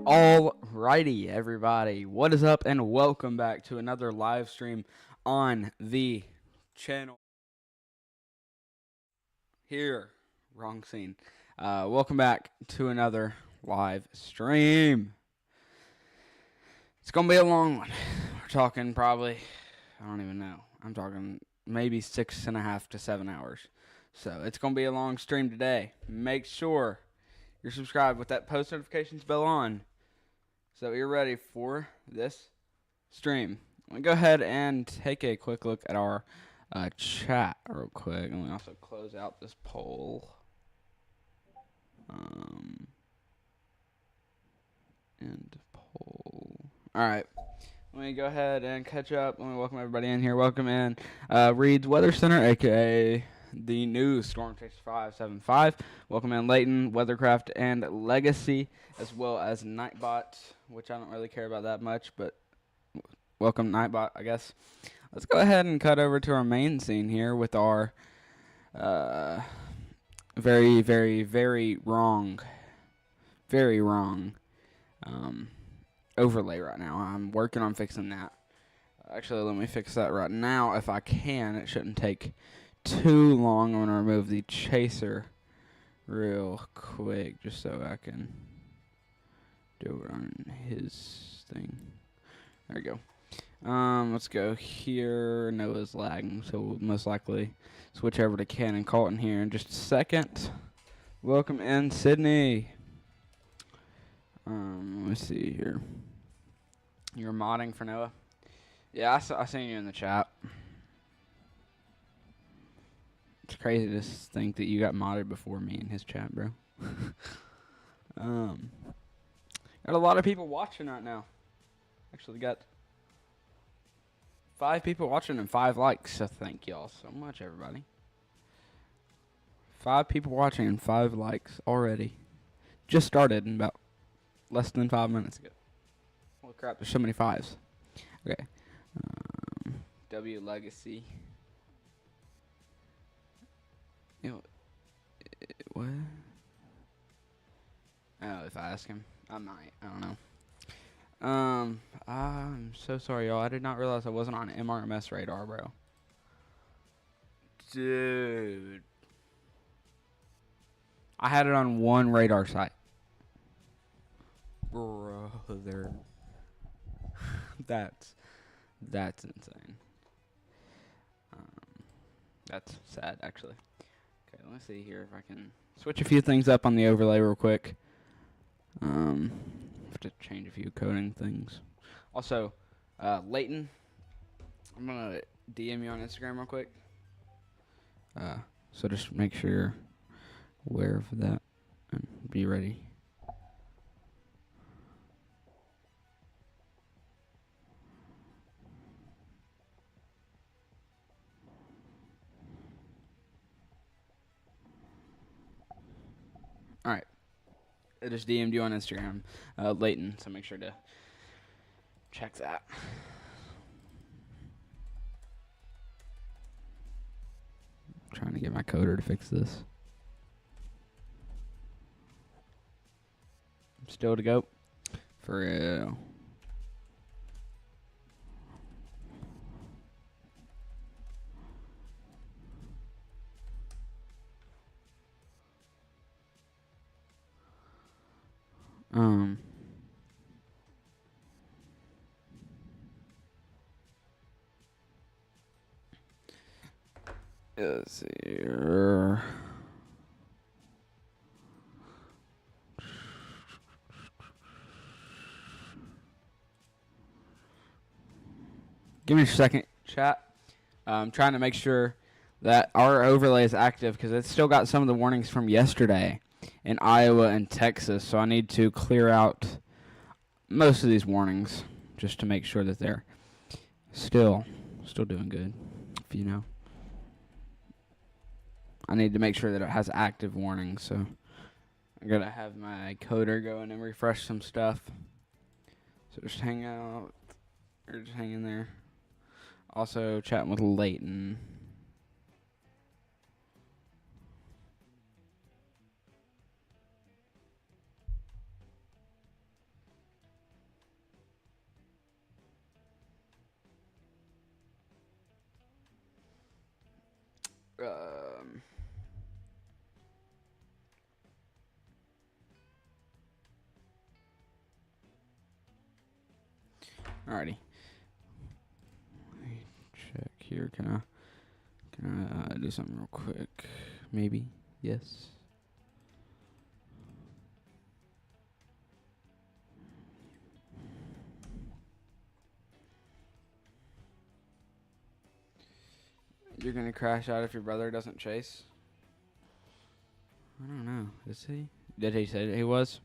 Alrighty, everybody. What is up, and welcome back to another live stream on the channel. Here, wrong scene. Welcome back to another live stream. It's gonna be a long one. We're talking probably, I don't even know. I'm talking maybe 6.5 to 7 hours. So it's gonna be a long stream today. Make sure you're subscribed with that post notifications bell on, so you're ready for this stream. Let me go ahead and take a quick look at our chat real quick. And we also close out this poll. End poll. Alright. Let me go ahead and catch up. Let me welcome everybody in here. Welcome in Reed's Weather Center, a.k.a. the new Storm Chase 575. Welcome in Leighton, Weathercraft, and Legacy, as well as Nightbot, which I don't really care about that much, but welcome Nightbot, I guess. Let's go ahead and cut over to our main scene here with our very, very, very wrong overlay right now. I'm working on fixing that. Actually, let me fix that right now if I can. It shouldn't take too long. I'm going to remove the chaser real quick just so I can do it on his thing. There we go. Let's go here. Noah's lagging, so we'll most likely switch over to Ken and Colton here in just a second. Welcome in, Sydney. Let's see here. You're modding for Noah? Yeah, I seen you in the chat. It's crazy to think that you got modded before me in his chat, bro. Got a lot of people watching right now. Actually got 5 people watching and 5 likes, so thank y'all so much, everybody. 5 people watching and 5 likes already. Just started in about less than 5 minutes ago. Holy crap, there's so many 5s. Okay. W Legacy. What? Oh, if I ask him, I might. I don't know. I'm so sorry, y'all. I did not realize I wasn't on MRMS radar, bro. Dude. I had it on one radar site. Brother. That's insane. That's sad, actually. Okay, let me see here if I can switch a few things up on the overlay real quick. Have to change a few coding things. Also, Leighton, I'm gonna DM you on Instagram real quick. So just make sure you're aware of that and be ready. Alright. I just DM'd you on Instagram, Leighton, so make sure to check that. I'm trying to get my coder to fix this. Still to go? For real. Let's see here. Give me a second, chat. I'm trying to make sure that our overlay is active because it's still got some of the warnings from yesterday in Iowa and Texas, so I need to clear out most of these warnings just to make sure that they're still doing good, if you know. I need to make sure that it has active warnings, so I'm going to have my coder go in and refresh some stuff. So just hang out, or just hang in there. Also chatting with Leighton. Um, Alrighty. Let me check here. Can I do something real quick? Maybe. Yes. You're gonna crash out if your brother doesn't chase? I don't know. Is he? Did he say that he was?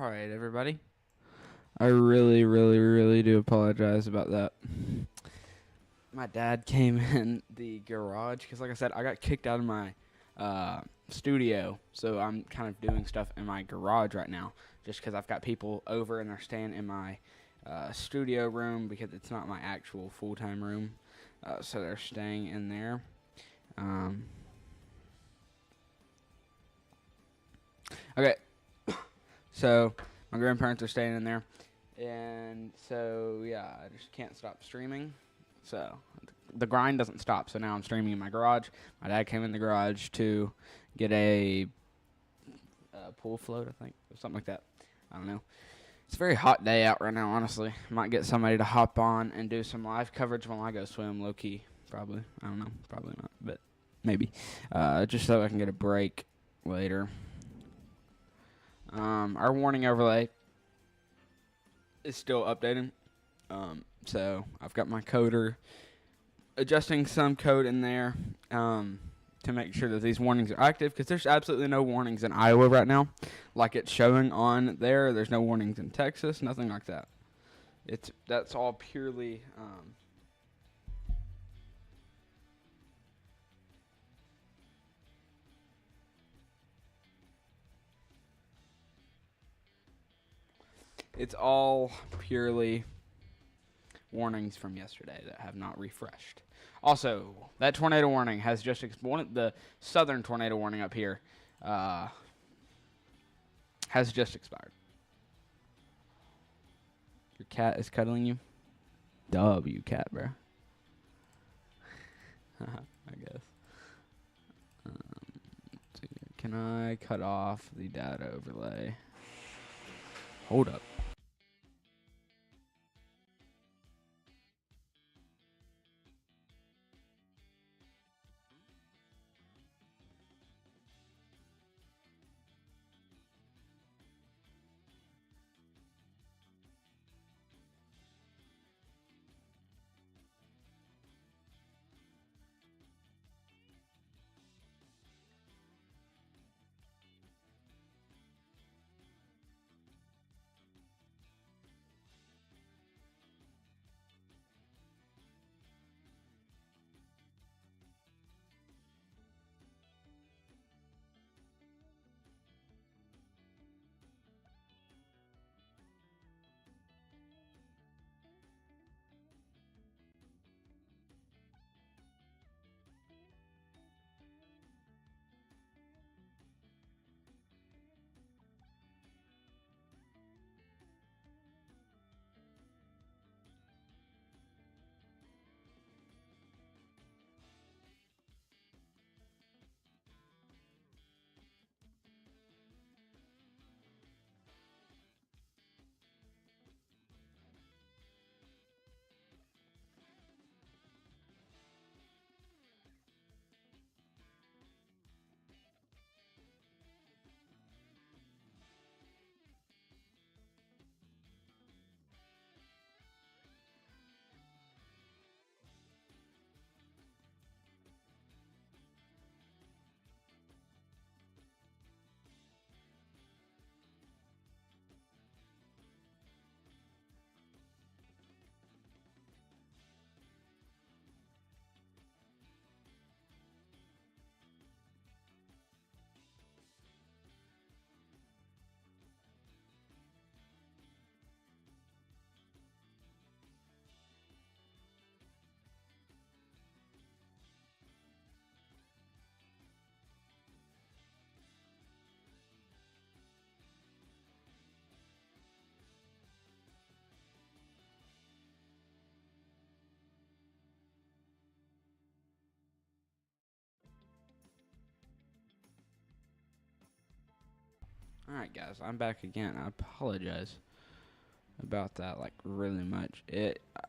Alright, everybody. I really, really, really do apologize about that. My dad came in the garage because, like I said, I got kicked out of my studio, so I'm kind of doing stuff in my garage right now just because I've got people over and they're staying in my studio room because it's not my actual full-time room, so they're staying in there. Okay, so my grandparents are staying in there, and so yeah, I just can't stop streaming. So the grind doesn't stop. So now I'm streaming in my garage. My dad came in the garage to get a pool float, I think, or something like that. I don't know. It's a very hot day out right now, honestly. Might get somebody to hop on and do some live coverage while I go swim, low key. Probably. I don't know. Probably not, but maybe. Just so I can get a break later. Our warning overlay is still updating. So I've got my coder adjusting some code in there to make sure that these warnings are active, because there's absolutely no warnings in Iowa right now like it's showing on there. There's no warnings in Texas, nothing like that. That's all purely it's all purely warnings from yesterday that have not refreshed. Also, that tornado warning has just the southern tornado warning up here has just expired. Your cat is cuddling you? W cat, bro. I guess. Can I cut off the data overlay? Hold up. Alright, guys, I'm back again. I apologize about that, like, really much.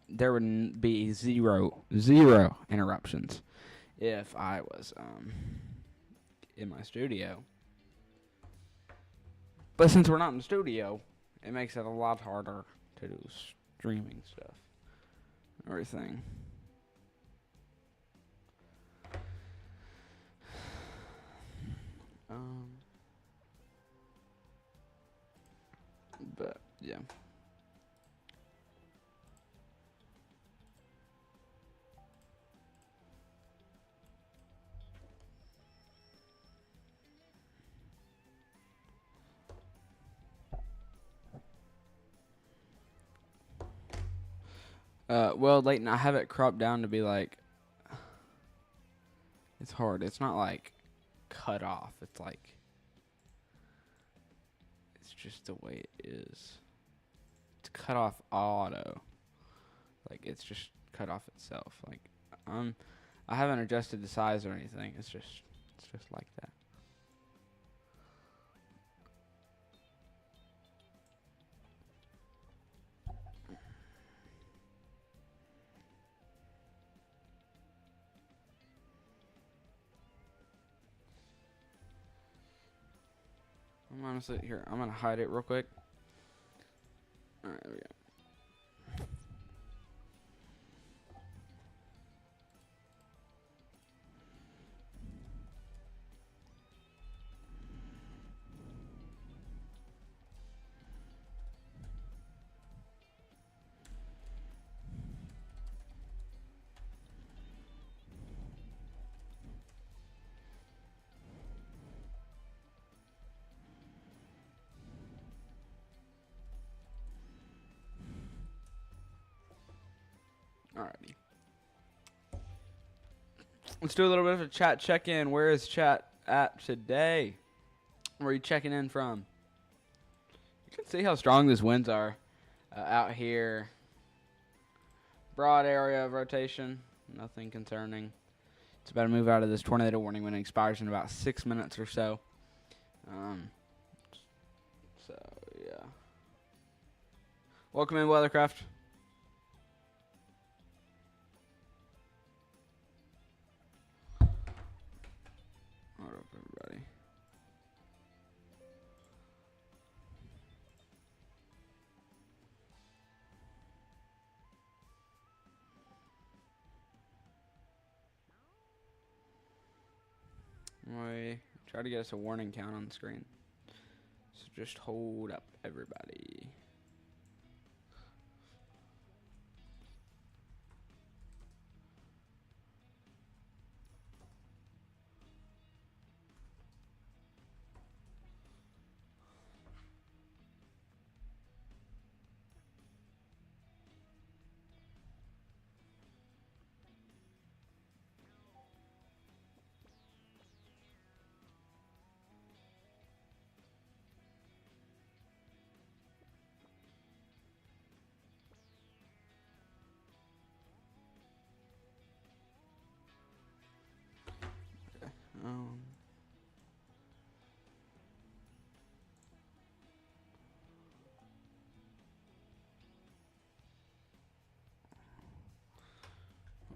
There would be zero interruptions if I was in my studio. But since we're not in the studio, it makes it a lot harder to do streaming stuff. Everything. But yeah. Well, Leighton, I have it cropped down to be like, it's hard. It's not like cut off. It's like, it's just the way it is. It's cut off auto. Like, it's just cut off itself. Like, I haven't adjusted the size or anything. It's just like that. I'm honestly here. I'm gonna hide it real quick. All right, there we go. Alrighty. Let's do a little bit of a chat check-in. Where is chat at today? Where are you checking in from? You can see how strong these winds are out here. Broad area of rotation. Nothing concerning. It's about to move out of this tornado warning when it expires in about 6 minutes or so. So, yeah. Welcome in, Weathercraft. What up, everybody? I try to get us a warning count on the screen. So just hold up, everybody. Um,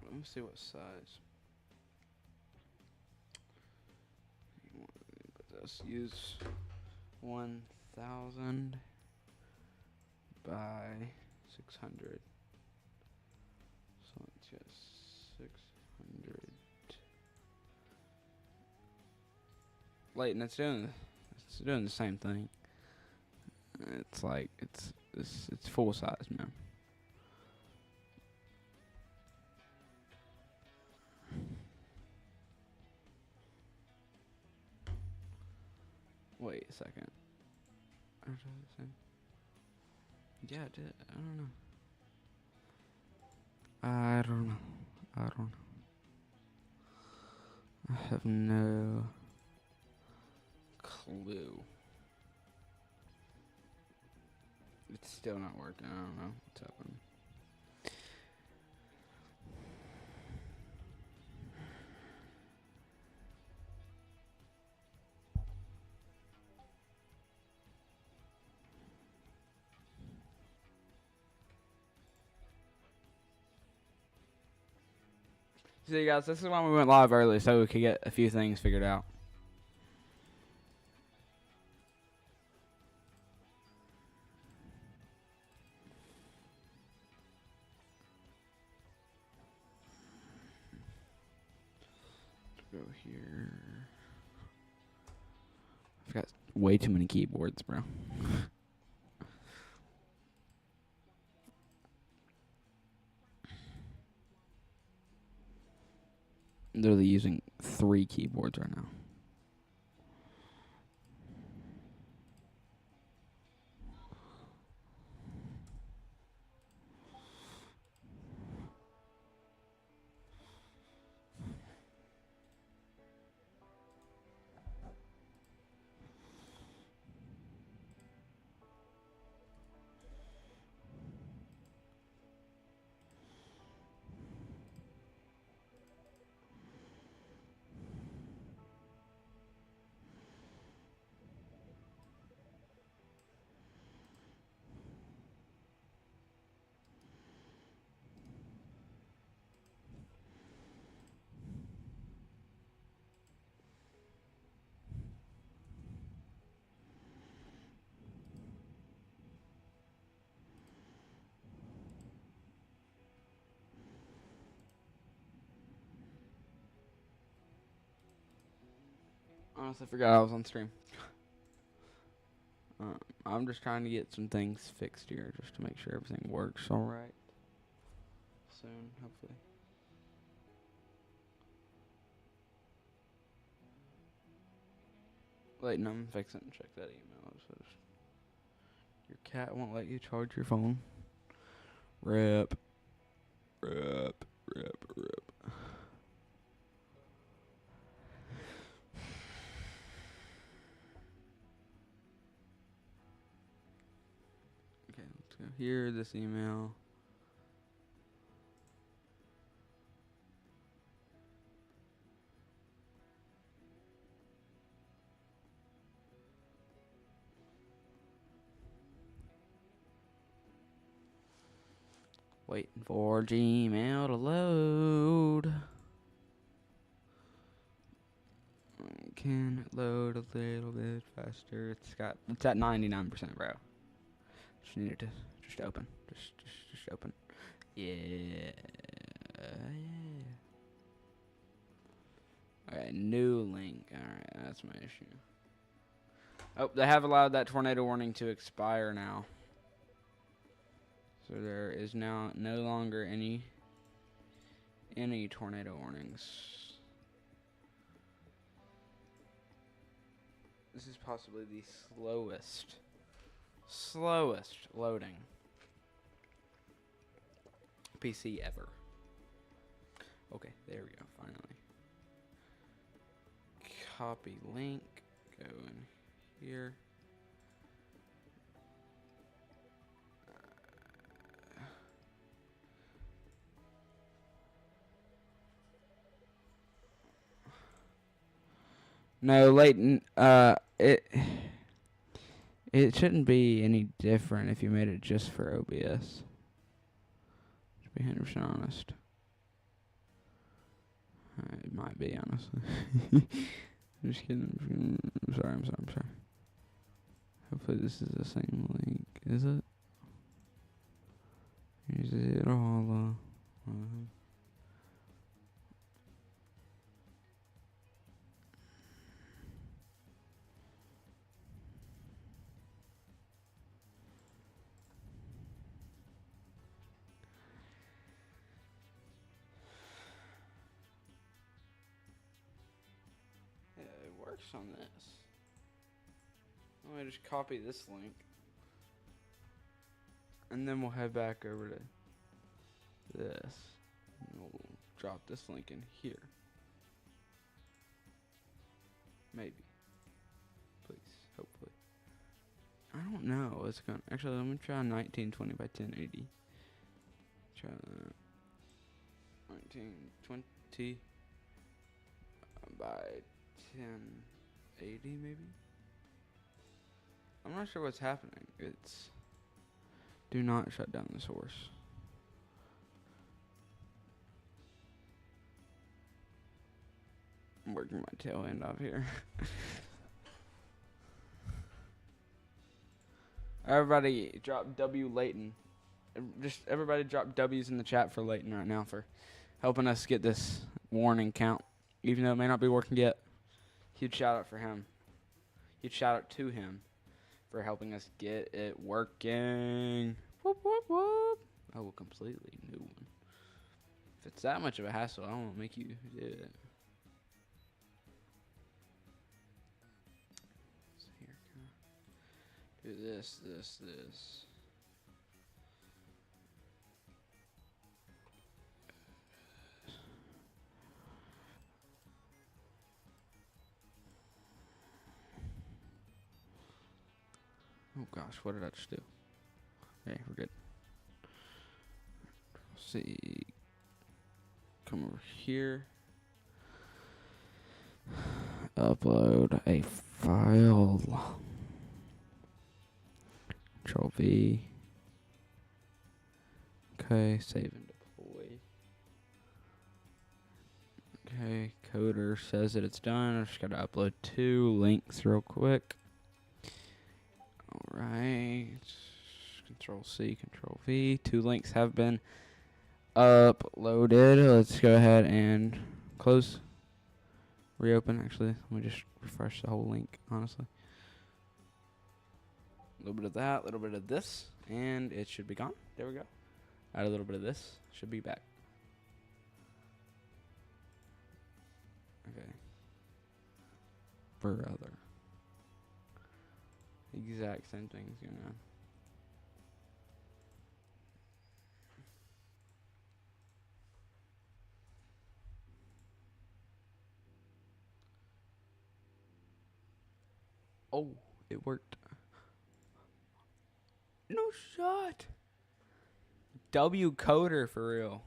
let me see what size. Let's use 1,000 by 600. So it's just 600. Leighton, it's doing the same thing. It's like it's full size, man. Wait a second. Yeah, it did. I don't know. I don't know. I have no clue. It's still not working. I don't know what's happening. So, guys, this is why we went live early, so we could get a few things figured out. Go here. I've got way too many keyboards, bro. literally using 3 keyboards right now. Honestly, forgot I was on stream. I'm just trying to get some things fixed here, just to make sure everything works all right. Soon, hopefully. Wait, no, I'm fixing to check that email. It says, your cat won't let you charge your phone. Rip. Rip. Rip. Rip. Okay, let's go here, this email. Waiting for Gmail to load. Can it load a little bit faster? It's at 99%, bro. Just needed to just open. Just open. Yeah. Alright, new link. Alright, that's my issue. Oh, they have allowed that tornado warning to expire now. So there is now no longer any tornado warnings. This is possibly the slowest loading PC ever. Okay, there we go, finally. Copy link, go in here. No, Leighton, it shouldn't be any different if you made it just for OBS. To be 100% honest. It might be, honestly. I'm just kidding. I'm sorry. Hopefully this is the same link. Is it? Is it all? Yeah, it works on this. Let me just copy this link. And then we'll head back over to this. And we'll drop this link in here. Maybe. Please. Hopefully. I don't know. It's gonna actually let me try 1920 by 1080. Try that. 1920 by 1080 maybe? I'm not sure what's happening. It's do not shut down the source. I'm working my tail end off here. Everybody drop W Leighton. Just everybody drop W's in the chat for Leighton right now for helping us get this warning count. Even though it may not be working yet. Huge shout out for him. Huge shout out to him for helping us get it working. Whoop, whoop, whoop. Oh, a completely new one. If it's that much of a hassle, I won't make you do it. Do this. Oh gosh, what did I just do? Okay, we're good. Let's see. Come over here. Upload a file. Control V. Okay, save and deploy. Okay, coder says that it's done. I just gotta upload 2 links real quick. Alright. Control C, Control V. 2 links have been uploaded. Let's go ahead and close. Reopen, actually. Let me just refresh the whole link, honestly. A little bit of that, a little bit of this, and it should be gone. There we go. Add a little bit of this. Should be back. Okay. Brother. Exact same thing's going on. Oh, it worked. No shot. W coder for real.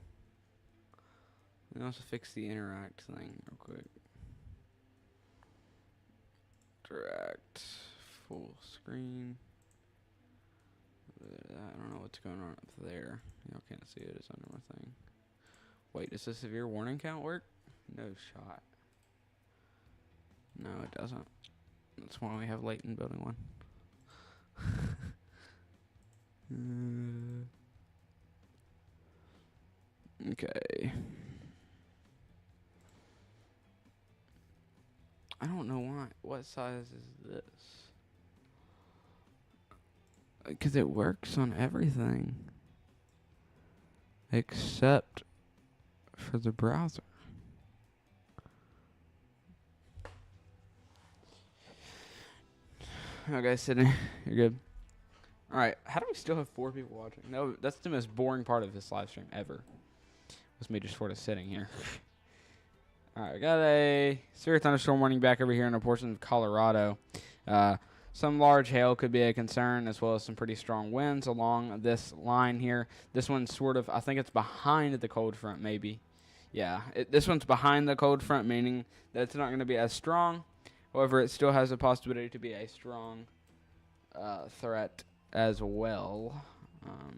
Let me also fix the interact thing real quick. Interact. Full screen. I don't know what's going on up there. Y'all can't see it. It's under my thing. Wait, does the severe warning count work? No shot. No, it doesn't. That's why we have Leighton building 1. Okay. I don't know why. What size is this? Because it works on everything. Except for the browser. Okay, Sydney. You're good. Alright, how do we still have 4 people watching? No, that's the most boring part of this live stream ever. Was me just sort of sitting here. Alright, we got a severe thunderstorm warning back over here in a portion of Colorado. Some large hail could be a concern, as well as some pretty strong winds along this line here. This one's sort of, I think it's behind the cold front, maybe. Yeah, this one's behind the cold front, meaning that it's not going to be as strong. However, it still has a possibility to be a strong threat as well.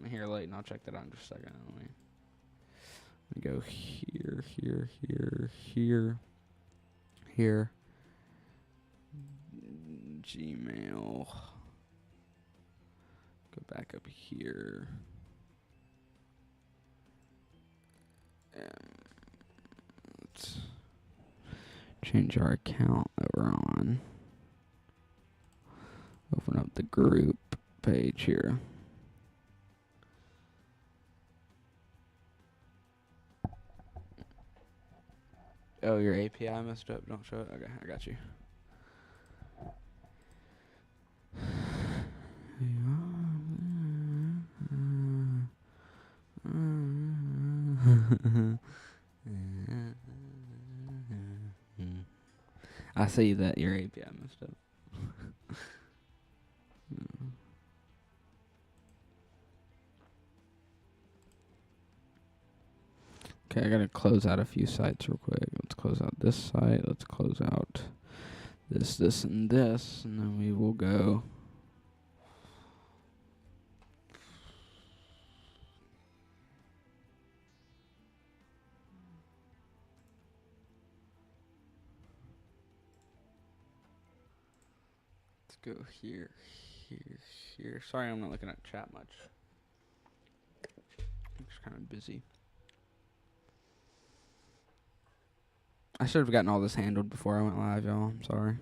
Here, Leighton, I'll check that out in just a second. Let me go here, here. Gmail. Go back up here. Let's change our account that we're on. Open up the group page here. Oh, your API messed up. Don't show it. Okay, I got you. I see that your API messed up. Okay, I gotta close out a few sites real quick. Let's close out this site. Let's close out this, and this, and then we will go. Let's go here. Sorry, I'm not looking at chat much. I'm just kind of busy. I should have gotten all this handled before I went live, y'all. I'm sorry.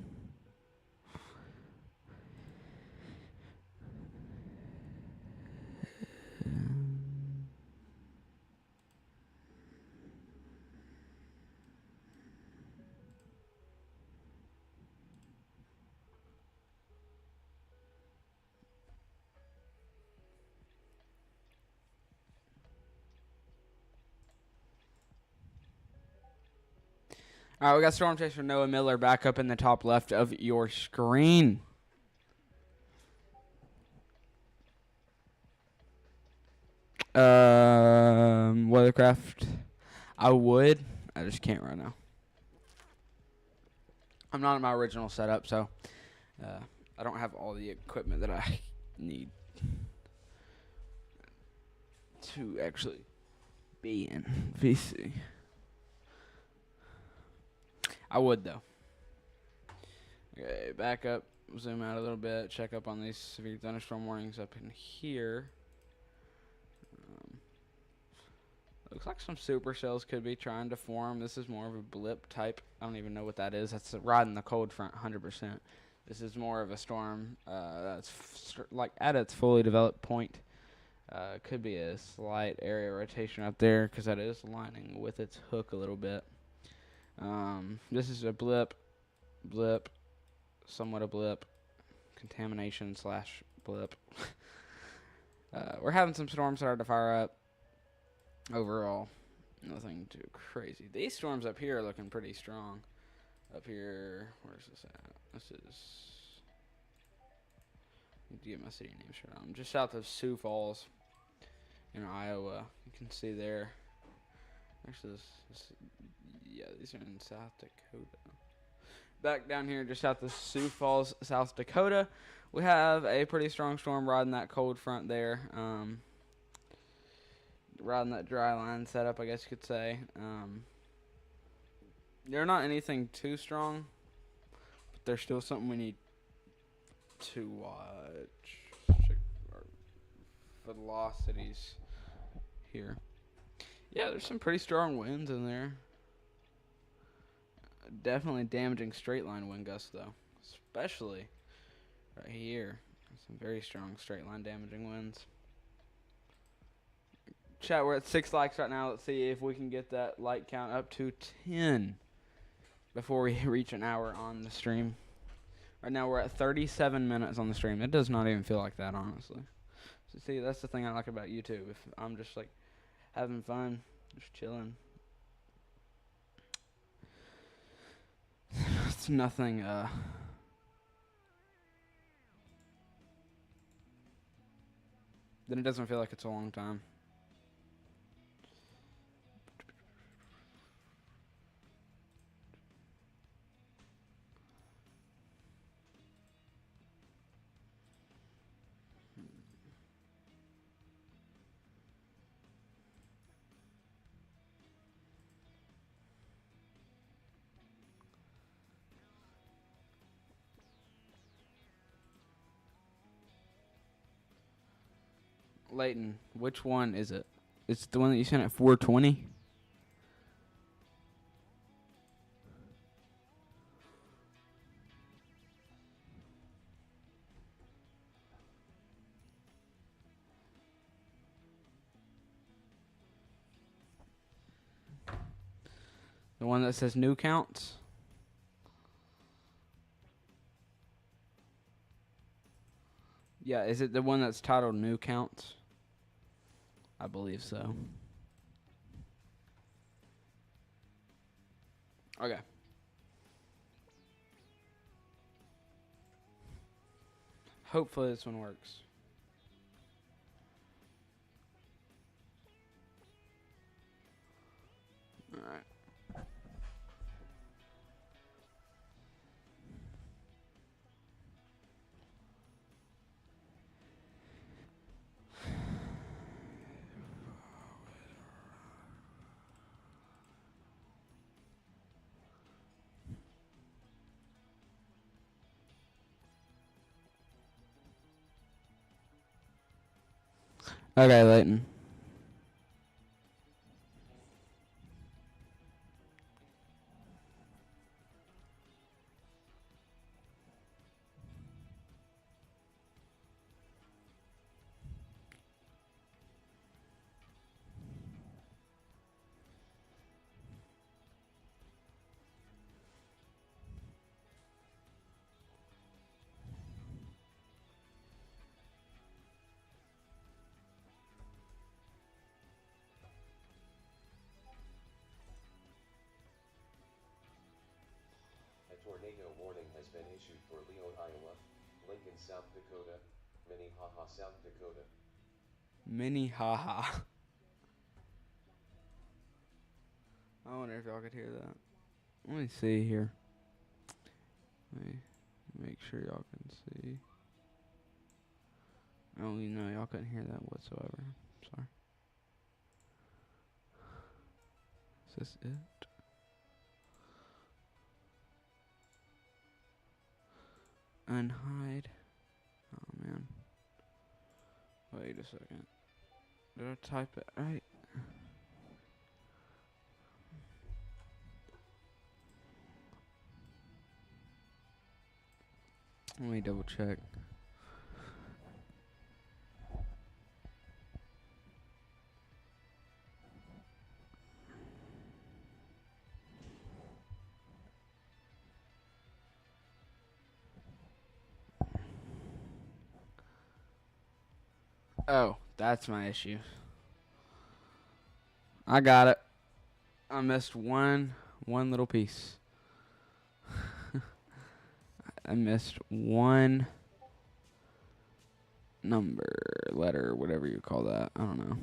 All right, we got Storm Chaser Noah Miller back up in the top left of your screen. Weathercraft. I would. I just can't right now. I'm not in my original setup, so I don't have all the equipment that I need to actually be in VC. I would, though. Okay, back up, zoom out a little bit, check up on these severe thunderstorm warnings up in here. Looks like some supercells could be trying to form. This is more of a blip type. I don't even know what that is. That's riding the cold front 100%. This is more of a storm that's like at its fully developed point. Could be a slight area rotation up there because that is aligning with its hook a little bit. This is a blip, somewhat a blip, contamination / blip. We're having some storms start to fire up. Overall, nothing too crazy. These storms up here are looking pretty strong. Up here, where's this at? This is, I need to get my city name straight on. Just south of Sioux Falls in Iowa. You can see there. Actually, yeah, these are in South Dakota. Back down here, just south of Sioux Falls, South Dakota, we have a pretty strong storm riding that cold front there. Riding that dry line setup, I guess you could say. They're not anything too strong, but they're still something we need to watch. Check our velocities here. Yeah, there's some pretty strong winds in there. Definitely damaging straight line wind gusts, though. Especially right here. Some very strong straight line damaging winds. Chat, we're at 6 likes right now. Let's see if we can get that like count up to 10 before we reach an hour on the stream. Right now we're at 37 minutes on the stream. It does not even feel like that, honestly. So see, that's the thing I like about YouTube. If I'm just like having fun, just chilling. It's nothing then it doesn't feel like it's a long time. Leighton, which one is it? It's the one that you sent at 420? The one that says new counts? Yeah, is it the one that's titled new counts? I believe so. Okay. Hopefully this one works. All right. Okay, Leighton. tornado warning has been issued for Leon, Iowa, Lincoln, South Dakota, Minnehaha, South Dakota. Minnehaha. I wonder if y'all could hear that. Let me see here. Let me make sure y'all can see. Oh, you know, y'all couldn't hear that whatsoever. Sorry. Is this it? Unhide. Oh, man. Wait a second. Did I type it right? Let me double check. Oh, that's my issue. I got it. I missed one little piece. I missed one number, letter, whatever you call that. I don't know.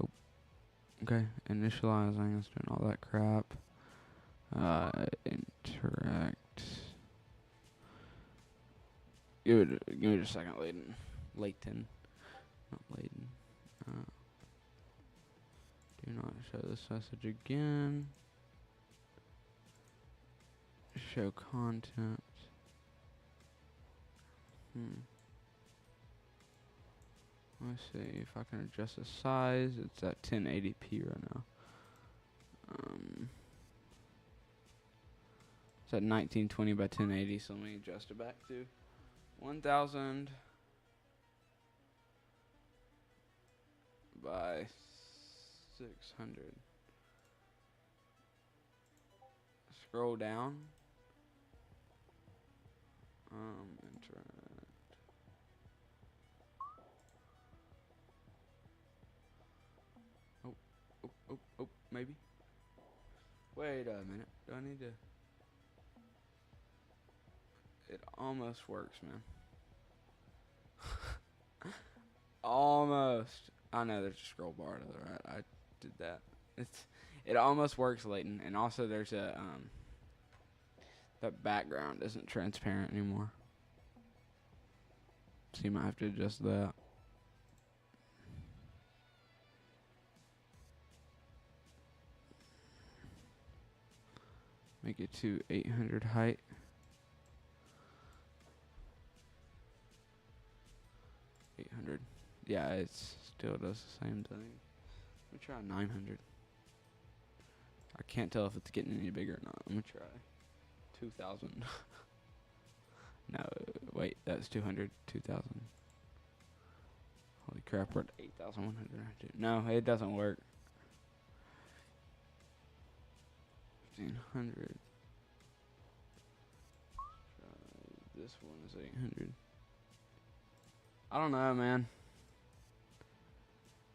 Oh, okay, initializing is doing all that crap. Interact. Give me just a second, Layton. Not Layton. Do not show this message again. Show content. Let's see if I can adjust the size. It's at 1080p right now. It's at 1920 by 1080, so let me adjust it back to 1000 by 600. Scroll down. Internet. Oh, maybe. Wait a minute. Do I need to? It almost works, man. Almost. I know there's a scroll bar to the right. I did that. It almost works, Layton. And also there's a that background isn't transparent anymore. So you might have to adjust that. Make it to 800 height. Yeah, it still does the same thing. Let me try 900. I can't tell if it's getting any bigger or not. Let me try 2000. No, wait, that's 200. 2000. Holy crap, we're at 8,100. No, it doesn't work. 1500. This one is 800. I don't know, man.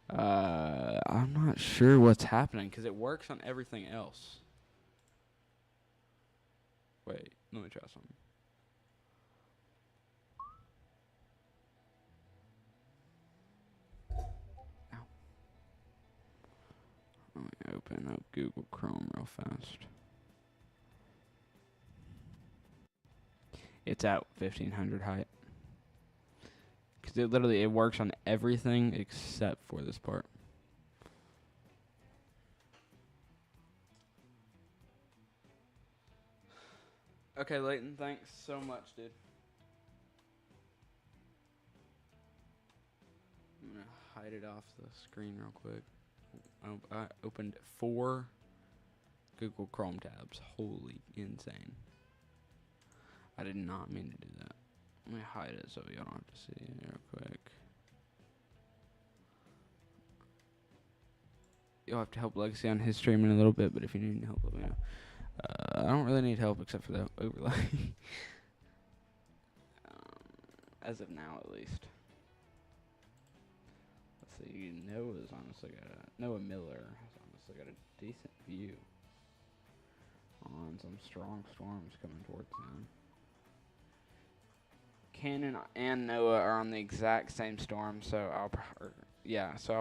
I'm not sure what's happening because it works on everything else. Wait, let me try something. Ow. Let me open up Google Chrome real fast. It's at 1500 height. Because it works on everything except for this part. Okay, Layton, thanks so much, dude. I'm going to hide it off the screen real quick. I opened 4 Google Chrome tabs. Holy insane. I did not mean to do that. Let me hide it so y'all don't have to see it real quick. You'll have to help Legacy on his stream in a little bit, but if you need help, let me know. I don't really need help except for the overlay. As of now, at least. Let's see. Noah's honestly got Noah Miller has honestly got a decent view on some strong storms coming towards them. Cannon and Noah are on the exact same storm, so I'll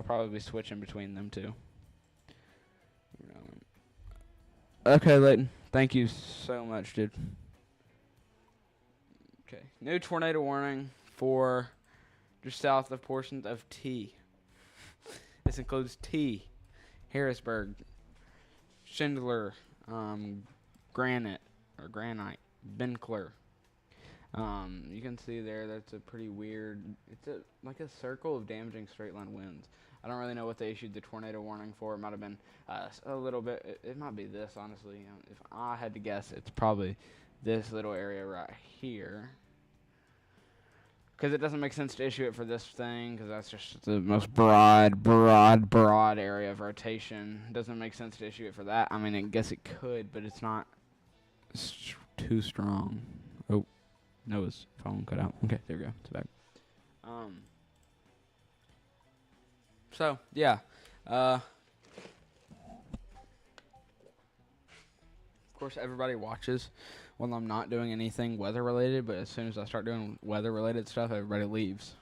probably be switching between them two. Okay, Leighton. Thank you so much, dude. Okay. New tornado warning for just south of portions of T. This includes T, Harrisburg, Schindler, Granite, Benkler. You can see there that's a pretty weird, it's like a circle of damaging straight line winds. I don't really know what they issued the tornado warning for. It might have been a little bit, it might be this, honestly. If I had to guess, it's probably this little area right here. Because it doesn't make sense to issue it for this thing, because that's just the most broad area of rotation. It doesn't make sense to issue it for that. I mean, I guess it could, but it's not too strong. Oh, Noah's phone cut out. Okay, there we go. It's back. So, yeah. Of course, everybody watches when I'm not doing anything weather-related, but as soon as I start doing weather-related stuff, everybody leaves.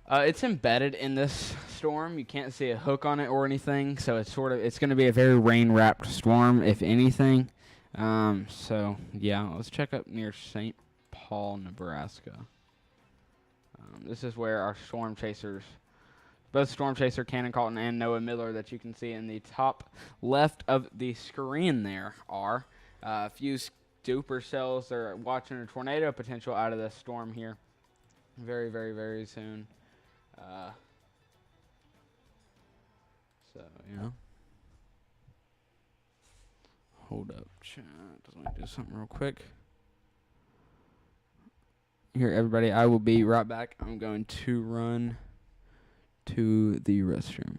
It's embedded in this storm. You can't see a hook on it or anything, so it's going to be a very rain-wrapped storm, if anything. So, yeah, let's check up near St. Paul, Nebraska. This is where our storm chasers, both Storm Chaser Cannon Calton and Noah Miller that you can see in the top left of the screen there are. A few duper cells that are watching a tornado potential out of this storm here very, very, very soon. So, yeah. Hold up, chat. Let me do something real quick. Here, everybody, I will be right back. I'm going to run to the restroom.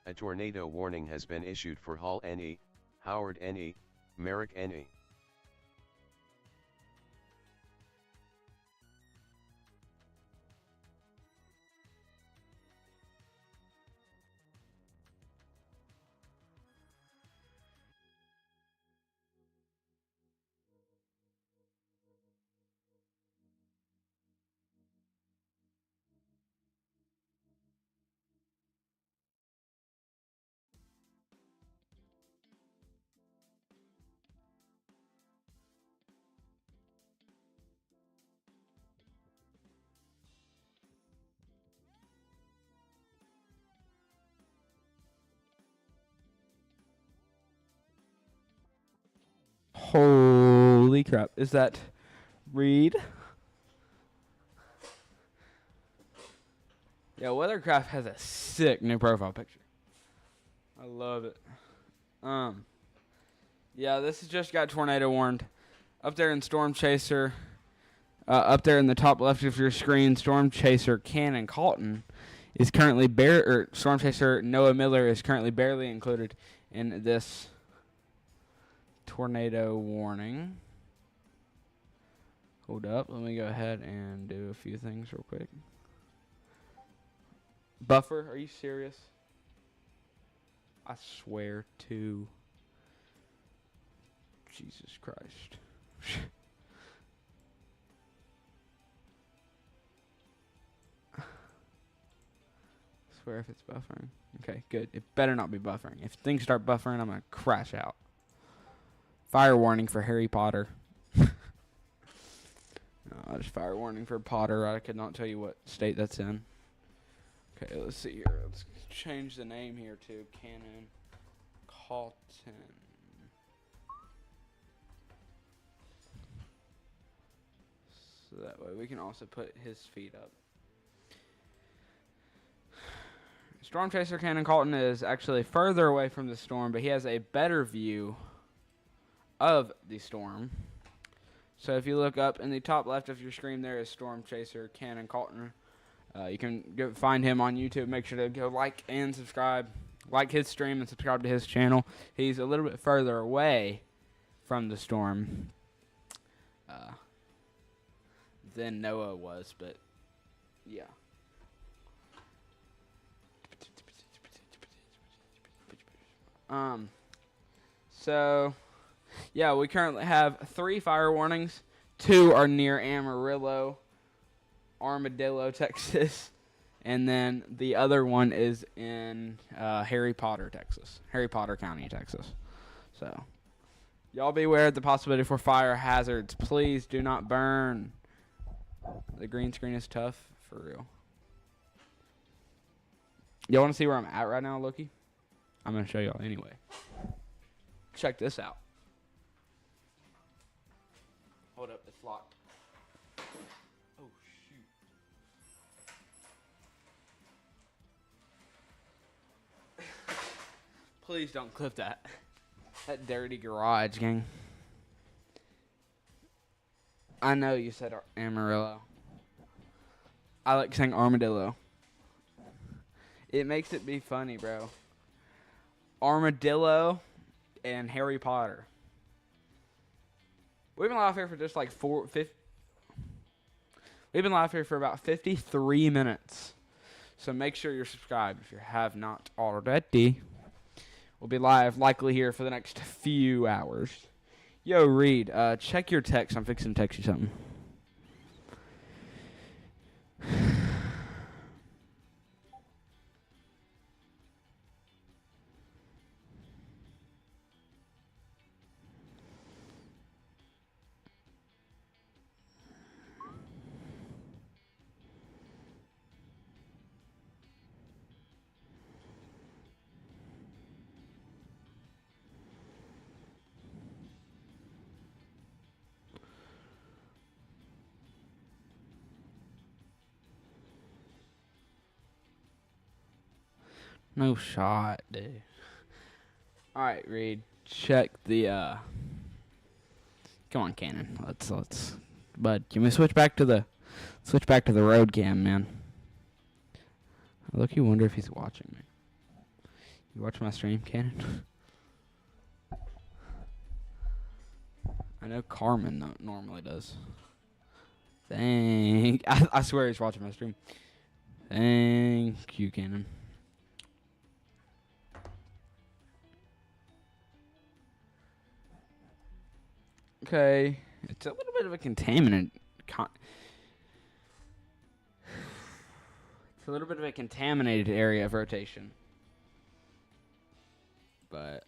A tornado warning has been issued for Hall NE, Howard NE, Merrick NE. Holy crap. Is that Reed? Yeah, Weathercraft has a sick new profile picture. I love it. Yeah, this has just got tornado warned. Up there in Storm Chaser, up there in the top left of your screen, Storm Chaser Cannon Calton is currently Storm Chaser Noah Miller is currently barely included in this tornado warning. Hold up, let me go ahead and do a few things real quick. Buffer, are you serious? I swear to Jesus Christ. I swear if it's buffering. Okay, good. It better not be buffering. If things start buffering, I'm going to crash out. Fire warning for Harry Potter. Just fire warning for Potter. I could not tell you what state that's in. Okay, let's see here. Let's change the name here to Cannon Calton. So that way we can also put his feet up. Storm Chaser Cannon Calton is actually further away from the storm, but he has a better view of the storm. So if you look up in the top left of your screen, there is Storm Chaser Cannon Calton. You can go find him on YouTube. Make sure to go like and subscribe. Like his stream and subscribe to his channel. He's a little bit further away from the storm than Noah was, but yeah. So, yeah, we currently have 3 fire warnings. 2 are near Amarillo, Armadillo, Texas, and then the other one is in Harry Potter, Texas. Harry Potter County, Texas. So, y'all be aware of the possibility for fire hazards. Please do not burn. The green screen is tough, for real. Y'all want to see where I'm at right now, Loki? I'm going to show y'all anyway. Check this out. Hold up, it's locked. Oh, shoot. Please don't clip that. That dirty garage, gang. I know you said Amarillo. I like saying armadillo. It makes it be funny, bro. Armadillo and Harry Potter. We've been live here for just like we've been live here for about 53 minutes. So make sure you're subscribed if you have not already. We'll be live likely here for the next few hours. Yo, Reed, check your text. I'm fixing to text you something. No shot, dude. Alright, Reed. Check the come on, Cannon. Let's Bud, can we switch back to the road cam, man? Look, you wonder if he's watching me. You watch my stream, Cannon? I know Carmen normally does. I swear he's watching my stream. Thank you, Cannon. Okay, it's a little bit of a contaminated. It's a little bit of a contaminated area of rotation, but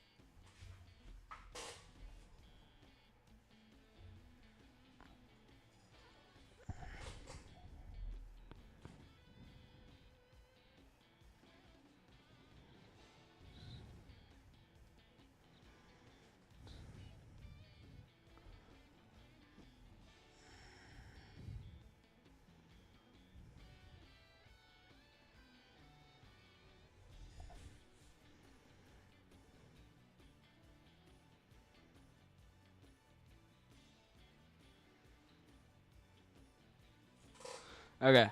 Okay.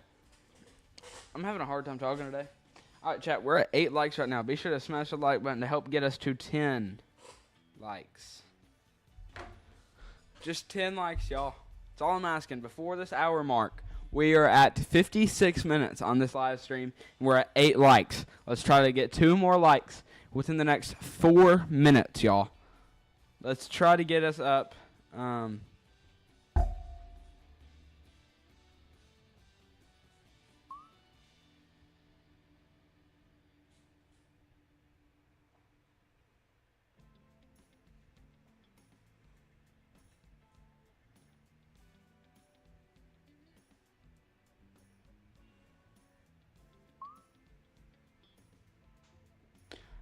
I'm having a hard time talking today. All right, chat. We're at 8 likes right now. Be sure to smash the like button to help get us to 10 likes. Just 10 likes, y'all. That's all I'm asking. Before this hour mark, we are at 56 minutes on this live stream, and we're at 8 likes. Let's try to get 2 more likes within the next 4 minutes, y'all. Let's try to get us up.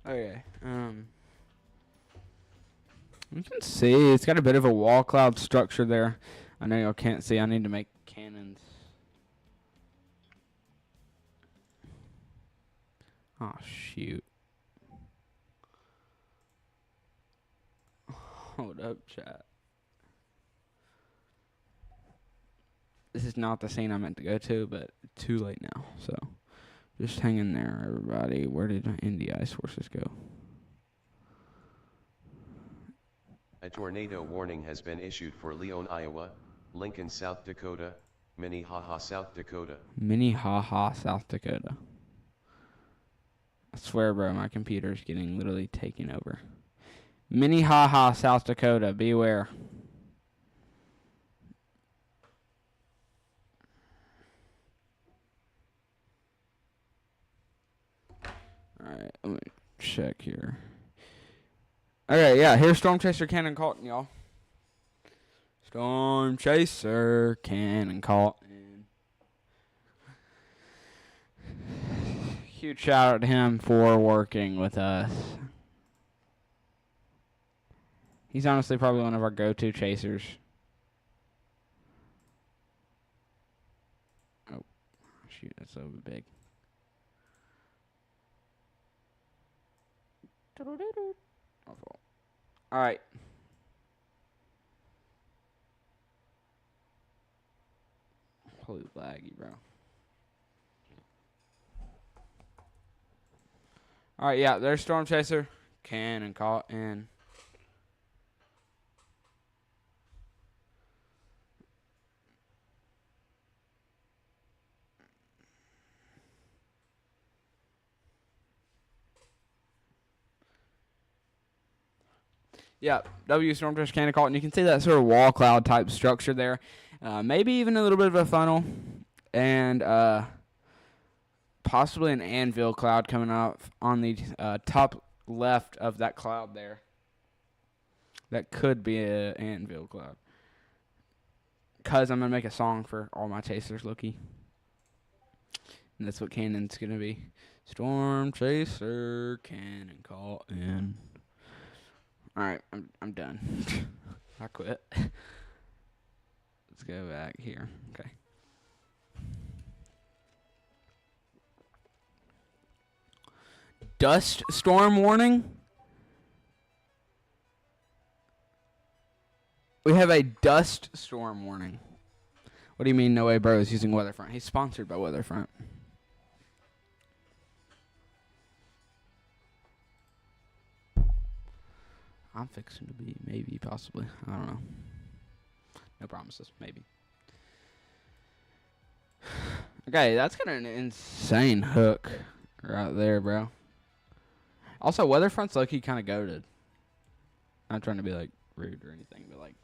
Okay. You can see it's got a bit of a wall cloud structure there. I know y'all can't see. I need to make cannons. Oh, shoot. Hold up, chat. This is not the scene I meant to go to, but too late now. So just hang in there, everybody. Where did NDI sources go? A tornado warning has been issued for Leon, Iowa, Lincoln, South Dakota, Minnehaha, South Dakota. Minnehaha, South Dakota. I swear, bro, my computer's getting literally taken over. Minnehaha, South Dakota, beware. Alright, let me check here. Okay, yeah, here's Storm Chaser Cannon Colton, y'all. Storm Chaser Cannon Colton. Huge shout out to him for working with us. He's honestly probably one of our go-to chasers. Oh, shoot, that's so big. All right. Holy laggy, bro. All right, yeah, there's Storm Chaser. Cannon Colton. Yeah, W Storm Chaser Cannon Colton. You can see that sort of wall cloud type structure there. Maybe even a little bit of a funnel. And possibly an anvil cloud coming up on the top left of that cloud there. That could be an anvil cloud. Because I'm going to make a song for all my chasers, Loki. And that's what Cannon's going to be. Storm Chaser Cannon Colton. Alright, I'm done. I quit. Let's go back here. Okay. Dust storm warning? We have a dust storm warning. What do you mean, No Way Bro is using Weatherfront? He's sponsored by Weatherfront. I'm fixing to be, maybe, possibly. I don't know. No promises, maybe. Okay, that's got an insane hook right there, bro. Also, Weatherfront's low-key kind of goated. Not trying to be, like, rude or anything, but, like,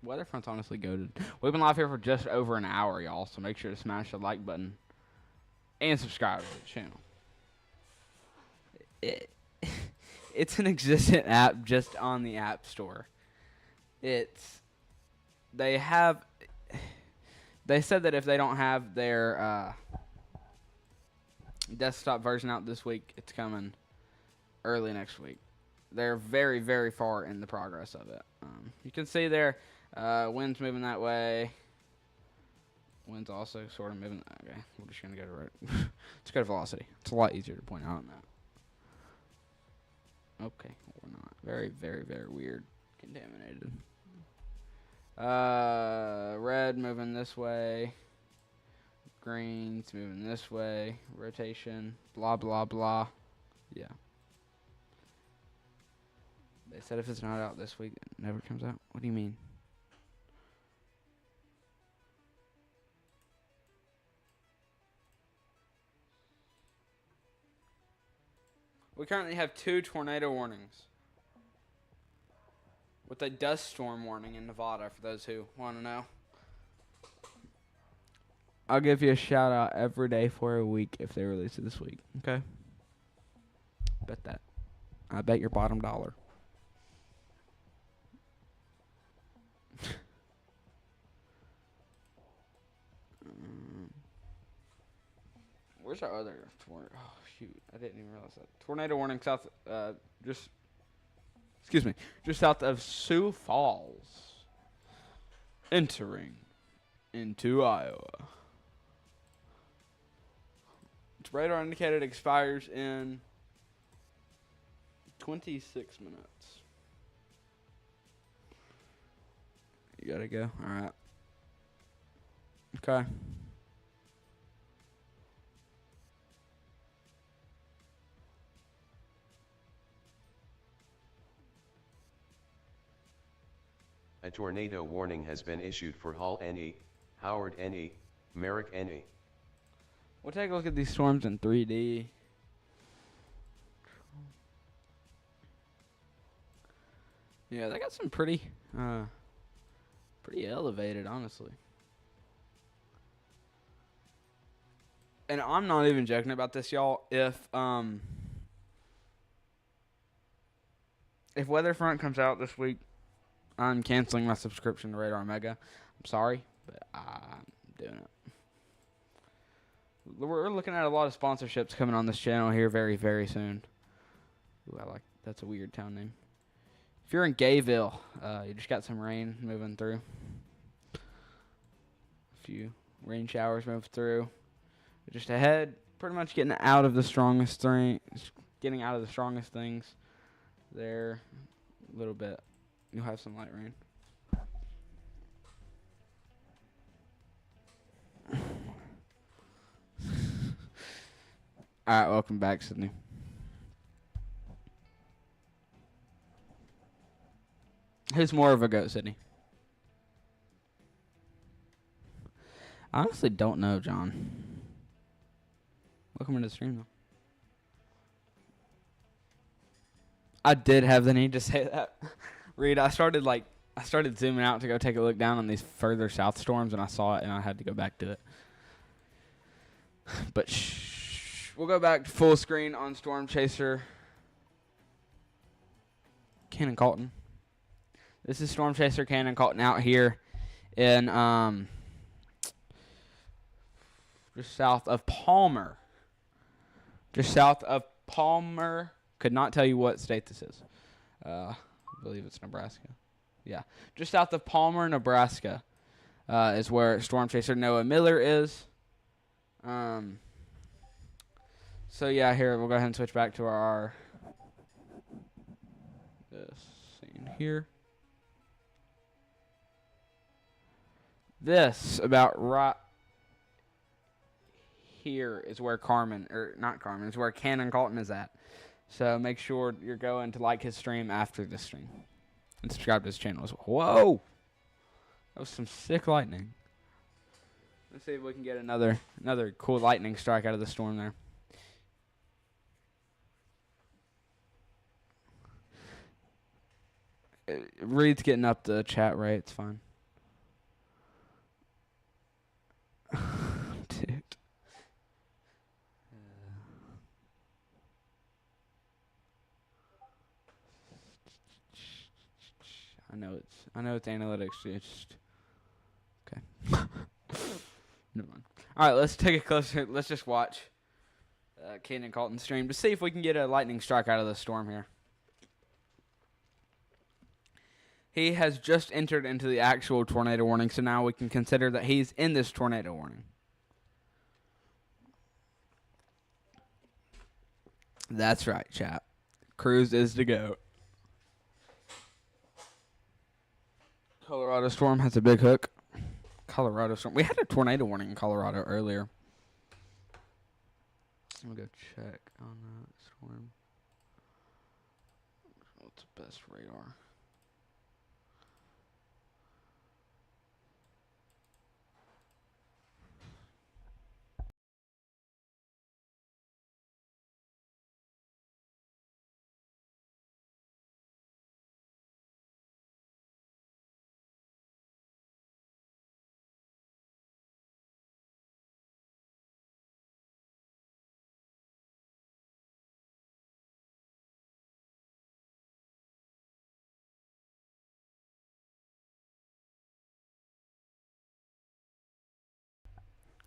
Weatherfront's honestly goated. We've been live here for just over an hour, y'all, so make sure to smash the like button and subscribe to the channel. It's an existent app just on the App Store. They said that if they don't have their desktop version out this week, it's coming early next week. They're very, very far in the progress of it. You can see there, wind's moving that way. Wind's also sort of moving. Okay, we're just going to go to right. Let's go to velocity. It's a lot easier to point out on that. Okay, or not. Very, very, very weird. Contaminated. Red moving this way. screens moving this way, rotation, blah, blah, blah. Yeah. They said if it's not out this week, it never comes out. What do you mean? We currently have 2 tornado warnings with a dust storm warning in Nevada for those who want to know. I'll give you a shout out every day for a week if they release it this week. Okay? Bet that. I bet your bottom dollar. Where's our other tornado? Oh, shoot. I didn't even realize that. Tornado warning south, just south of Sioux Falls. Entering into Iowa. Its radar indicated expires in 26 minutes. You gotta go? Alright. Okay. A tornado warning has been issued for Hall NE, Howard NE, Merrick NE. We'll take a look at these storms in 3D. Yeah, they got some pretty elevated, honestly. And I'm not even joking about this, y'all. If Weatherfront comes out this week, I'm canceling my subscription to Radar Mega. I'm sorry, but I'm doing it. We're looking at a lot of sponsorships coming on this channel here very, very soon. Ooh, that's a weird town name. If you're in Gayville, you just got some rain moving through. A few rain showers moved through. Just ahead, pretty much getting out of the strongest things there a little bit. You'll have some light rain. Alright, welcome back, Sydney. Who's more of a goat, Sydney? I honestly don't know, John. Welcome into the stream, though. I did have the need to say that. Reed, I started zooming out to go take a look down on these further south storms, and I saw it, and I had to go back to it. But we'll go back to full screen on Storm Chaser. Cannon Colton. This is Storm Chaser Cannon Colton out here in just south of Palmer. Just south of Palmer. Could not tell you what state this is. I believe it's Nebraska. Yeah. Just south of Palmer, Nebraska is where Storm Chaser Noah Miller is. So, yeah, here, we'll go ahead and switch back to our this scene here. This, about right here, is where is where Cannon Colton is at. So make sure you're going to like his stream after this stream. And subscribe to his channel as well. Whoa! That was some sick lightning. Let's see if we can get another cool lightning strike out of the storm there. Reed's getting up the chat rate. It's fine. Dude. I know it's analytics. It's just okay. Never mind. All right, let's take a closer. Let's just watch Cannon Colton stream to see if we can get a lightning strike out of the storm here. He has just entered into the actual tornado warning, so now we can consider that he's in this tornado warning. That's right, chat. Cruz is to go. Colorado storm has a big hook Colorado storm. We had a tornado warning in Colorado earlier. Let me go check on that storm. What's the best radar?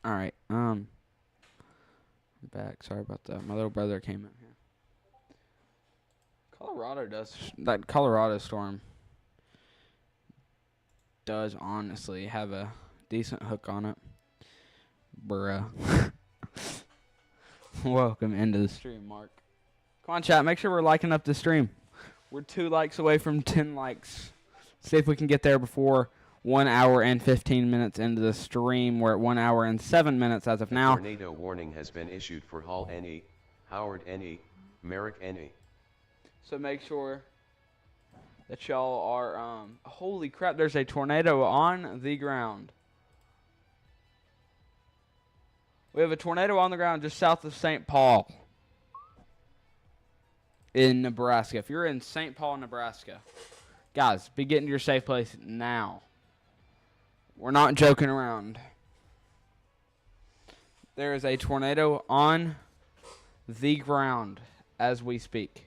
All right. Back. Sorry about that. My little brother came in here. That Colorado storm does honestly have a decent hook on it. Bruh. Welcome into the stream, Mark. Come on, chat. Make sure we're liking up the stream. We're 2 likes away from 10 likes. See if we can get there before 1 hour and 15 minutes into the stream. We're at 1 hour and 7 minutes as of now. Tornado warning has been issued for Hall NE, Howard NE, Merrick NE. So make sure that y'all are, holy crap, there's a tornado on the ground. We have a tornado on the ground just south of St. Paul in Nebraska. If you're in St. Paul, Nebraska, guys, be getting to your safe place now. We're not joking around. There is a tornado on the ground as we speak.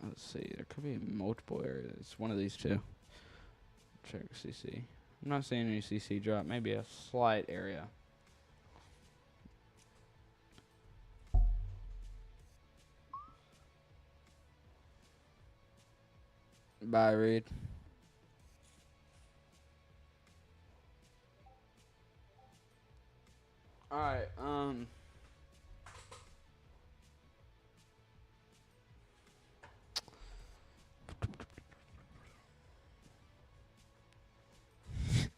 Let's see. There could be multiple areas. One of these two. Check CC. I'm not seeing any CC drop. Maybe a slight area. Bye, Reed. All right.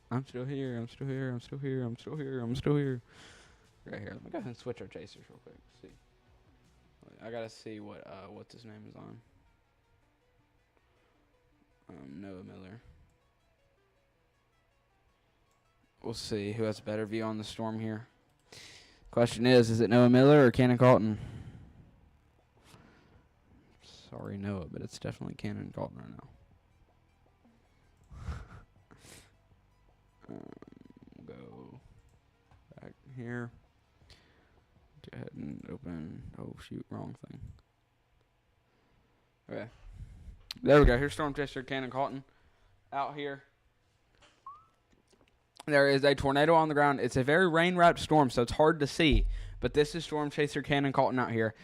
I'm still here. I'm still here. I'm still here. I'm still here. I'm still here. Right here. Let me go ahead and switch our chasers real quick. See. I gotta see what his name is on. Noah Miller. We'll see who has a better view on the storm here. Question is it Noah Miller or Cannon Colton? Sorry, Noah, but it's definitely Cannon Colton right now. We'll go back here. Go ahead and open. Oh, shoot, wrong thing. Okay. There we go. Here's Storm Chaser Cannon Colton out here. There is a tornado on the ground. It's a very rain-wrapped storm, so it's hard to see. But this is Storm Chaser Cannon Colton out here.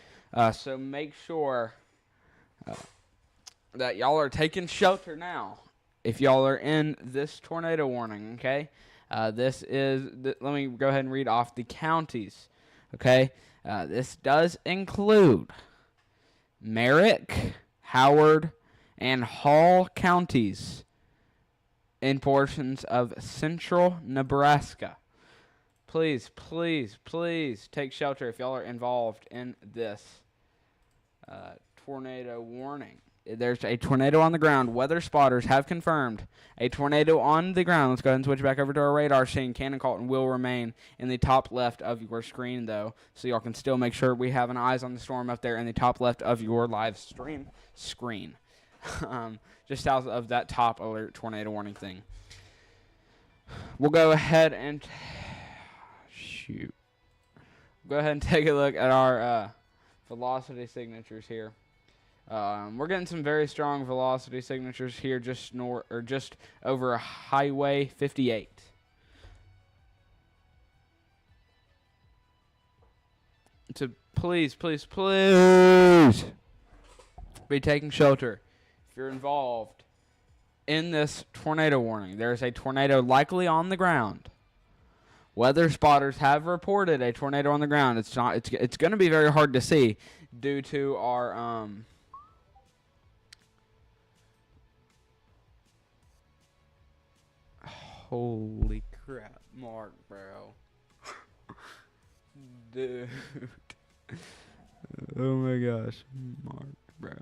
So make sure that y'all are taking shelter now if y'all are in this tornado warning, okay? Let me go ahead and read off the counties, okay? This does include Merrick, Howard, and Hall counties in portions of central Nebraska. Please, please, please take shelter if y'all are involved in this tornado warning. There's a tornado on the ground. Weather spotters have confirmed a tornado on the ground. Let's go ahead and switch back over to our radar scene. Cannon Colton will remain in the top left of your screen, though, so y'all can still make sure we have an eyes on the storm up there in the top left of your live stream screen. Just south of that top alert tornado warning thing. We'll go ahead and go ahead and take a look at our velocity signatures here. We're getting some very strong velocity signatures here, just over Highway 58. So please, please, please be taking shelter if you're involved in this tornado warning. There is a tornado likely on the ground. Weather spotters have reported a tornado on the ground. It's going to be very hard to see due to our Holy crap, Mark, bro. Dude. Oh my gosh, Mark, bro.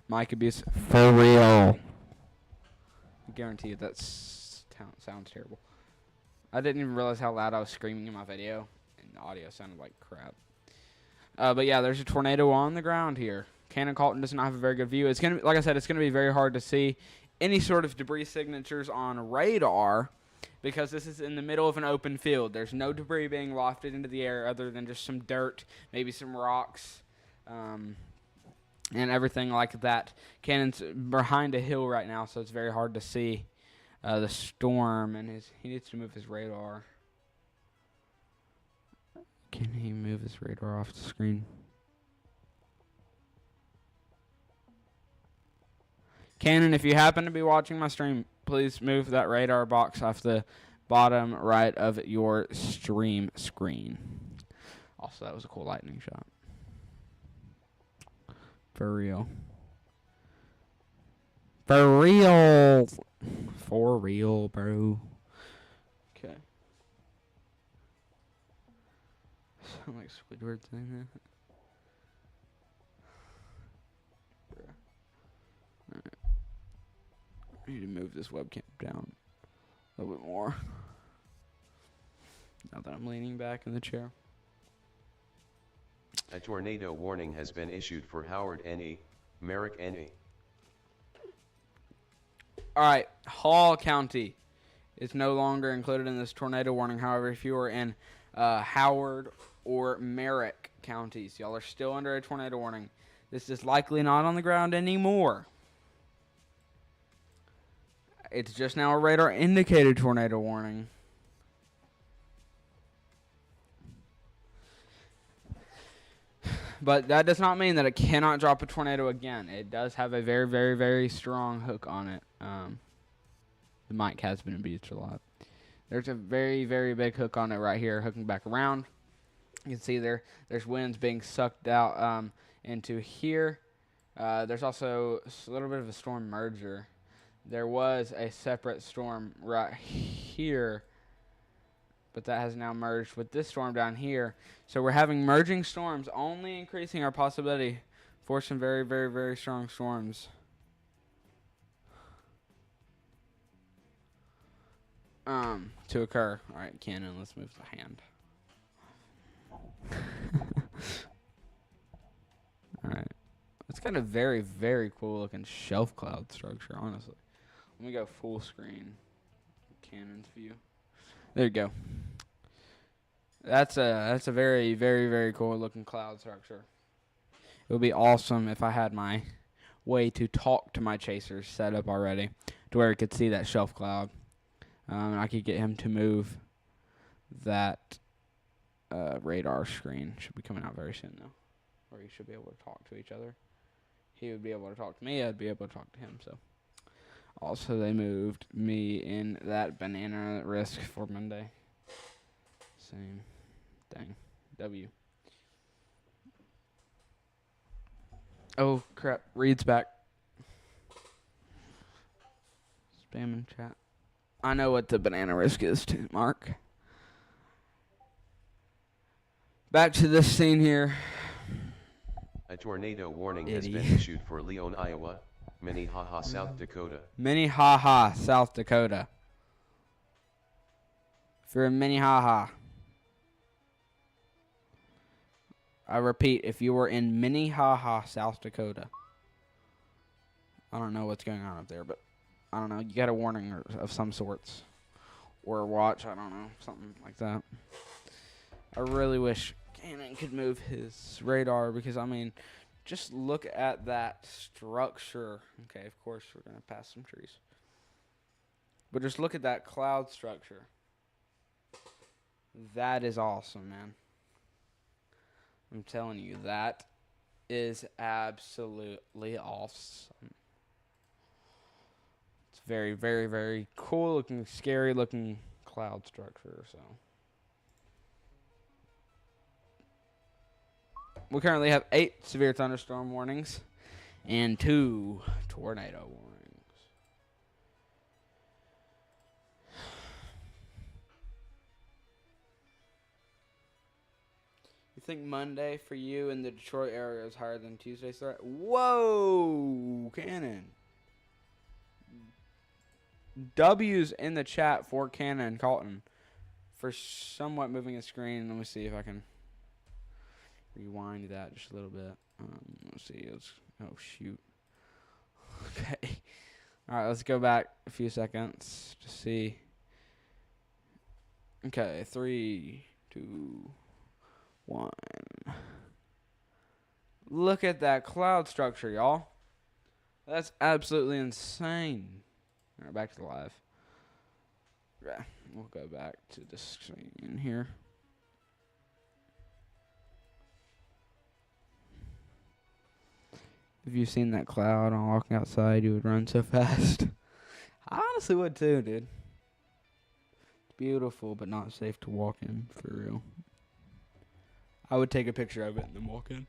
Mike abuse for real. I guarantee you that sounds terrible. I didn't even realize how loud I was screaming in my video, and the audio sounded like crap. But yeah, there's a tornado on the ground here. Cannon Calton does not have a very good view. It's gonna, like I said, it's gonna be very hard to see any sort of debris signatures on radar because this is in the middle of an open field. There's no debris being lofted into the air other than just some dirt, maybe some rocks, and everything like that. Cannon's behind a hill right now, so it's very hard to see the storm, and he needs to move his radar. Can he move his radar off the screen? Cannon, if you happen to be watching my stream, please move that radar box off the bottom right of your stream screen. Also, that was a cool lightning shot. For real. For real. For real, bro. Okay. Sound like Squidward saying that. Alright. I need to move this webcam down a little bit more. Now that I'm leaning back in the chair. A tornado warning has been issued for Howard NE, Merrick NE. Alright, Hall County is no longer included in this tornado warning. However, if you are in Howard or Merrick counties, y'all are still under a tornado warning. This is likely not on the ground anymore. It's just now a radar indicated tornado warning. But that does not mean that it cannot drop a tornado again. It does have a very, very, very strong hook on it. The mic has been abused a lot. There's a very, very big hook on it right here, hooking back around. You can see there's winds being sucked out into here. There's also a little bit of a storm merger. There was a separate storm right here, but that has now merged with this storm down here. So we're having merging storms, only increasing our possibility for some very, very, very strong storms. To occur. All right, Cannon, let's move the hand. All right. It's got a very, very cool looking shelf cloud structure, honestly. Let me go full screen. Cannon's view. There you go. That's a very, very, very cool looking cloud structure. It would be awesome if I had my way to talk to my chasers set up already to where it could see that shelf cloud. I could get him to move that radar screen. Should be coming out very soon, though. Or you should be able to talk to each other. He would be able to talk to me. I'd be able to talk to him. So, also, they moved me in that banana risk for Monday. Same thing. W. Oh, crap. Reed's back. Spam in chat. I know what the banana risk is too, Mark. Back to this scene here. A tornado warning has been issued for Leon, Iowa, Minnehaha, South Dakota. Minnehaha, South Dakota. If you're in Minnehaha. I repeat, if you were in Minnehaha, South Dakota. I don't know what's going on up there, but I don't know. You got a warning of some sorts. Or a watch, I don't know. Something like that. I really wish Cannon could move his radar because, I mean, just look at that structure. Okay, of course, we're going to pass some trees. But just look at that cloud structure. That is awesome, man. I'm telling you, that is absolutely awesome. It's very, very, very cool looking, scary looking cloud structure, so. We currently have 8 severe thunderstorm warnings and 2 tornado warnings. think Monday for you in the Detroit area is higher than Tuesday's threat? Whoa, Cannon. W's in the chat for Cannon Colton for somewhat moving the screen. Let me see if I can rewind that just a little bit. Let's see. Oh, shoot. Okay. All right, let's go back a few seconds to see. Okay, 3, 2, 1. Look at that cloud structure, y'all. That's absolutely insane. All right, back to the live. Yeah, we'll go back to the screen here. If you've seen that cloud on walking outside, you would run so fast. I honestly would too, dude. It's beautiful, but not safe to walk in, for real. I would take a picture of it and then walk in.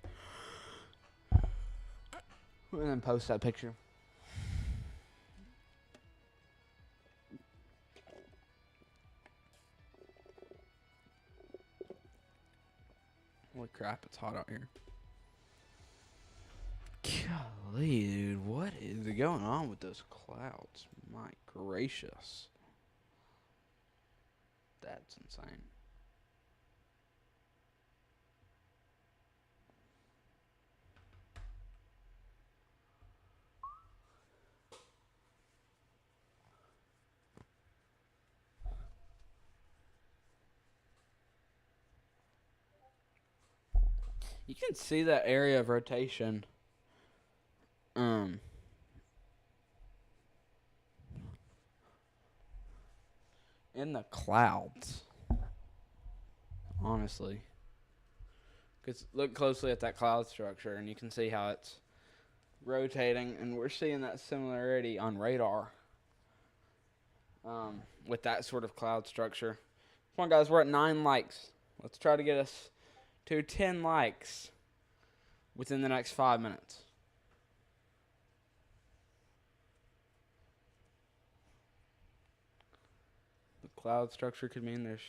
And then post that picture. Holy crap, it's hot out here. Golly, dude, what is going on with those clouds? My gracious. That's insane. You can see that area of rotation. In the clouds. Honestly. Because look closely at that cloud structure and you can see how it's rotating. And we're seeing that similarity on radar. With that sort of cloud structure. Come on, guys. We're at 9 likes. Let's try to get us to 10 likes within the next 5 minutes. The cloud structure could mean there's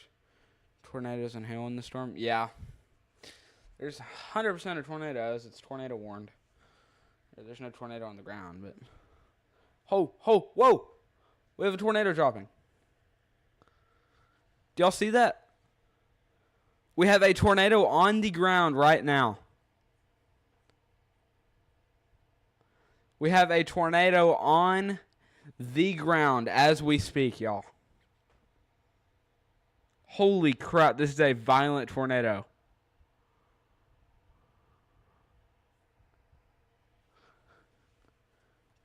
tornadoes and hail in the storm. Yeah. There's 100% of tornadoes. It's tornado warned. There's no tornado on the ground, but... Whoa! We have a tornado dropping. Do y'all see that? We have a tornado on the ground right now. We have a tornado on the ground as we speak, y'all. Holy crap, this is a violent tornado.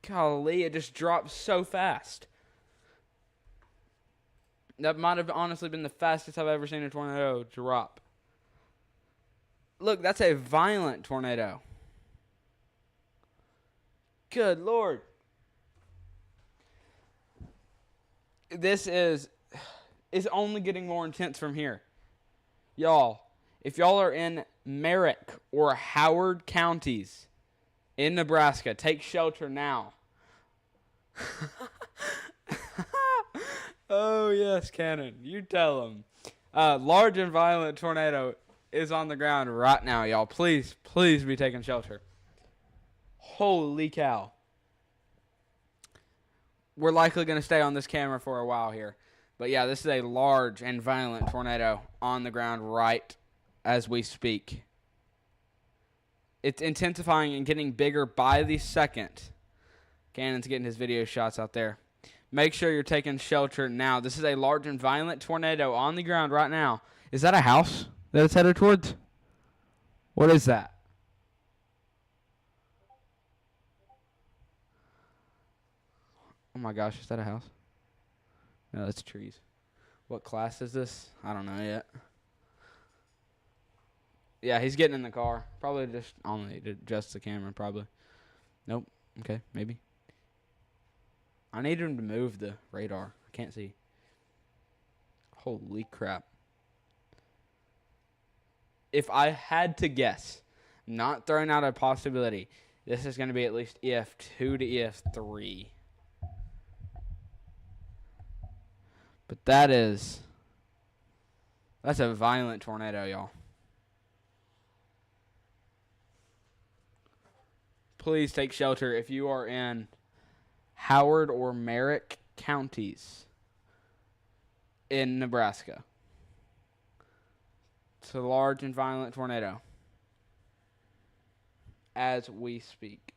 Golly, it just dropped so fast. That might have honestly been the fastest I've ever seen a tornado drop. Look, that's a violent tornado. Good Lord. This is only getting more intense from here. Y'all, if y'all are in Merrick or Howard counties in Nebraska, take shelter now. Oh, yes, Cannon. You tell them. Large and violent tornado is on the ground right now, y'all. Please be taking shelter. Holy cow. We're likely going to stay on this camera for a while here. But yeah, this is a large and violent tornado on the ground right as we speak. It's intensifying and getting bigger by the second. Cannon's getting his video shots out there. Make sure you're taking shelter now. This is a large and violent tornado on the ground right now. Is that a house that it's headed towards? What is that? Oh my gosh, is that a house? No, that's trees. What class is this? I don't know yet. Yeah, he's getting in the car. Probably just only to adjust the camera, probably. Nope. Okay, maybe. I need him to move the radar. I can't see. Holy crap. If I had to guess, not throwing out a possibility, this is going to be at least EF2 to EF3. But that's a violent tornado, y'all. please take shelter if you are in Howard or Merrick counties in Nebraska. It's a large and violent tornado as we speak.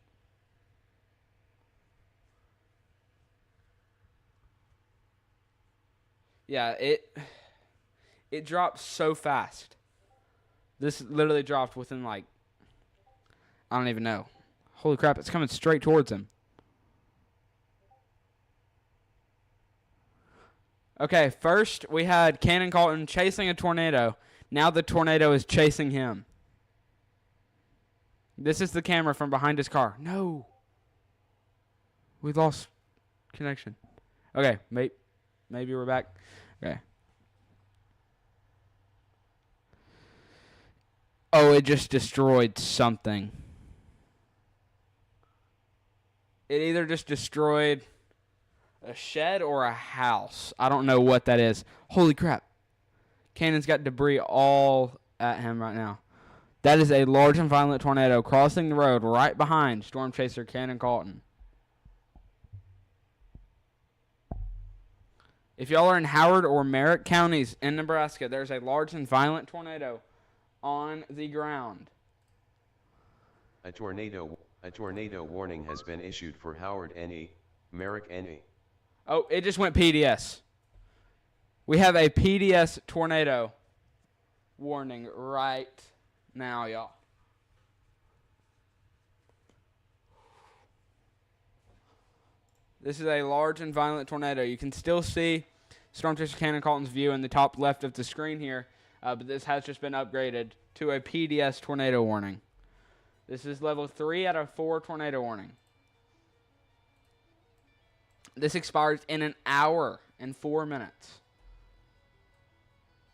Yeah, it dropped so fast. This literally dropped within I don't even know. Holy crap, it's coming straight towards him. Okay, first we had Cannon Colton chasing a tornado. Now the tornado is chasing him. This is the camera from behind his car. No. We lost connection. Okay, maybe we're back. Okay. Oh, it just destroyed something. It either just destroyed a shed or a house. I don't know what that is. Holy crap. Cannon's got debris all at him right now. That is a large and violent tornado crossing the road right behind storm chaser Cannon Colton. If y'all are in Howard or Merrick counties in Nebraska, there's a large and violent tornado on the ground. A tornado warning has been issued for Howard NE, Merrick NE. Oh, it just went PDS. We have a PDS tornado warning right now, y'all. This is a large and violent tornado. You can still see Storm Chaser Cannon Colton's view in the top left of the screen here, but this has just been upgraded to a PDS tornado warning. This is level 3 out of 4 tornado warning. This expires in an hour and 4 minutes.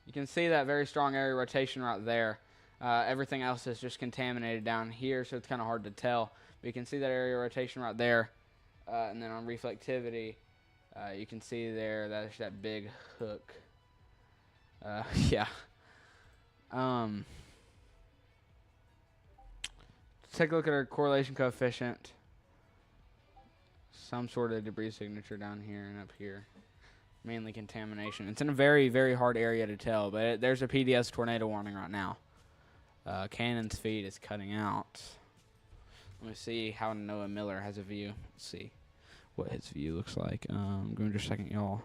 You can see that very strong area rotation right there. Everything else is just contaminated down here, so it's kind of hard to tell. But you can see that area rotation right there. And then on reflectivity, you can see there that's that big hook. Yeah. Take a look at our correlation coefficient. Some sort of debris signature down here and up here. Mainly contamination. It's in a very, very hard area to tell, but there's a PDS tornado warning right now. Cannon's feed is cutting out. Let me see how Noah Miller has a view. Let's see what his view looks like. Give me just a second, y'all.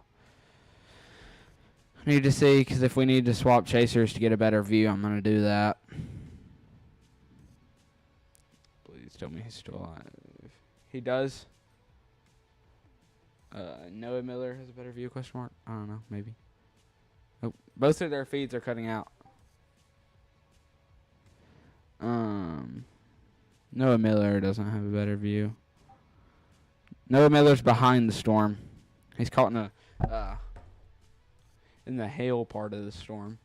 I need to see, because if we need to swap chasers to get a better view, I'm going to do that. Please tell me he's still alive. He does. Noah Miller has a better view, question mark? I don't know, maybe. Oh, both of their feeds are cutting out. Noah Miller doesn't have a better view. Noah Miller's behind the storm. He's caught in the hail part of the storm.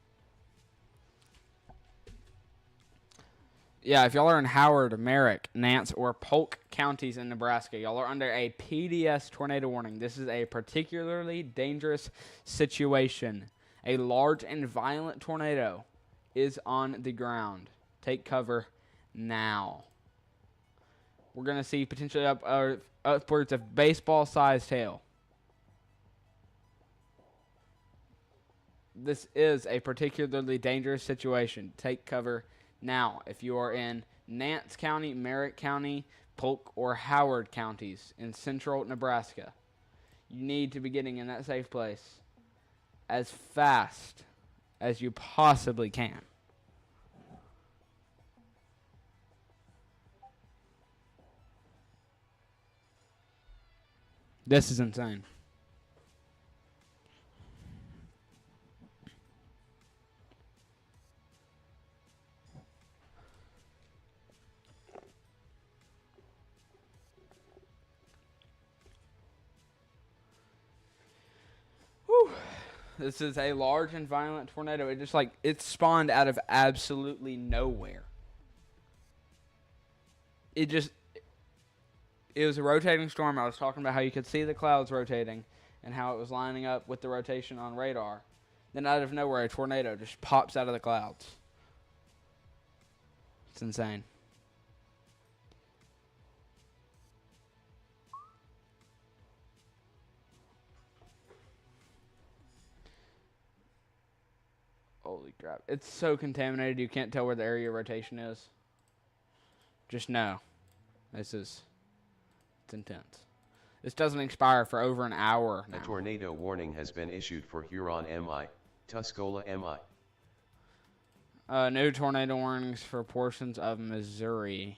Yeah, if y'all are in Howard, Merrick, Nance, or Polk counties in Nebraska, y'all are under a PDS tornado warning. This is a particularly dangerous situation. A large and violent tornado is on the ground. Take cover now. We're going to see potentially upwards of baseball-sized hail. This is a particularly dangerous situation. Take cover now. If you are in Nance County, Merrick County, Polk, or Howard counties in central Nebraska, you need to be getting in that safe place as fast as you possibly can. This is insane. Whew. This is a large and violent tornado. It spawned out of absolutely nowhere. It was a rotating storm. I was talking about how you could see the clouds rotating and how it was lining up with the rotation on radar. Then out of nowhere, a tornado just pops out of the clouds. It's insane. It's so contaminated you can't tell where the area of rotation is. Just know. It's intense. This doesn't expire for over an hour now. A tornado warning has been issued for Huron MI, Tuscola MI. No tornado warnings for portions of Missouri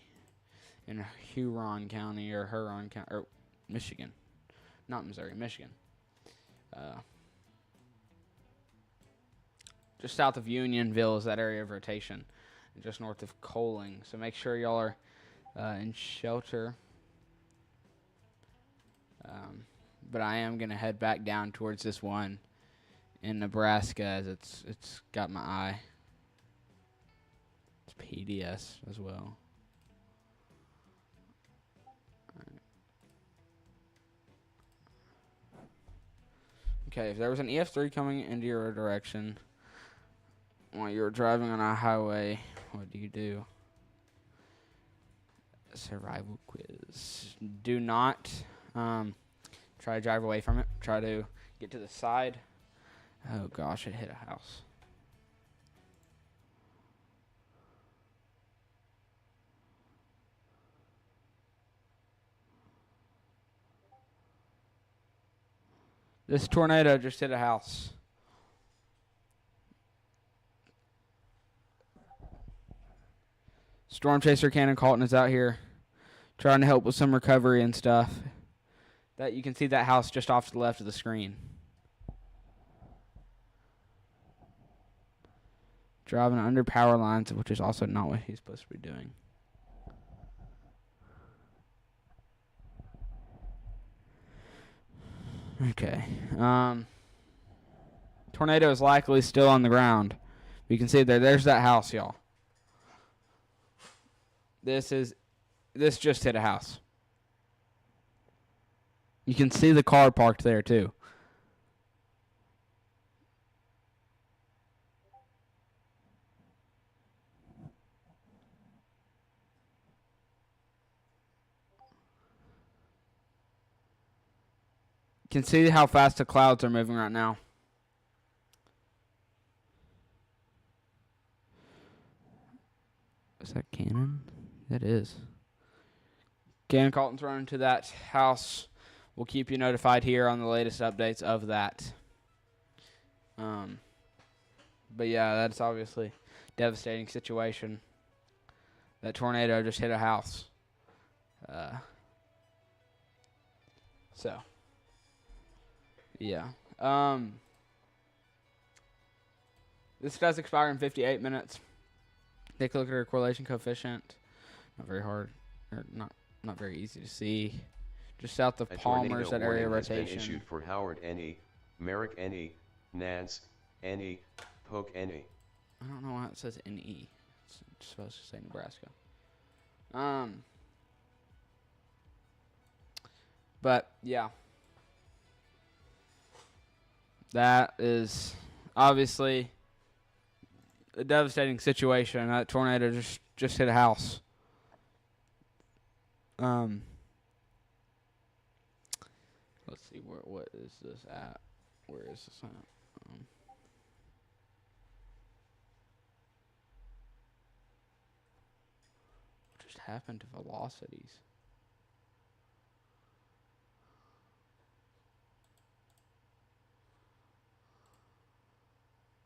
in Huron County or Michigan. Not Missouri, Michigan. Just south of Unionville is that area of rotation, just north of Coaling. So make sure y'all are in shelter. But I am gonna head back down towards this one in Nebraska, as it's got my eye. It's PDS as well. Okay, if there was an EF3 coming into your direction while you're driving on a highway, what do you do? Survival quiz. Do not try to drive away from it. Try to get to the side. Oh gosh, it hit a house. This tornado just hit a house. Storm Chaser Cannon Colton is out here trying to help with some recovery and stuff. That you can see that house just off to the left of the screen. Driving under power lines, which is also not what he's supposed to be doing. Okay. Tornado is likely still on the ground. You can see there's that house, y'all. This just hit a house. You can see the car parked there too. You can see how fast the clouds are moving right now. Is that Cannon? That is. Cannon Colton's running to that house. We'll keep you notified here on the latest updates of that. But yeah, that's obviously a devastating situation. That tornado just hit a house. So, yeah. This does expire in 58 minutes. Take a look at our correlation coefficient. Not very hard, or not very easy to see. Just south of Palmer's, that area of rotation. Has been issued for Howard NE, Merrick NE, Nance NE, Polk NE. I don't know why it says NE. It's supposed to say Nebraska. But yeah, that is obviously a devastating situation. That tornado just hit a house. Let's see, what is this at? Where is this at? What just happened to velocities?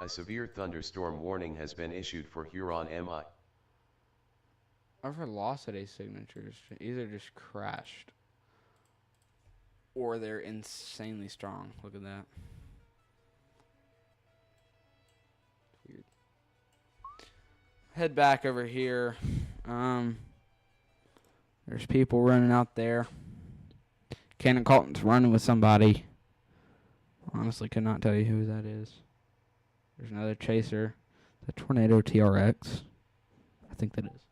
A severe thunderstorm warning has been issued for Huron MI. Our velocity signatures either just crashed or they're insanely strong. Look at that. Weird. Head back over here. There's people running out there. Cannon Colton's running with somebody. Honestly, could not tell you who that is. There's another chaser. The Tornado TRX. I think that is.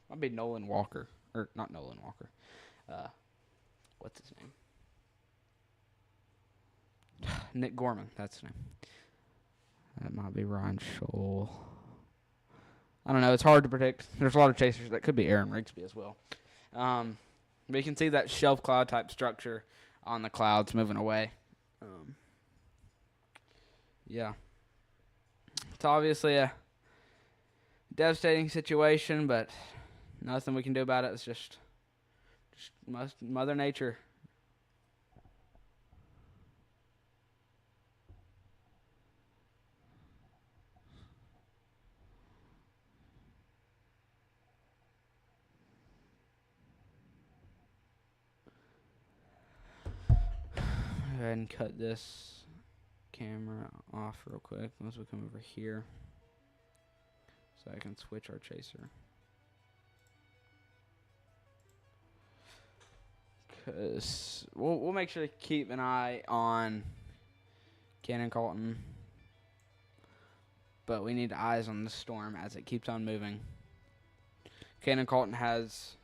Might be Nolan Walker. Or not Nolan Walker. What's his name? Nick Gorman. That's his name. That might be Ryan Scholl. I don't know. It's hard to predict. There's a lot of chasers. That could be Aaron Rigsby as well. But you can see that shelf cloud type structure on the clouds moving away. Yeah. It's obviously a devastating situation, but nothing we can do about it. It's just Mother Nature. Go ahead and cut this camera off real quick once we come over here so I can switch our chaser. Because we'll make sure to keep an eye on Cannon Colton, but we need eyes on the storm as it keeps on moving. Cannon Colton has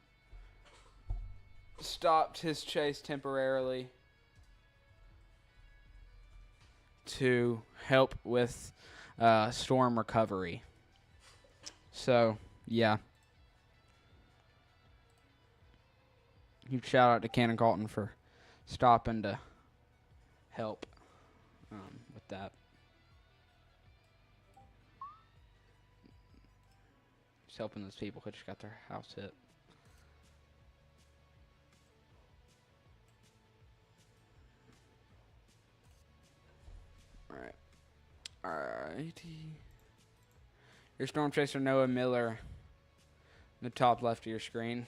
stopped his chase temporarily to help with storm recovery. So, yeah. Huge shout out to Cannon Colton for stopping to help with that. Just helping those people who just got their house hit. Alrighty. Your Storm Chaser Noah Miller in the top left of your screen.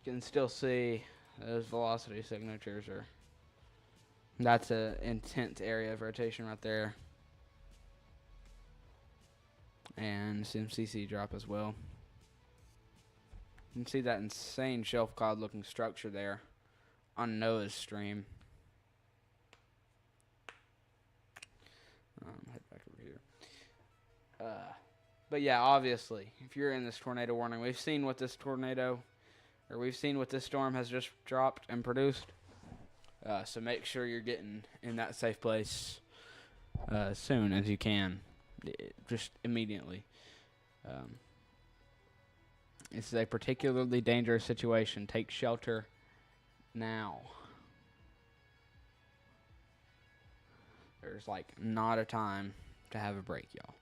You can still see those velocity signatures that's an intense area of rotation right there. And some CC drop as well. You can see that insane shelf cloud looking structure there on Noah's stream. Head back over here. But yeah, obviously, if you're in this tornado warning, we've seen what this storm has just dropped and produced. So make sure you're getting in that safe place soon as you can. Just immediately. This is a particularly dangerous situation. Take shelter now. There's like not a time to have a break, y'all.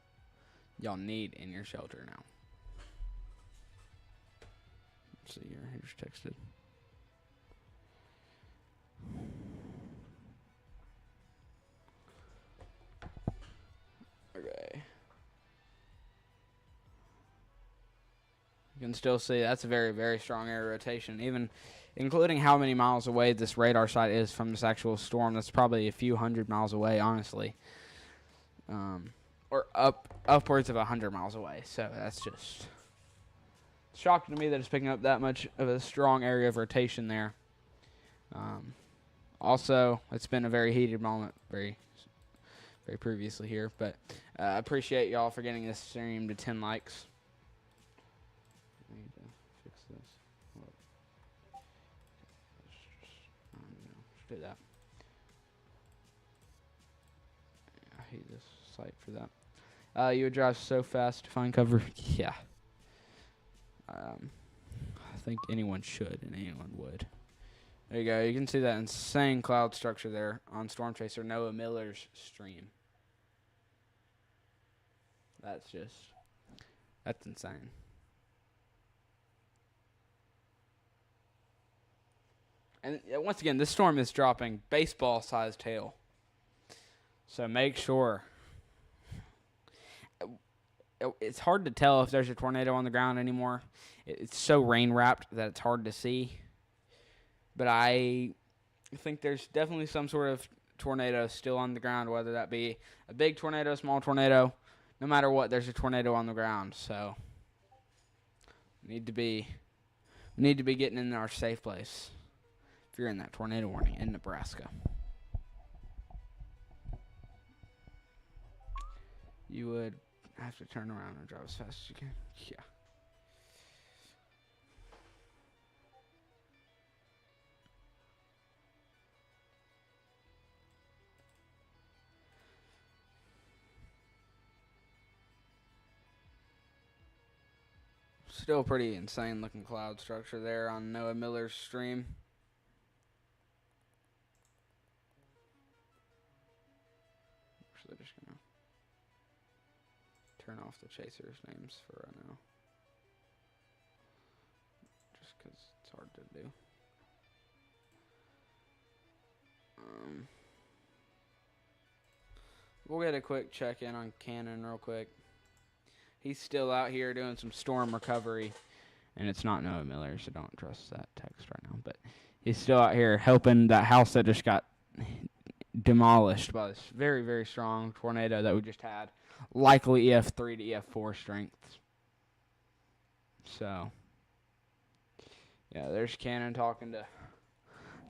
Y'all need in your shelter now. Let's see here. Here's texted. Okay. You can still see that's a very, very strong area rotation, even including how many miles away this radar site is from this actual storm. That's probably a few hundred miles away, honestly. Or upwards of 100 miles away. So that's just shocking to me that it's picking up that much of a strong area of rotation there. Also, it's been a very heated moment, very previously here, but I appreciate y'all for getting this stream to 10 likes. I need to fix this. Let's do that. I hate this site for that. You would drive so fast to find cover. Yeah. I think anyone should, and anyone would. There you go. You can see that insane cloud structure there on Storm Chaser Noah Miller's stream. That's insane. And once again, this storm is dropping baseball-sized hail. So make sure. It's hard to tell if there's a tornado on the ground anymore. It's so rain-wrapped that it's hard to see. But I think there's definitely some sort of tornado still on the ground, whether that be a big tornado, small tornado. No matter what, there's a tornado on the ground. So we need to be getting in our safe place if you're in that tornado warning in Nebraska. You would have to turn around and drive as fast as you can. Yeah. Still pretty insane looking cloud structure there on Noah Miller's stream. Actually, just gonna turn off the chasers' names for right now, just because it's hard to do. We'll get a quick check-in on Cannon real quick. He's still out here doing some storm recovery, and it's not Noah Miller, so don't trust that text right now. But he's still out here helping that house that just got demolished by this very, very strong tornado that we just had. Likely EF3 to EF4 strengths. So, yeah, there's Cannon talking to,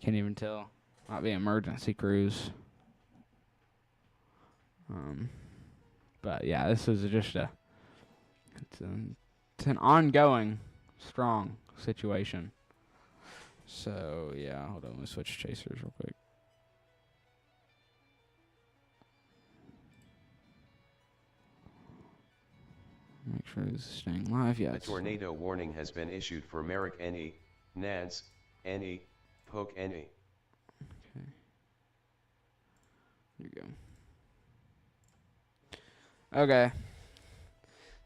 can't even tell, might be emergency crews. But yeah, this is just it's an ongoing strong situation. So yeah, hold on, let me switch chasers real quick. Make sure this is staying live. Yeah. A tornado warning has been issued for Merrick, NE, Nance, NE, Polk, NE. Okay. Here you go. Okay.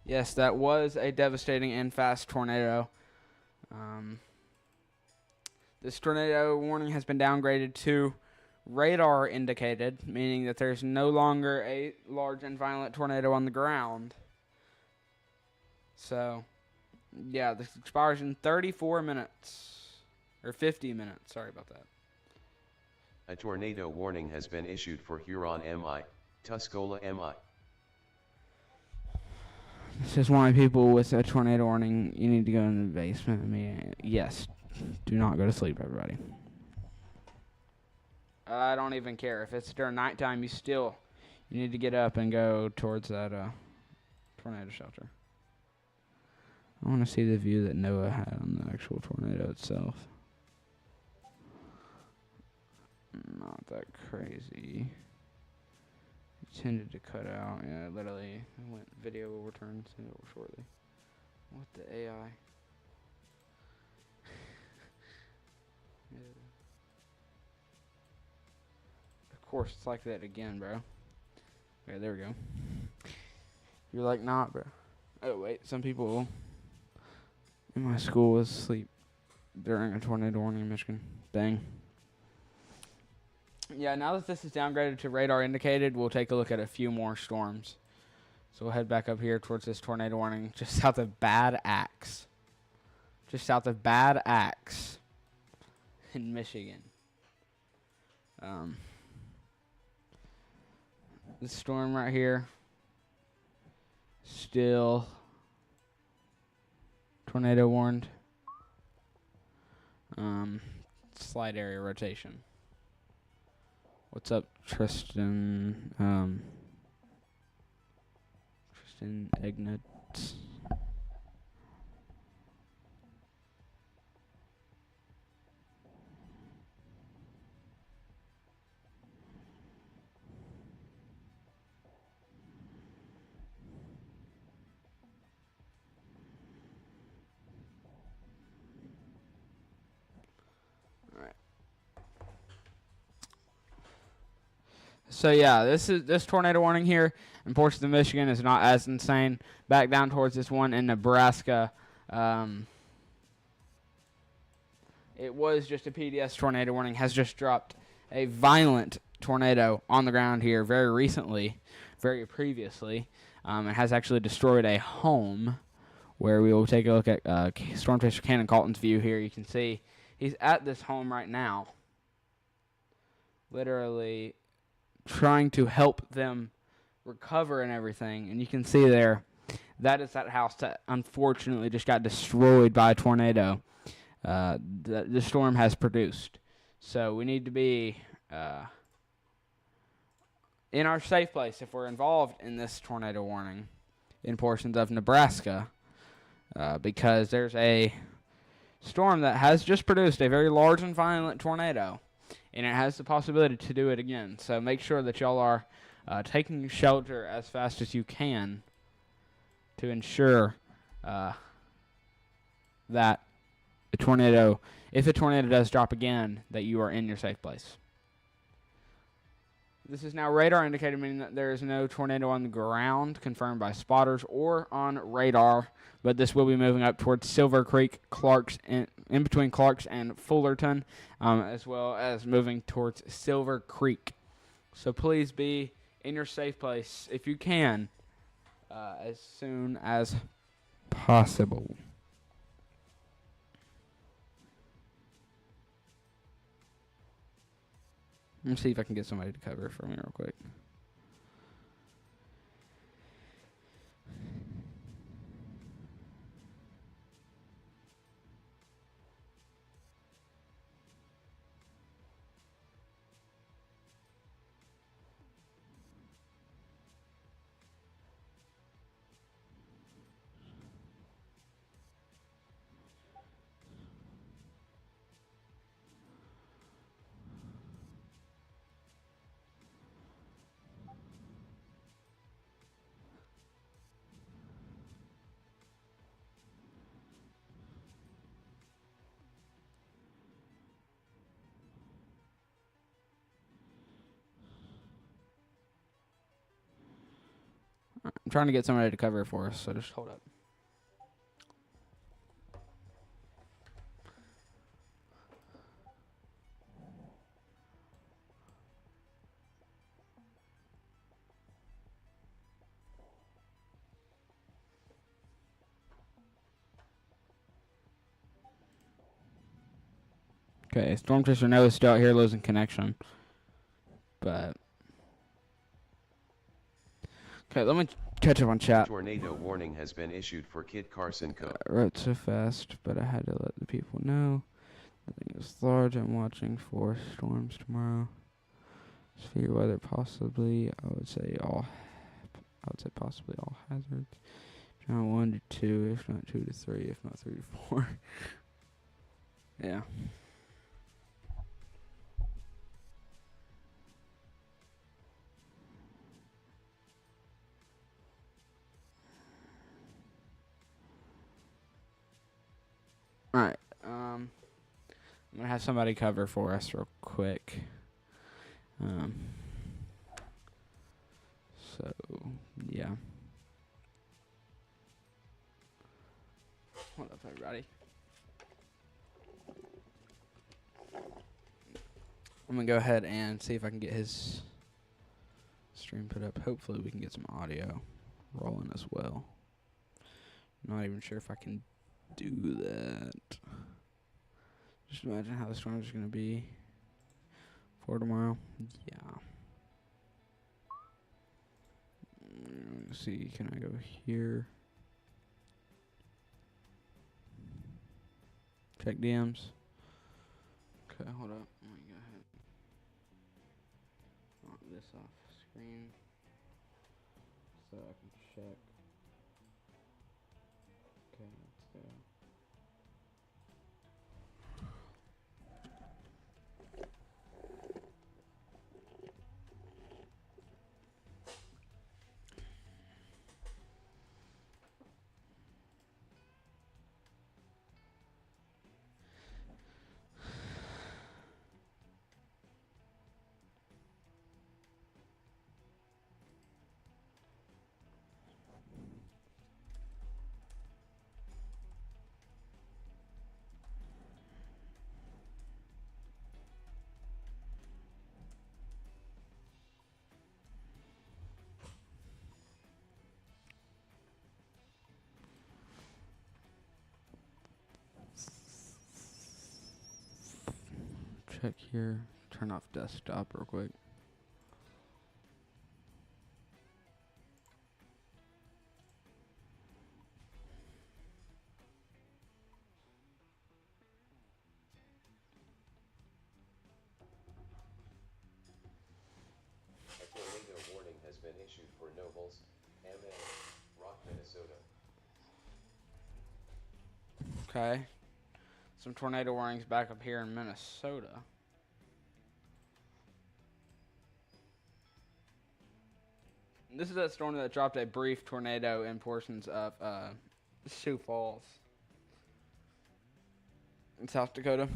Yes, that was a devastating and fast tornado. This tornado warning has been downgraded to radar indicated, meaning that there's no longer a large and violent tornado on the ground. So, yeah, this expires in 34 minutes. Or 50 minutes, sorry about that. A tornado warning has been issued for Huron MI, Tuscola MI. This is why people with a tornado warning, you need to go in the basement. I mean, yes, do not go to sleep, everybody. I don't even care. If it's during nighttime, you need to get up and go towards that tornado shelter. I want to see the view that Noah had on the actual tornado itself. Not that crazy. It tended to cut out. Yeah, literally. Video will return shortly. What the AI? Yeah. Of course, it's like that again, bro. Okay, there we go. You're like, nah, bro. Oh, wait. Some people in my school was asleep during a tornado warning in Michigan. Dang. Yeah, now that this is downgraded to radar indicated, we'll take a look at a few more storms. So we'll head back up here towards this tornado warning just south of Bad Axe. Just south of Bad Axe in Michigan. This storm right here, still tornado warned. Slight area rotation. What's up, Tristan? Tristan Ignatz. So yeah, this tornado warning here in Portsmouth, Michigan is not as insane. Back down towards this one in Nebraska, it was just a PDS tornado warning. Has just dropped a violent tornado on the ground here very recently, very previously. It has actually destroyed a home. Where we will take a look at Storm Chaser Cannon Colton's view here. You can see he's at this home right now, literally trying to help them recover and everything. And you can see there, that is that house that unfortunately just got destroyed by a tornado the storm has produced. So we need to be in our safe place if we're involved in this tornado warning in portions of Nebraska, because there's a storm that has just produced a very large and violent tornado. And it has the possibility to do it again. So make sure that y'all are taking shelter as fast as you can to ensure that if a tornado does drop again, that you are in your safe place. This is now radar indicated, meaning that there is no tornado on the ground confirmed by spotters or on radar, but this will be moving up towards Silver Creek, Clarks, in between Clarks and Fullerton, as well as moving towards Silver Creek. So please be in your safe place if you can, as soon as possible. Let me see if I can get somebody to cover for me real quick. I'm trying to get somebody to cover for us, so just hold up. Okay, Storm Chaser Noah is still out here losing connection. But okay, let me catch up on chat. Tornado warning has been issued for Kit Carson Co. I wrote so fast, but I had to let the people know. The thing is large. I'm watching for storms tomorrow. Severe weather, possibly. I would say possibly all hazards. Not 1 to 2, if not 2 to 3, if not 3 to 4. Yeah. All right. I'm gonna have somebody cover for us real quick. So yeah. Hold up, everybody. I'm gonna go ahead and see if I can get his stream put up. Hopefully, we can get some audio rolling as well. Not even sure if I can do that. Just imagine how the storms are gonna be for tomorrow. Yeah. Let's see, can I go here? Check DMs. Okay, hold up. Let me go ahead. Knock this off screen so I can check. Okay, let's go. Check here. Turn off desktop real quick. A tornado warning has been issued for Nobles, MA, Rock, Minnesota. Okay. Some tornado warnings back up here in Minnesota. This is that storm that dropped a brief tornado in portions of Sioux Falls. in South Dakota.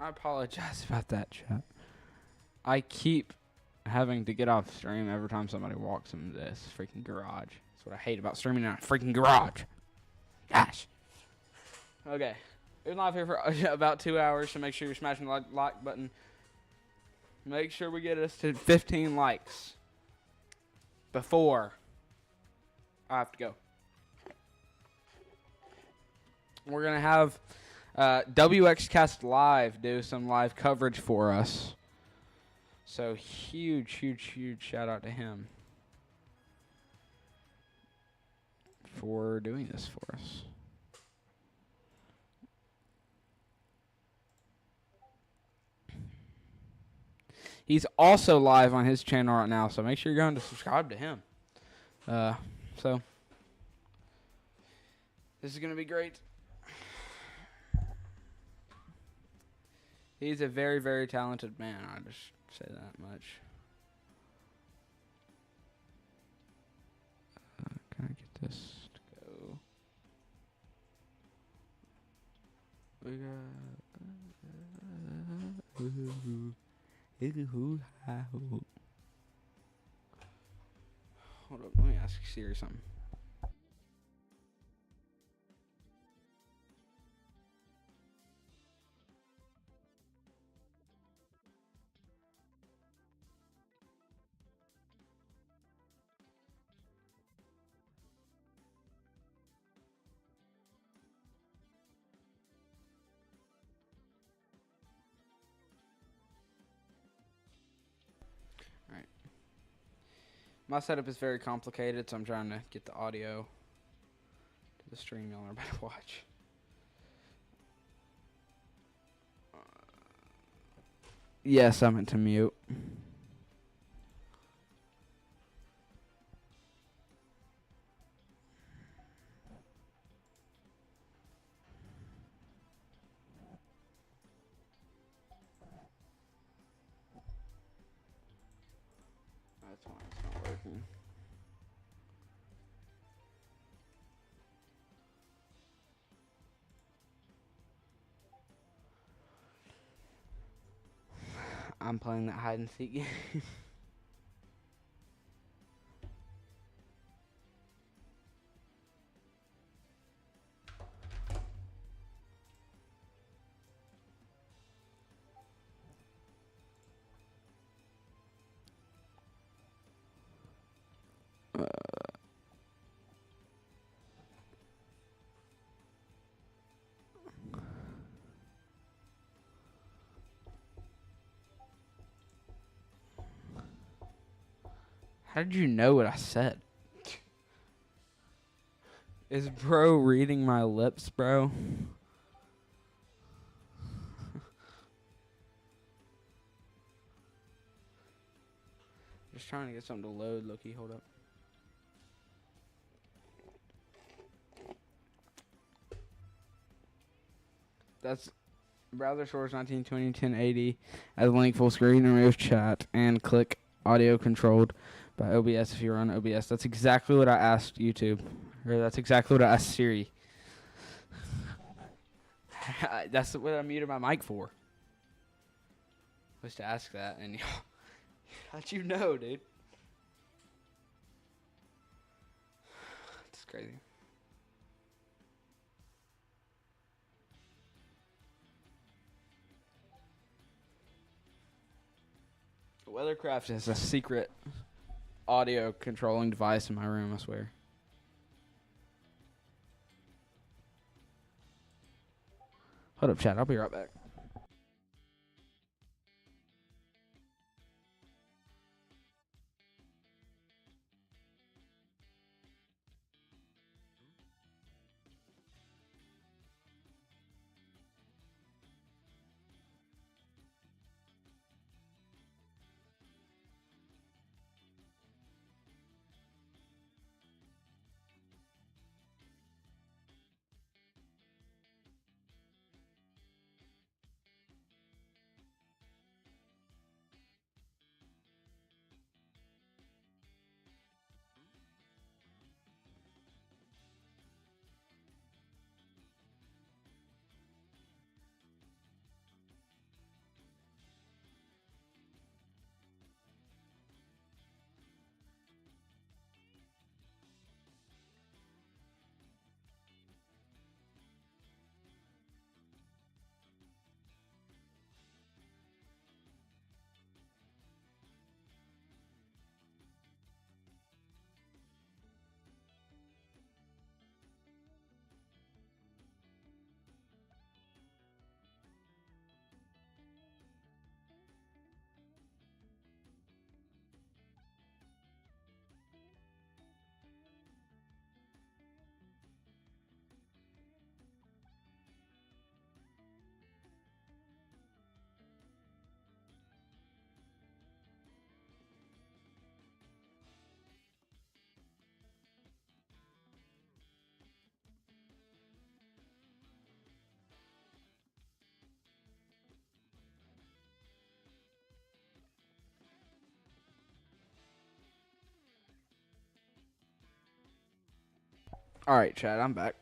I apologize about that, chat. I keep having to get off stream every time somebody walks into this freaking garage. That's what I hate about streaming in a freaking garage. Gosh. Okay. We've been live here for about 2 hours, so make sure you're smashing the like button. Make sure we get us to 15 likes before I have to go. We're going to have WXCast Live do some live coverage for us. So huge shout out to him for doing this for us. He's also live on his channel right now, so make sure you're going to subscribe to him. So this is going to be great. He's a very talented man. I just say that much. Can I get this to go? We got. Hold up, let me ask Siri something. My setup is very complicated, so I'm trying to get the audio to the stream y'all are about to watch. Yes, I'm into mute. That's why it's not working. I'm playing that hide and seek game. How did you know what I said? Is bro reading my lips, bro? Just trying to get something to load, Loki. Hold up. That's browser source 1920 1080 as link full screen and remove chat and click audio controlled by OBS if you're on OBS. That's exactly what I asked YouTube. Or that's exactly what I asked Siri. That's what I muted my mic for. Was to ask that, and how'd you know, dude? It's crazy. Weathercraft is a secret audio controlling device in my room, I swear. Hold up, chat. I'll be right back. All right, chat. I'm back.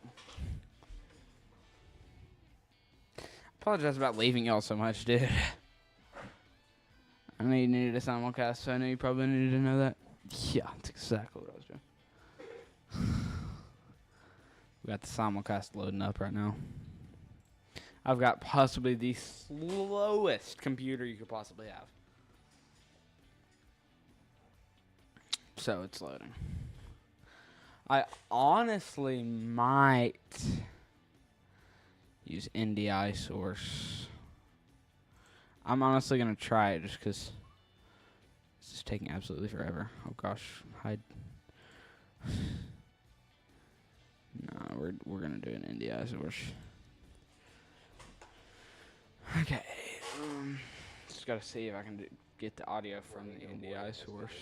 Apologize about leaving y'all so much, dude. I know you needed a simulcast, so I know you probably needed to know that. Yeah, that's exactly what I was doing. We got the simulcast loading up right now. I've got possibly the slowest computer you could possibly have. So it's loading. I honestly might use NDI source. I'm honestly going to try it just because This is taking absolutely forever. Oh gosh, hide. No, we're gonna do an NDI source. Okay. Just gotta see if I can get the audio from the NDI source.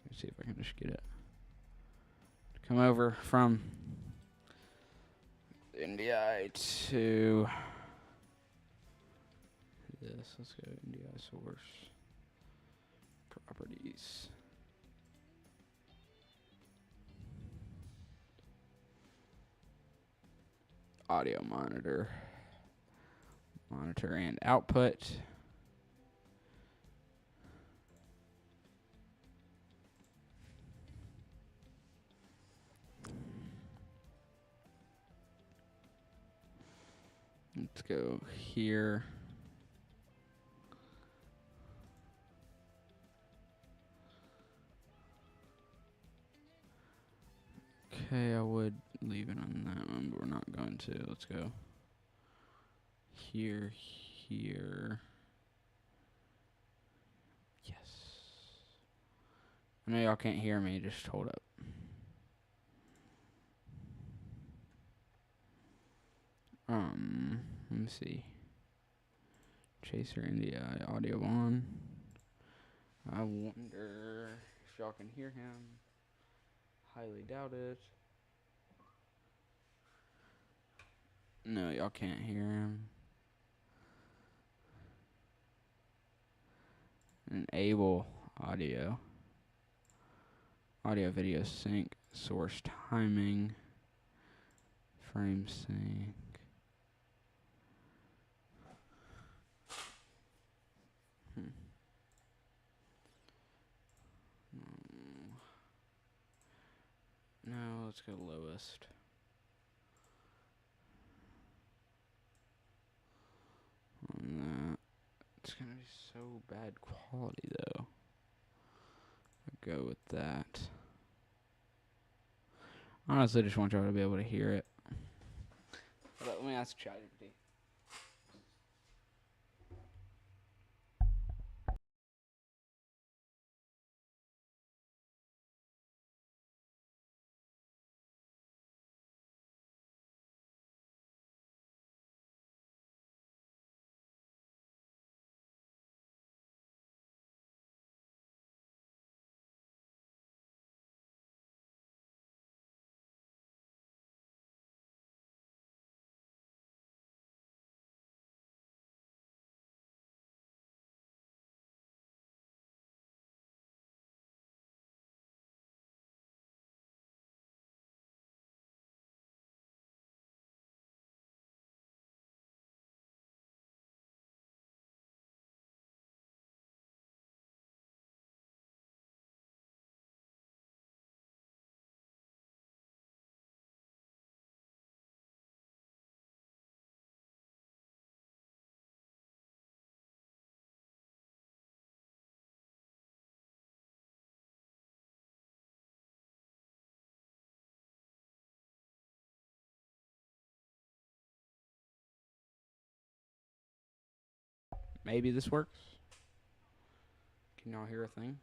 Let's see if I can just get it. Come over from NDI to this. Let's go NDI source. Properties. Audio monitor. Monitor and output. Let's go here. Okay, I would leave it on that one, but we're not going to. Let's go here, here. Yes. I know y'all can't hear me, just hold up. Let me see. Chaser NDI audio on. I wonder if y'all can hear him. Highly doubt it. No, y'all can't hear him. Enable audio. Audio video sync. Source timing. Frame sync. No, let's go lowest. On that. It's gonna be so bad quality though. I'll go with that. Honestly, just want y'all to be able to hear it. Let me ask ChatGPT. Maybe this works. Can y'all hear a thing?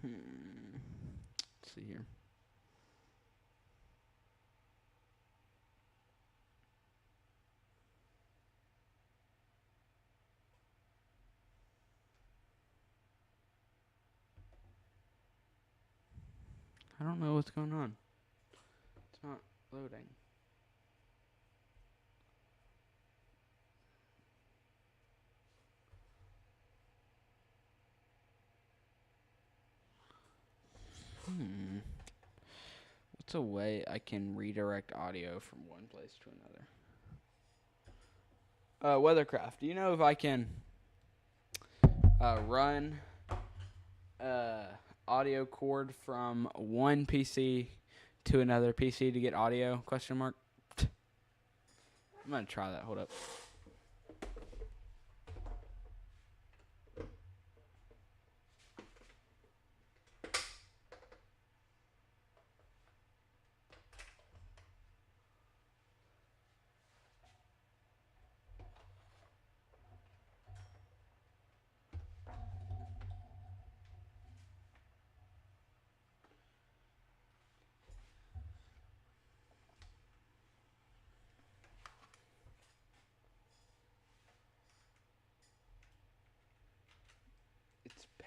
Let's see here. I don't know what's going on. It's not loading. What's a way I can redirect audio from one place to another? Weathercraft. Do you know if I can run audio cord from one PC to another PC to get audio? Question mark. I'm gonna try that. Hold up.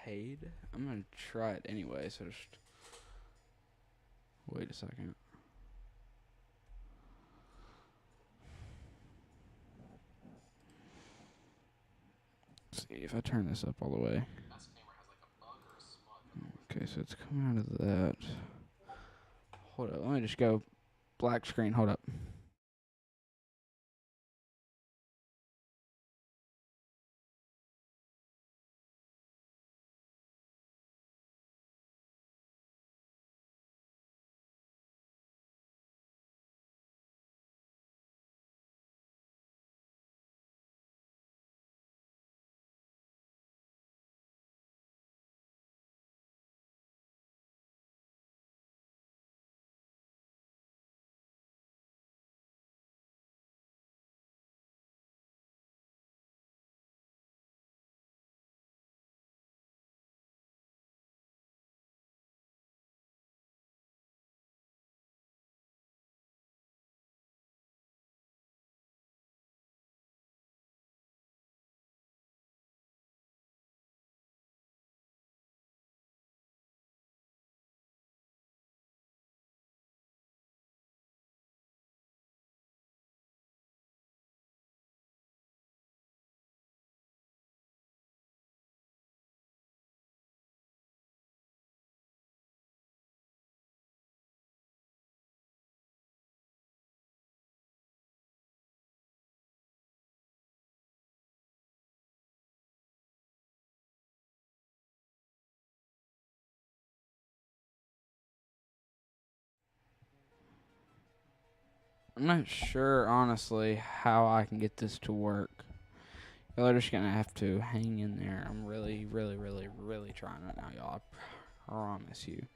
paid. I'm gonna try it anyway. So just wait a second. Let's see if I turn this up all the way. Okay, so it's coming out of that. Hold up, let me just go black screen. Hold up. I'm not sure, honestly, how I can get this to work. Y'all are just gonna have to hang in there. I'm really, really, really, really trying right now, y'all. I promise you.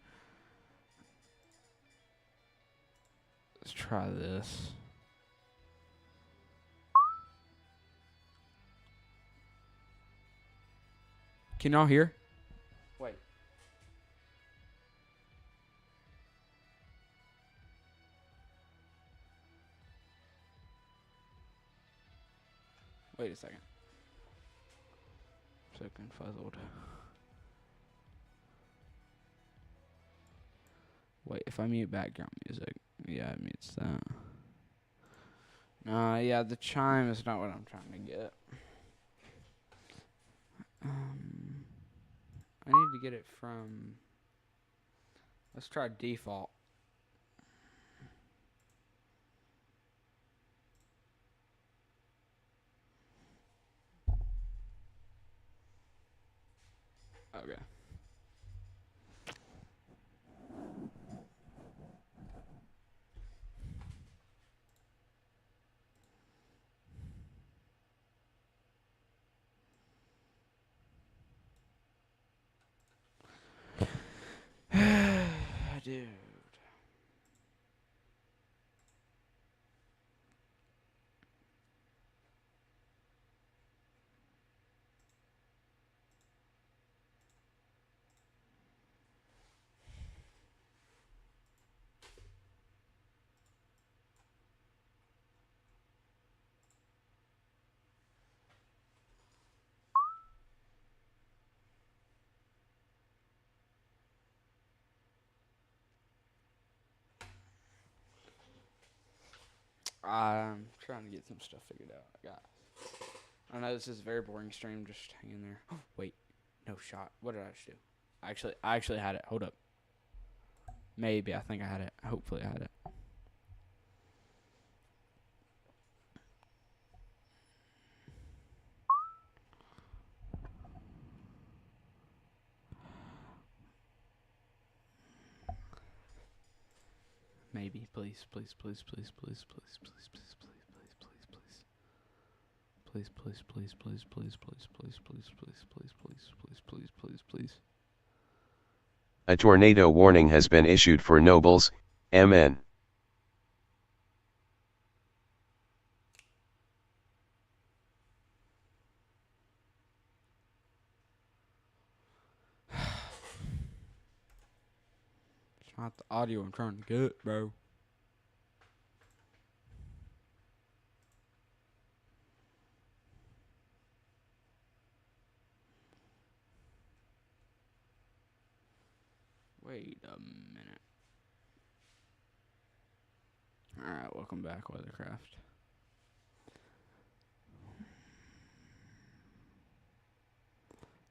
Let's try this. Can y'all hear? Wait. Wait a second. So confuzzled. Wait, if I mute background music, yeah, it mutes that. Yeah, the chime is not what I'm trying to get. I need to get it from. Let's try default. Okay. Dude. I'm trying to get some stuff figured out. I know this is a very boring stream. Just hang in there. Wait, no shot. What did I just do? I actually had it. Hold up. Maybe I think I had it. Hopefully I had it. Maybe. Please, please, please, please, please, please, please, please, please, please, please, please. Please, please, please, please, please, please, please, please, please, please, please, please, please, please, please. A tornado warning has been issued for Nobles, MN. It's not the audio I'm trying to get, bro. Wait a minute. Alright, welcome back, Weathercraft.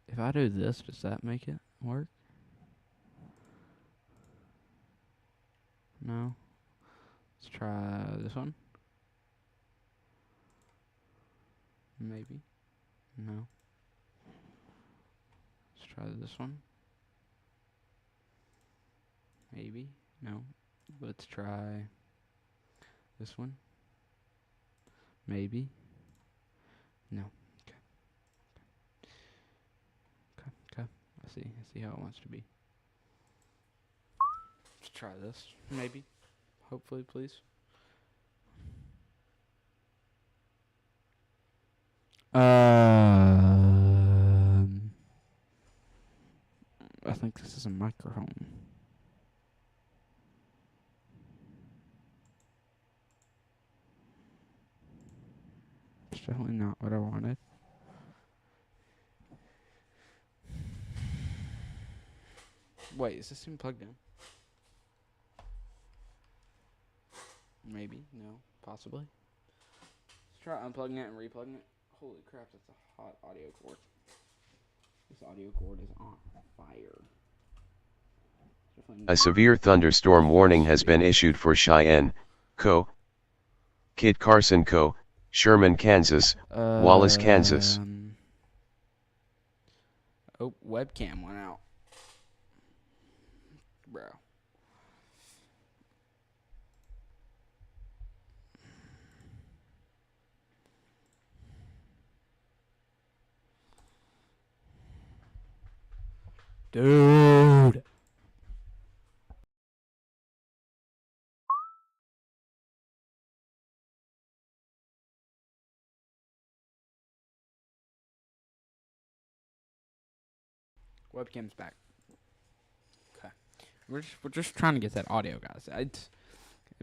If I do this, does that make it work? No. Let's try this one. Maybe. No. Let's try this one. Maybe. No. Let's try this one. Maybe. No. Okay. Okay. I see how it wants to be. Let's try this. Maybe. Hopefully, please. I think this is a microphone. It's definitely not what I wanted. Wait, is this even plugged in? Maybe. No. Possibly. Let's try unplugging it and replugging it. Holy crap, that's a hot audio cord. This audio cord is on fire. A severe thunderstorm warning has been issued for Cheyenne, Co., Kit Carson Co., Sherman, Kansas, Wallace, Kansas. Oh, webcam went out. Bro. Dude. Webcam's back. Okay. We're just trying to get that audio, guys. It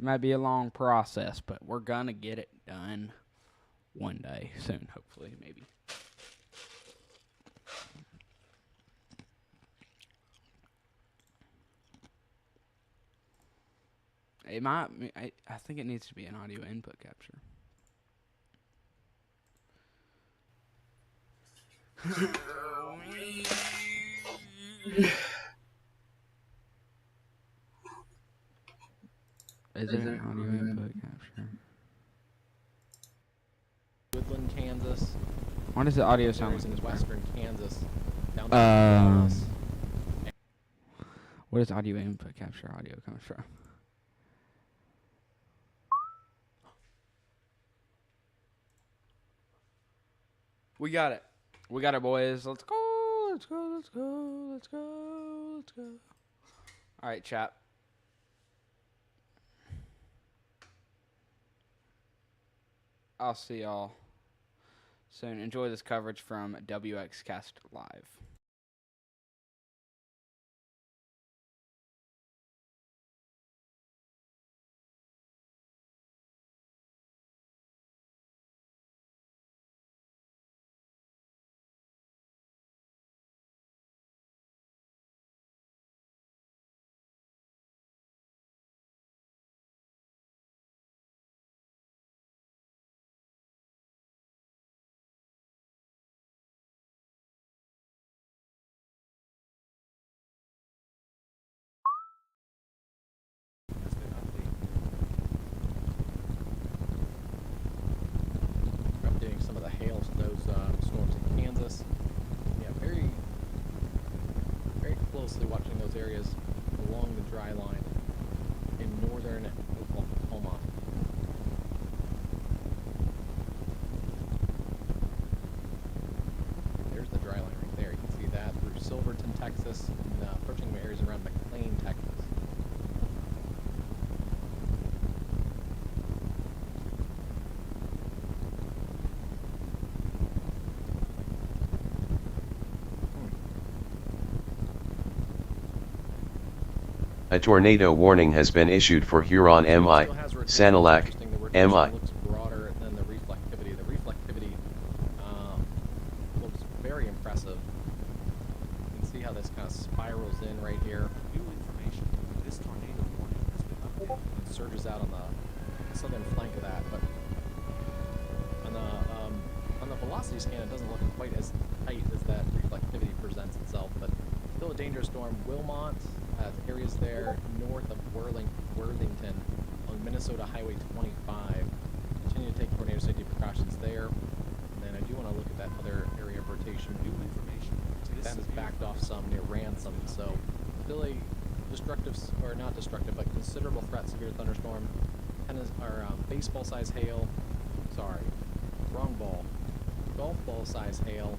might be a long process, but we're gonna get it done one day soon, hopefully, maybe. It might. I think it needs to be an audio input capture. Is it an audio input capture? Woodland, Kansas. Why does the audio sound like in this? western Kansas. Down to What does audio input capture audio comes from? We got it. We got it, boys. Let's go. Let's go. Let's go. Let's go. Let's go. All right, chat. I'll see y'all soon. Enjoy this coverage from WXCast Live. We're updating some of the hail those storms in Kansas. Yeah, very closely watching those areas along the dry line in northern Oklahoma. There's the dry line right there. You can see that through Silverton, Texas, and approaching the areas around McLean, Texas. A tornado warning has been issued for Huron, MI, Sanilac, MI. Looks broader than the reflectivity. The reflectivity looks very impressive. You can see how this kind of spirals in right here. It surges out on the southern flank of that, but on the velocity scan, it doesn't look quite as tight as that reflectivity presents itself, but still a dangerous storm. Wilmot, areas there north of Worthington on Minnesota Highway 25. Continue to take tornado safety precautions there. And then I do want to look at that other area of rotation. New information. That has backed off some near Ransom, so still a destructive, or not destructive, but considerable threat, severe thunderstorm. Tennis, or baseball size hail. Sorry, wrong ball. Golf ball size hail,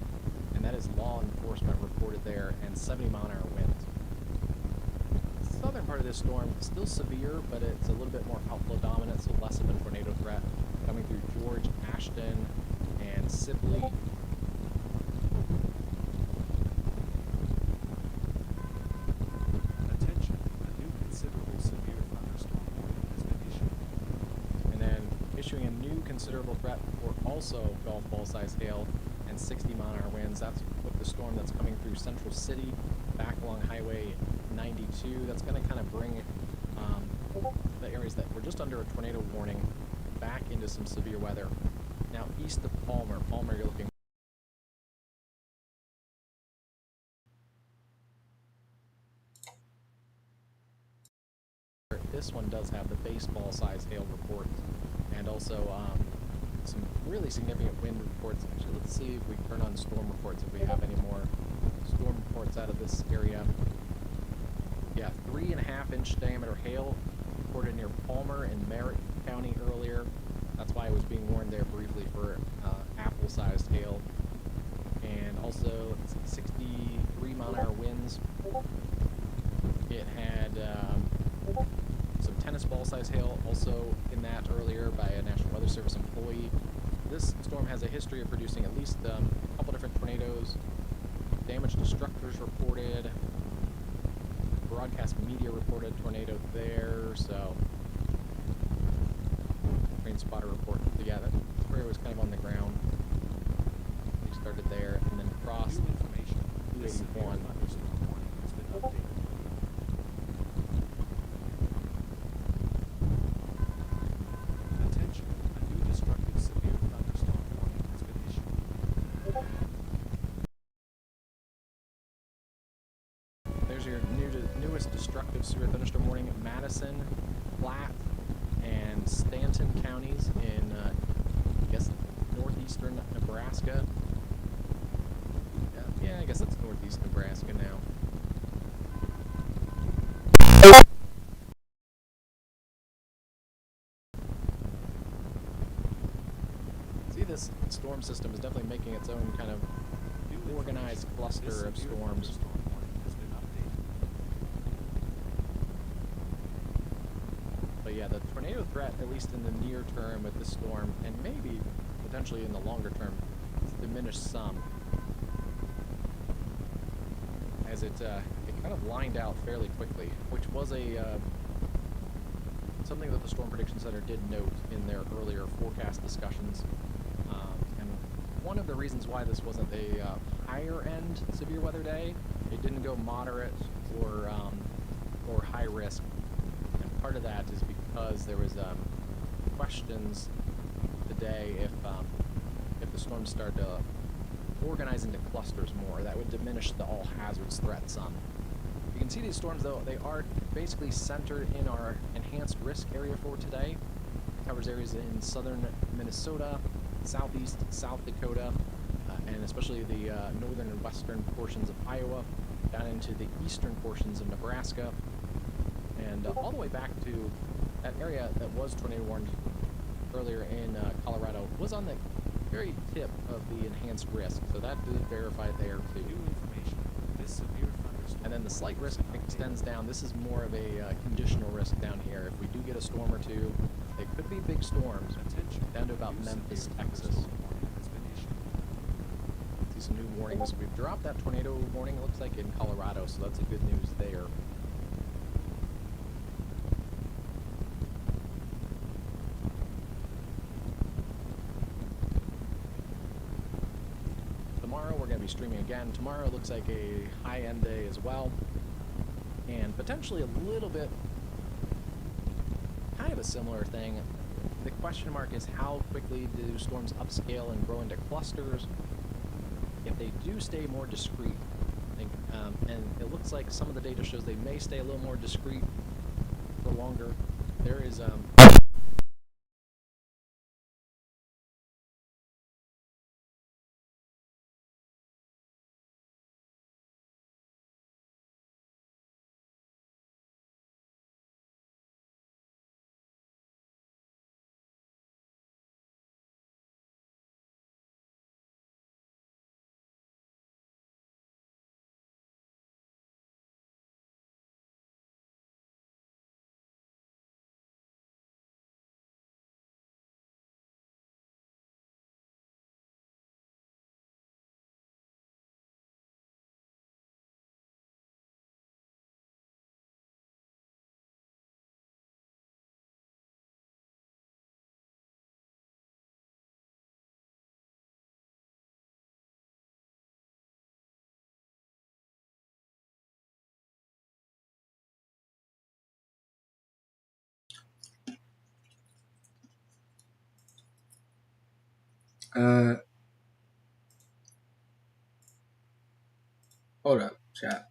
and that is law enforcement reported there, and 70-mile-an-hour winds. The southern part of this storm is still severe, but it's a little bit more outflow dominant, so less of a tornado threat coming through George, Ashton, and Sibley. Attention, a new considerable severe thunderstorm warning has been issued. And then issuing a new considerable threat for also golf ball size hail and 60-mile-an-hour winds. That's with the storm that's coming through Central City, back along Highway 92. That's going to kind of bring the areas that were just under a tornado warning back into some severe weather. Now east of Palmer, you're looking. This one does have the baseball size hail report, and also some really significant wind reports. Actually, let's see if we turn on storm reports, if we have any more storm reports out of this area. Yeah, 3.5-inch diameter hail reported near Palmer and Merritt County earlier. That's why I was being warned there briefly for apple-sized hail. And also 63-mile-an-hour winds. It had some tennis ball-sized hail also in that earlier by a National Weather Service employee. This storm has a history of producing at least a couple different tornadoes. Damage to structures reported. Broadcast media reported tornado there, so rain spotter report. So yeah, that area was kind of on the ground. We started there and then crossed 281. Attention, a new destructive severe thunderstorm warning has been issued. There's your newest destructive severe thunderstorm warning. Madison, Platte, and Stanton counties in, I guess, northeastern Nebraska. Yeah, I guess it's northeast Nebraska now. See, this storm system is definitely making its own kind of organized cluster of storms. But yeah, the tornado threat, at least in the near term with this storm, and maybe potentially in the longer term, is diminished some. As it kind of lined out fairly quickly, which was something that the Storm Prediction Center did note in their earlier forecast discussions. And one of the reasons why this wasn't a higher end severe weather day, it didn't go moderate or high risk. And part of that is because there was questions today if the storm started to organize into clusters more, that would diminish the all hazards threat some. You can see these storms, though, they are basically centered in our enhanced risk area for today. It covers areas in southern Minnesota, southeast South Dakota, and especially the northern and western portions of Iowa, down into the eastern portions of Nebraska, and all the way back to that area that was tornado warned earlier in Colorado, was on the very tip of the enhanced risk, so that did verify there too. New information. This severe thunderstorm. And then the slight risk extends down. This is more of a conditional risk down here. If we do get a storm or two, they could be big storms. Attention. Down to about Memphis, Texas. See some new warnings. We've dropped that tornado warning, it looks like, in Colorado, so that's a good news there. Tomorrow we're going to be streaming again. Tomorrow looks like a high-end day as well, and potentially a little bit kind of a similar thing. The question mark is how quickly do storms upscale and grow into clusters. If they do stay more discrete, I think, and it looks like some of the data shows they may stay a little more discrete for longer. There is Hold up, chat.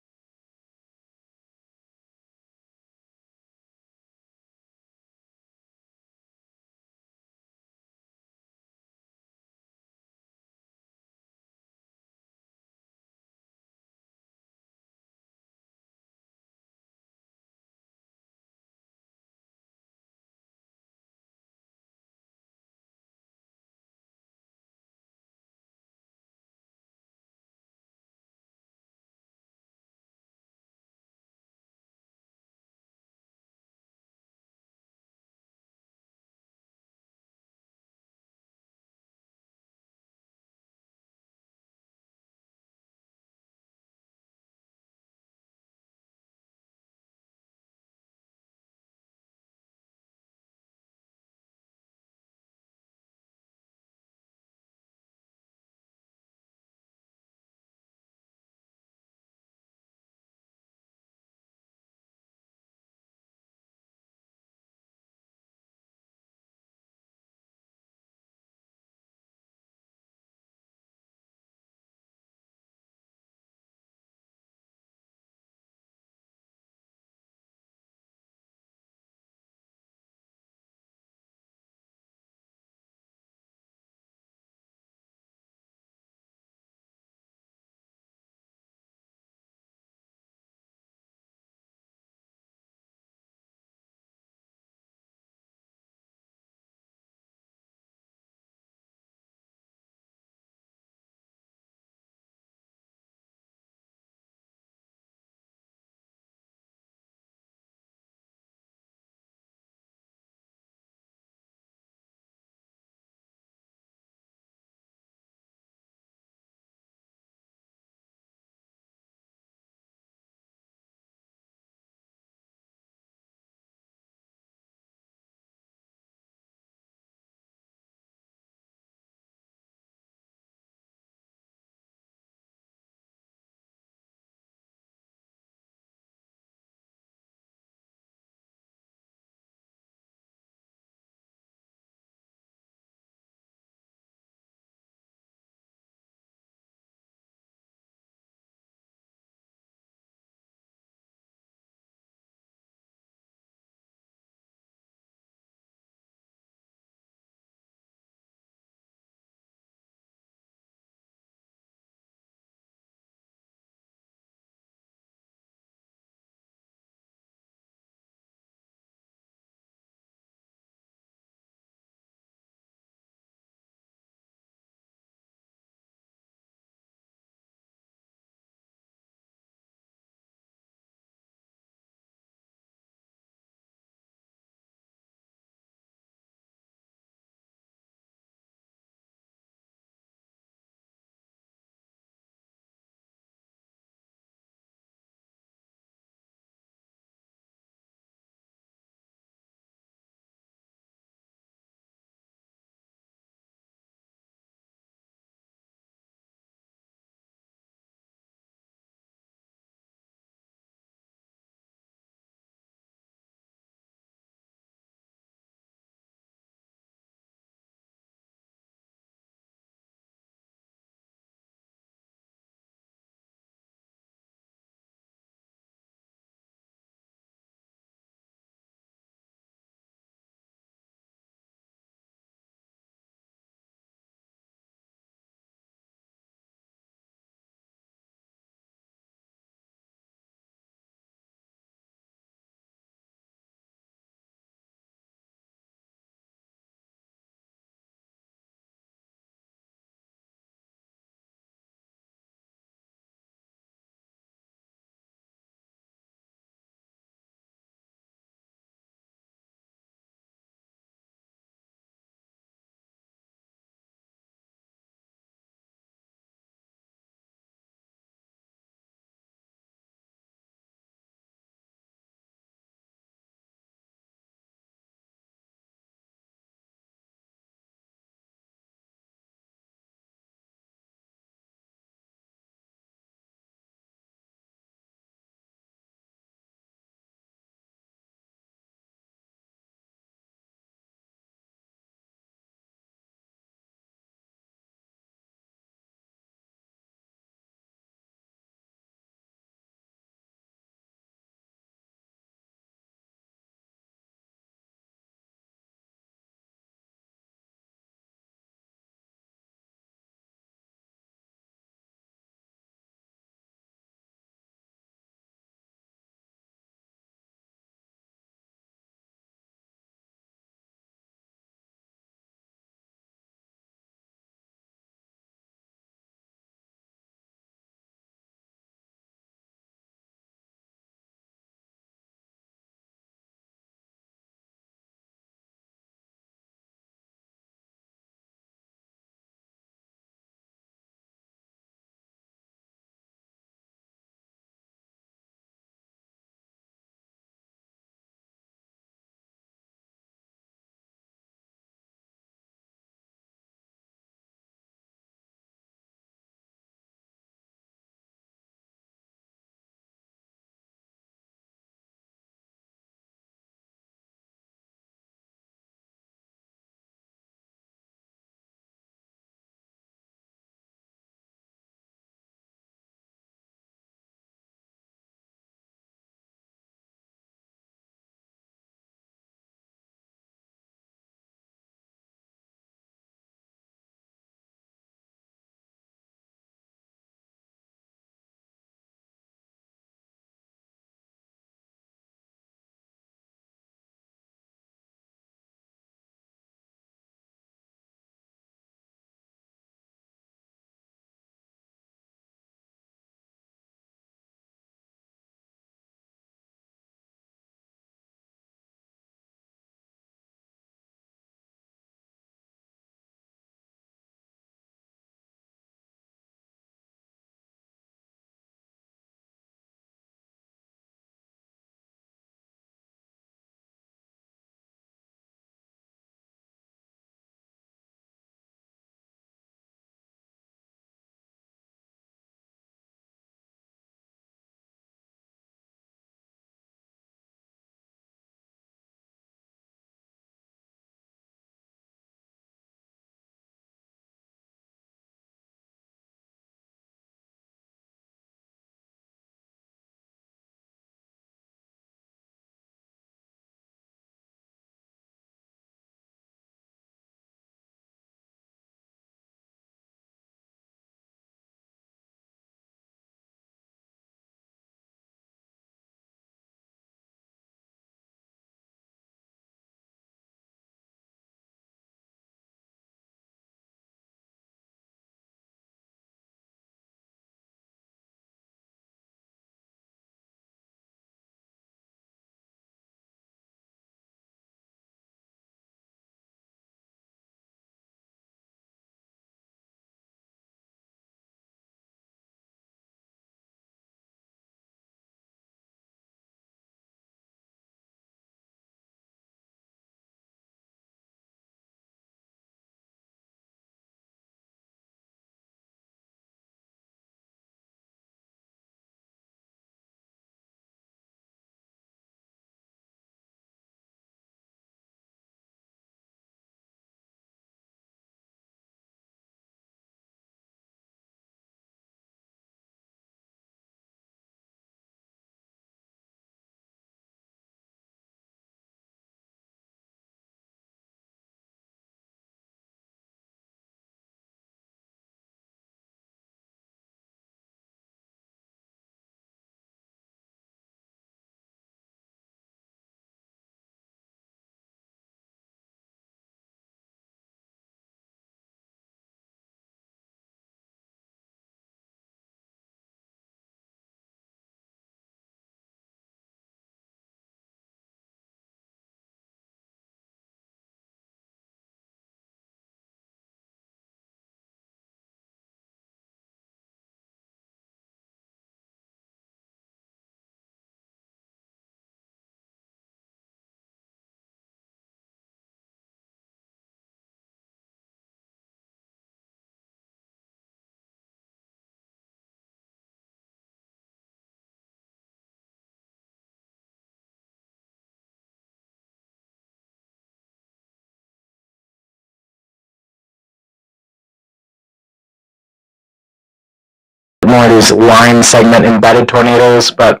more of these line segment embedded tornadoes, but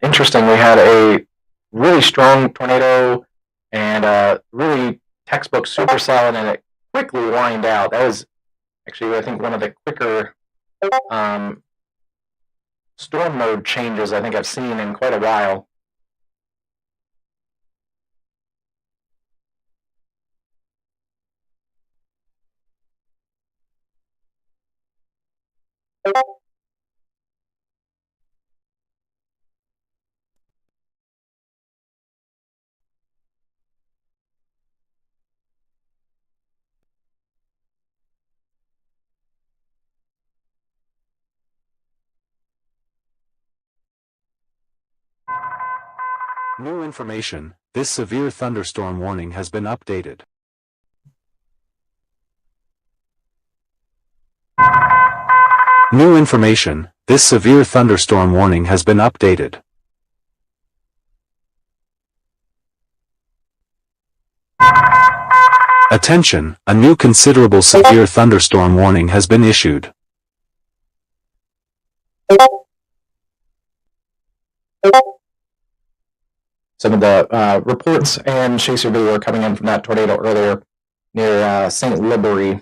interesting. We had a really strong tornado and a really textbook supercell, and then it quickly lined out. That was actually, I think, one of the quicker storm mode changes I think I've seen in quite a while. New information. This severe thunderstorm warning has been updated. New information. This severe thunderstorm warning has been updated. Attention, a new considerable severe thunderstorm warning has been issued. Some of the reports and chaser video were coming in from that tornado earlier near St. Libory.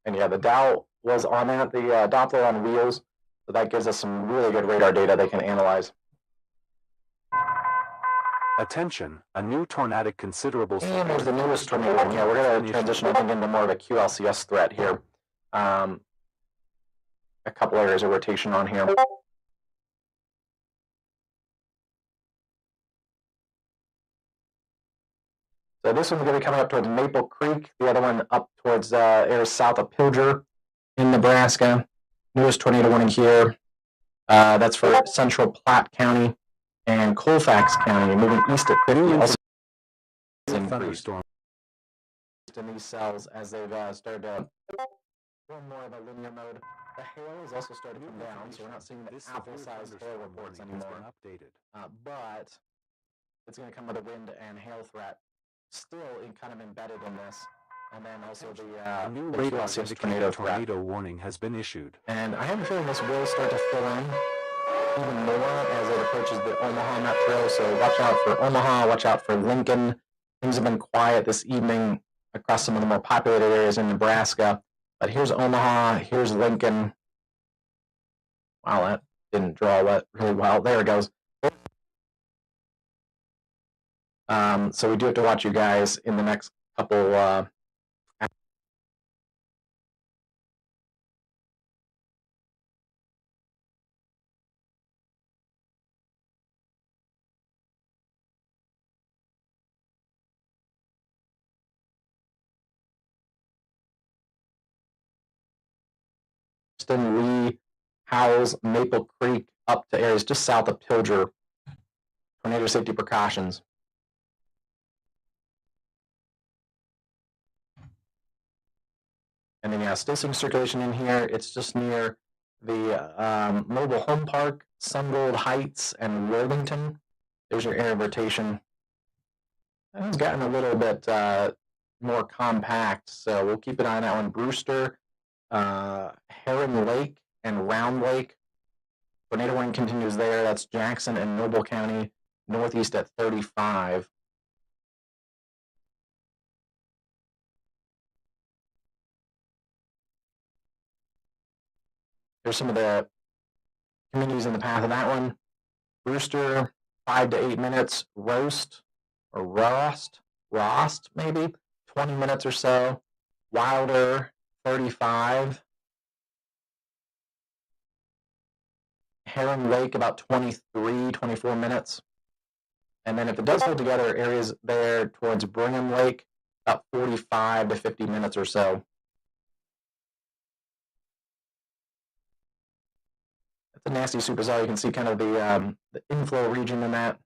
And yeah, the Dow was on that, the Doppler on wheels, so that gives us some really good radar data they can analyze. Attention, a new tornadic considerable And there's the newest tornado. Yeah, we're going to transition, I think, into more of a QLCS threat here. A couple areas of rotation on here. So this one's going to be coming up towards Maple Creek. The other one up towards areas south of Pilger in Nebraska. Newest tornado warning here. That's for Central Platte County and Colfax County, moving east at 50. Also increased in these cells as they've started to form more of a linear mode. The hail has also started to come down, so we're not seeing the apple-sized hail reports anymore. But it's going to come with a wind and hail threat still kind of embedded in this. And then also the new radar tornado warning has been issued. And I have a feeling this will start to fill in even more as it approaches the Omaha metro. So watch out for Omaha, watch out for Lincoln. Things have been quiet this evening across some of the more populated areas in Nebraska. But here's Omaha, here's Lincoln. Wow, that didn't draw really well. There it goes. So we do have to watch you guys in the next couple Lee, Howells, Maple Creek, up to areas just south of Pilger. Tornado safety precautions. And then, yeah, stationary circulation in here. It's just near the mobile home park, Sungold Heights, and Worthington. There's your area of rotation. It's gotten a little bit more compact, so we'll keep an eye on that one. Brewster, Heron Lake, and Round Lake. Tornado warning continues there. That's Jackson and Noble County, northeast at 35. There's some of the communities in the path of that one. Brewster, 5 to 8 minutes. Roast, maybe, 20 minutes or so. Wilder, 35. Heron Lake, about 23, 24 minutes. And then if it does hold together, areas there towards Brigham Lake, about 45 to 50 minutes or so. That's a nasty supercell. You can see kind of the inflow region in that.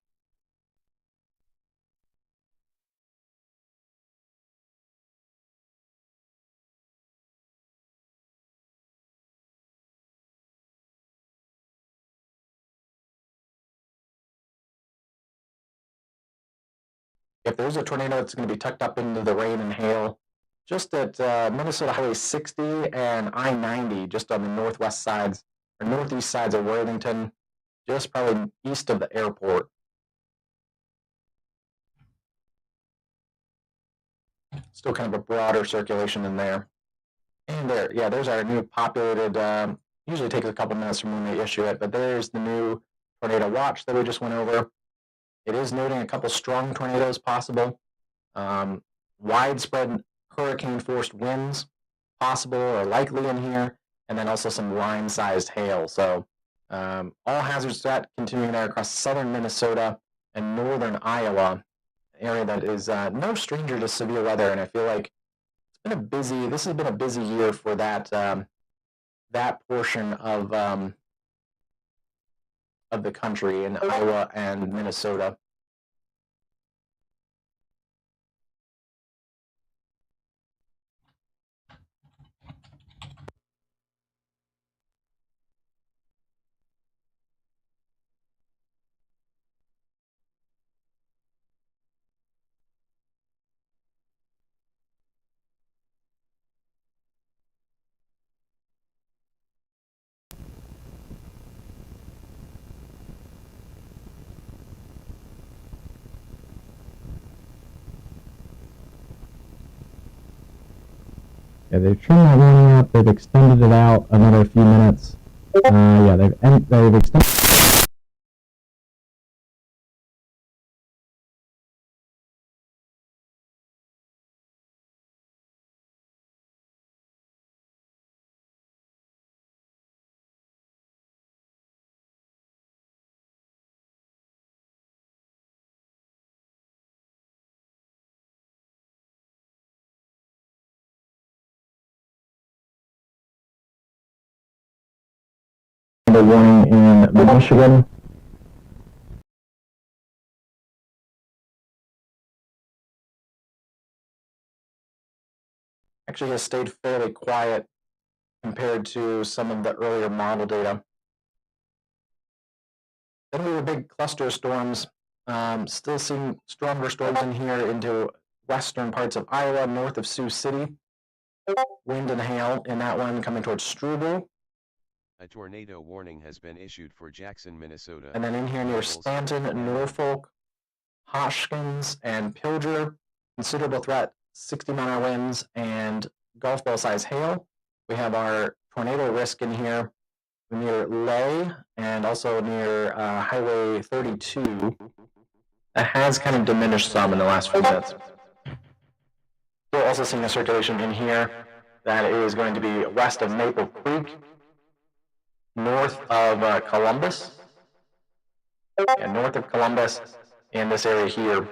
if there's a tornado, it's going to be tucked up into the rain and hail, just at Minnesota Highway 60 and I-90, just on the northwest sides or northeast sides of Worthington, just probably east of the airport. Still kind of a broader circulation in there. And there, yeah, there's our new populated, usually takes a couple minutes from when they issue it, but there's the new tornado watch that we just went over. It is noting a couple strong tornadoes possible. Widespread hurricane-forced winds possible or likely in here, and then also some line-sized hail. So all hazards set continuing there across southern Minnesota and northern Iowa, an area that is no stranger to severe weather, and I feel like this has been a busy year for that that portion of the country in Iowa and Minnesota. Yeah, they've trimmed that warning up. They've extended it out another few minutes. Yeah, they've extended. The warning in Michigan. Actually has stayed fairly quiet compared to some of the earlier model data. Then we have big cluster storms. Still seeing stronger storms in here into western parts of Iowa, north of Sioux City. Wind and hail in that one coming towards Struble. A tornado warning has been issued for Jackson, Minnesota. And then in here near Stanton, Norfolk, Hoskins, and Pilger. Considerable threat, 60-mile winds and golf ball size hail. We have our tornado risk in here near Lay and also near Highway 32. That has kind of diminished some in the last few minutes. We're also seeing a circulation in here that is going to be west of Maple Creek, north of Columbus, and north of Columbus in this area here,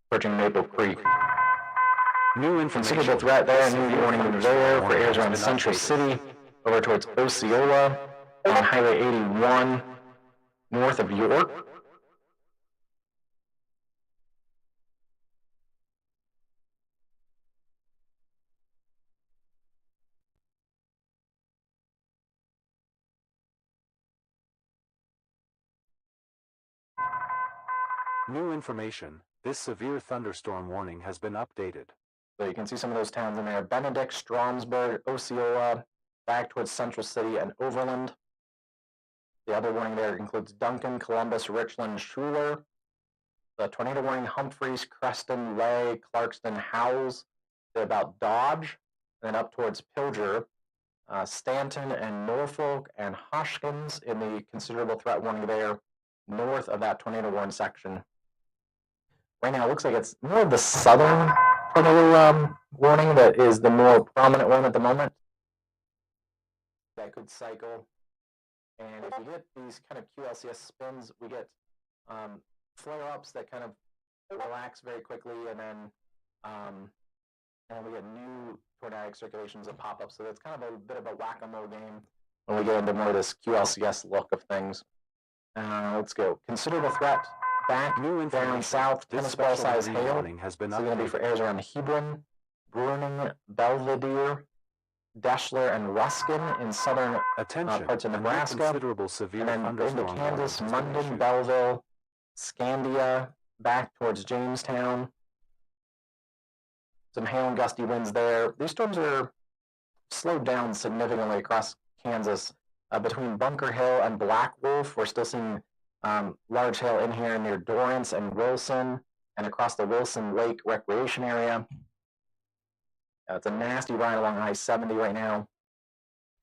approaching Maple Creek. New information. Considerable threat there, new warning there for areas around Central City, over towards Osceola, on Highway 81, north of York. New information. This severe thunderstorm warning has been updated. So you can see some of those towns in there: Benedict, Stromsburg, Osceola, back towards Central City and Overland. The other warning there includes Duncan, Columbus, Richland, Schuler. The tornado warning: Humphreys, Creston, Lay, Clarkston, Howells. They're about Dodge, and then up towards Pilger, Stanton and Norfolk and Hoskins in the considerable threat warning there, north of that tornado warning section. Right now, it looks like it's more of the southern tornado warning that is the more prominent one at the moment. That could cycle. And if you get these kind of QLCS spins, we get flare-ups that kind of relax very quickly, and then we get new tornadic circulations that pop up. So that's kind of a bit of a whack-a-mole game when we get into more of this QLCS look of things. Let's go. Considerable threat. Back down south, tennis ball size hail. It's going to be for areas around Hebron, Bruning, Belvedere, Deschler, and Ruskin in southern parts of Nebraska. Considerable severe and then into Kansas, Munden, Belleville, Scandia, back towards Jamestown. Some hail and gusty winds there. These storms are slowed down significantly across Kansas. Between Bunker Hill and Black Wolf, we're still seeing large hail in here near Dorrance and Wilson, and across the Wilson Lake Recreation Area. It's a nasty ride along I-70 right now.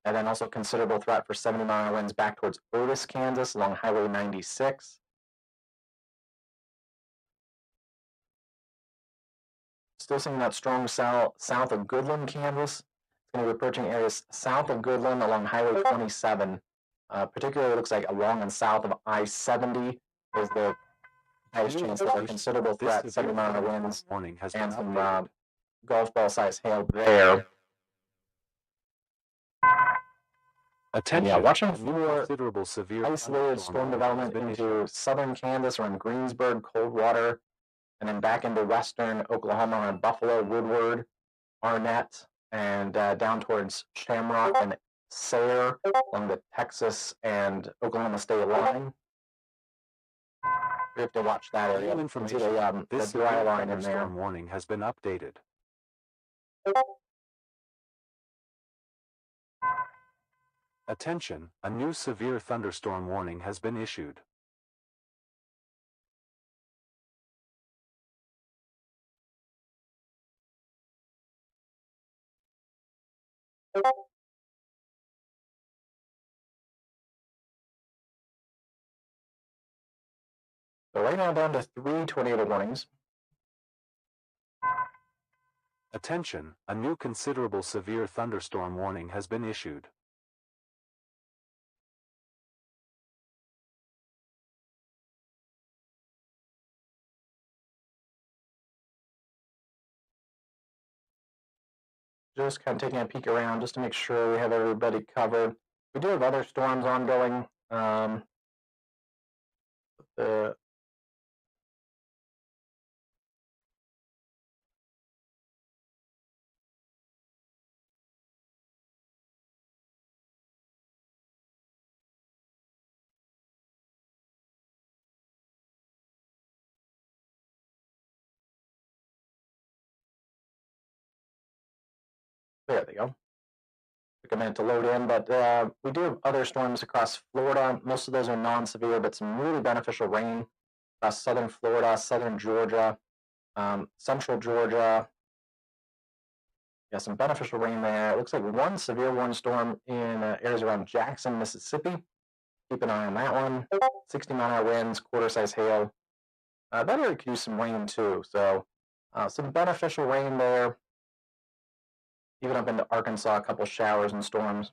And then also considerable threat for 70-mile winds back towards Otis, Kansas, along Highway 96. Still seeing that strong south of Goodland, Kansas. It's going to be approaching areas south of Goodland along Highway 27. Particularly, it looks like along and south of I-70 is the highest chance of a considerable threat, 70-mile winds, and some golf ball size hail there. Attention. Yeah, watching for considerable severe isolated storm development into southern Kansas around Greensburg, Coldwater, and then back into western Oklahoma around Buffalo, Woodward, Arnett, and down towards Shamrock and Sayre along the Texas and Oklahoma state line. We have to watch that area. New information. This the dry line in there. thunderstorm warning has been updated. Attention, a new severe thunderstorm warning has been issued. So right now down to 3 tornado warnings. Attention, a new considerable severe thunderstorm warning has been issued. Just kind of taking a peek around just to make sure we have everybody covered. We do have other storms ongoing. There they go. Took a minute to load in, but we do have other storms across Florida. Most of those are non-severe, but some really beneficial rain across southern Florida, southern Georgia, central Georgia. Yeah, some beneficial rain there. It looks like one severe warning storm in areas around Jackson, Mississippi. Keep an eye on that one. 60-mile-an-hour winds, quarter-size hail. That area could use some rain too. So some beneficial rain there. Even up into Arkansas, a couple showers and storms.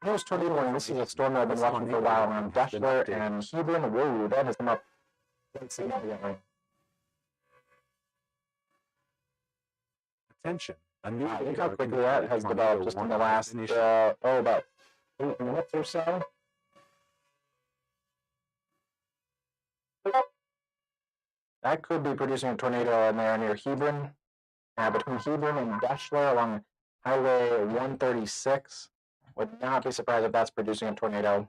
Here's tornado warning. This is a storm that I've been watching for a while around Deshler and Hebron. Whoa, that has come up quite significantly. Attention, a new Look how quickly that has developed just in the last, about 8 minutes or so. That could be producing a tornado in there near Hebron, between Hebron and Deshler along Highway 136. Would not be surprised if that's producing a tornado.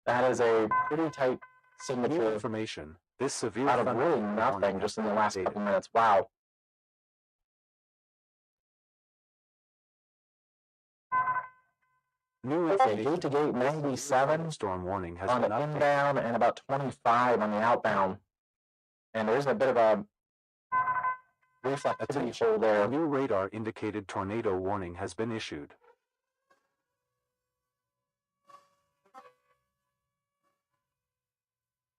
That is a pretty tight New signature information. This severe out of really thunderstorm nothing warning just has in the been last updated. couple minutes. Wow. New Okay, information. gate to gate 97 Storm warning has on been the updated. inbound and about 25 on the outbound. And there's a bit of a reflectivity Attention, hole a there. new radar indicated tornado warning has been issued.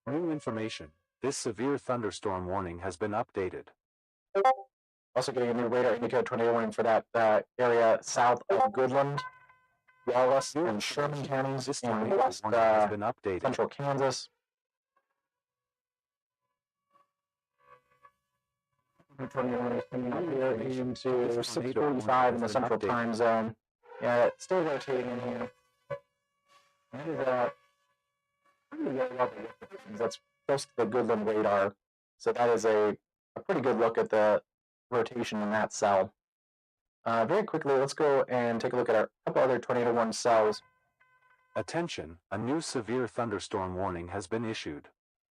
New information. This severe thunderstorm warning has been updated. Also getting a new radar indicator tornado warning for that area south of Goodland, Wallace, and Sherman counties This in tornado west warning has been updated. central Kansas. Tornado warning is coming up here into 6:45 in the central time zone. Yeah, it's still rotating in here. That is pretty good look at it. That's close to the Goodland radar. So that is a pretty good look at the rotation in that cell. Very quickly, let's go and take a look at a couple other tornado warning cells. Attention, a new severe thunderstorm warning has been issued.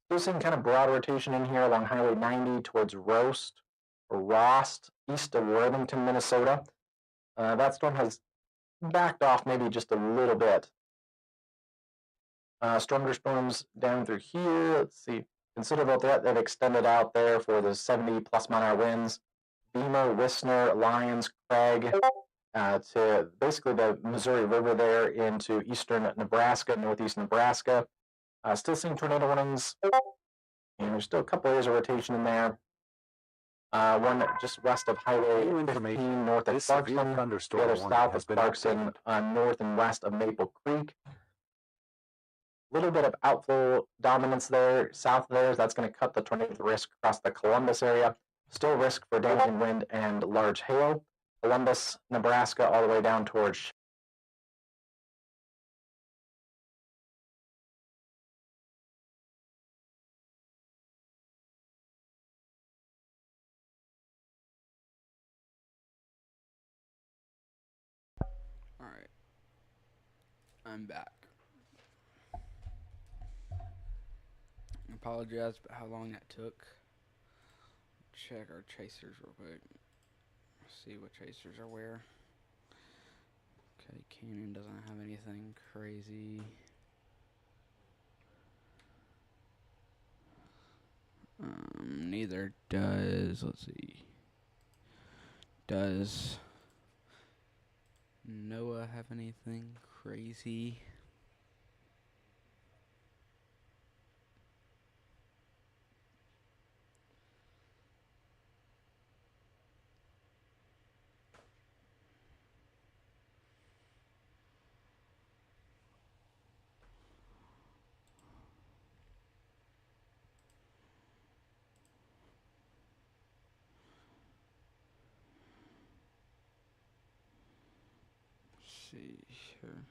Still seeing kind of broad rotation in here along Highway 90 towards Rost, east of Worthington, Minnesota. That storm has backed off maybe just a little bit. Stronger storms down through here. Let's see. Considerable threat that extended out there for the 70 plus mile winds. Beamer, Wissner, Lyons, Craig, to basically the Missouri River there into eastern Nebraska, northeast Nebraska. Still seeing tornado warnings, and there's still a couple areas of rotation in there. One just west of Highway 15 north of Clarkson, the other south of Clarkson, north and west of Maple Creek. A little bit of outflow dominance there, south there. That's going to cut the tornado risk across the Columbus area. Still risk for damaging wind and large hail. Columbus, Nebraska, all the way down towards Alright. I'm back. I apologize about how long that took. Check our chasers real quick. See what chasers are where. Okay, Canyon doesn't have anything crazy. Neither does, let's see. Does Noah have anything crazy? See here.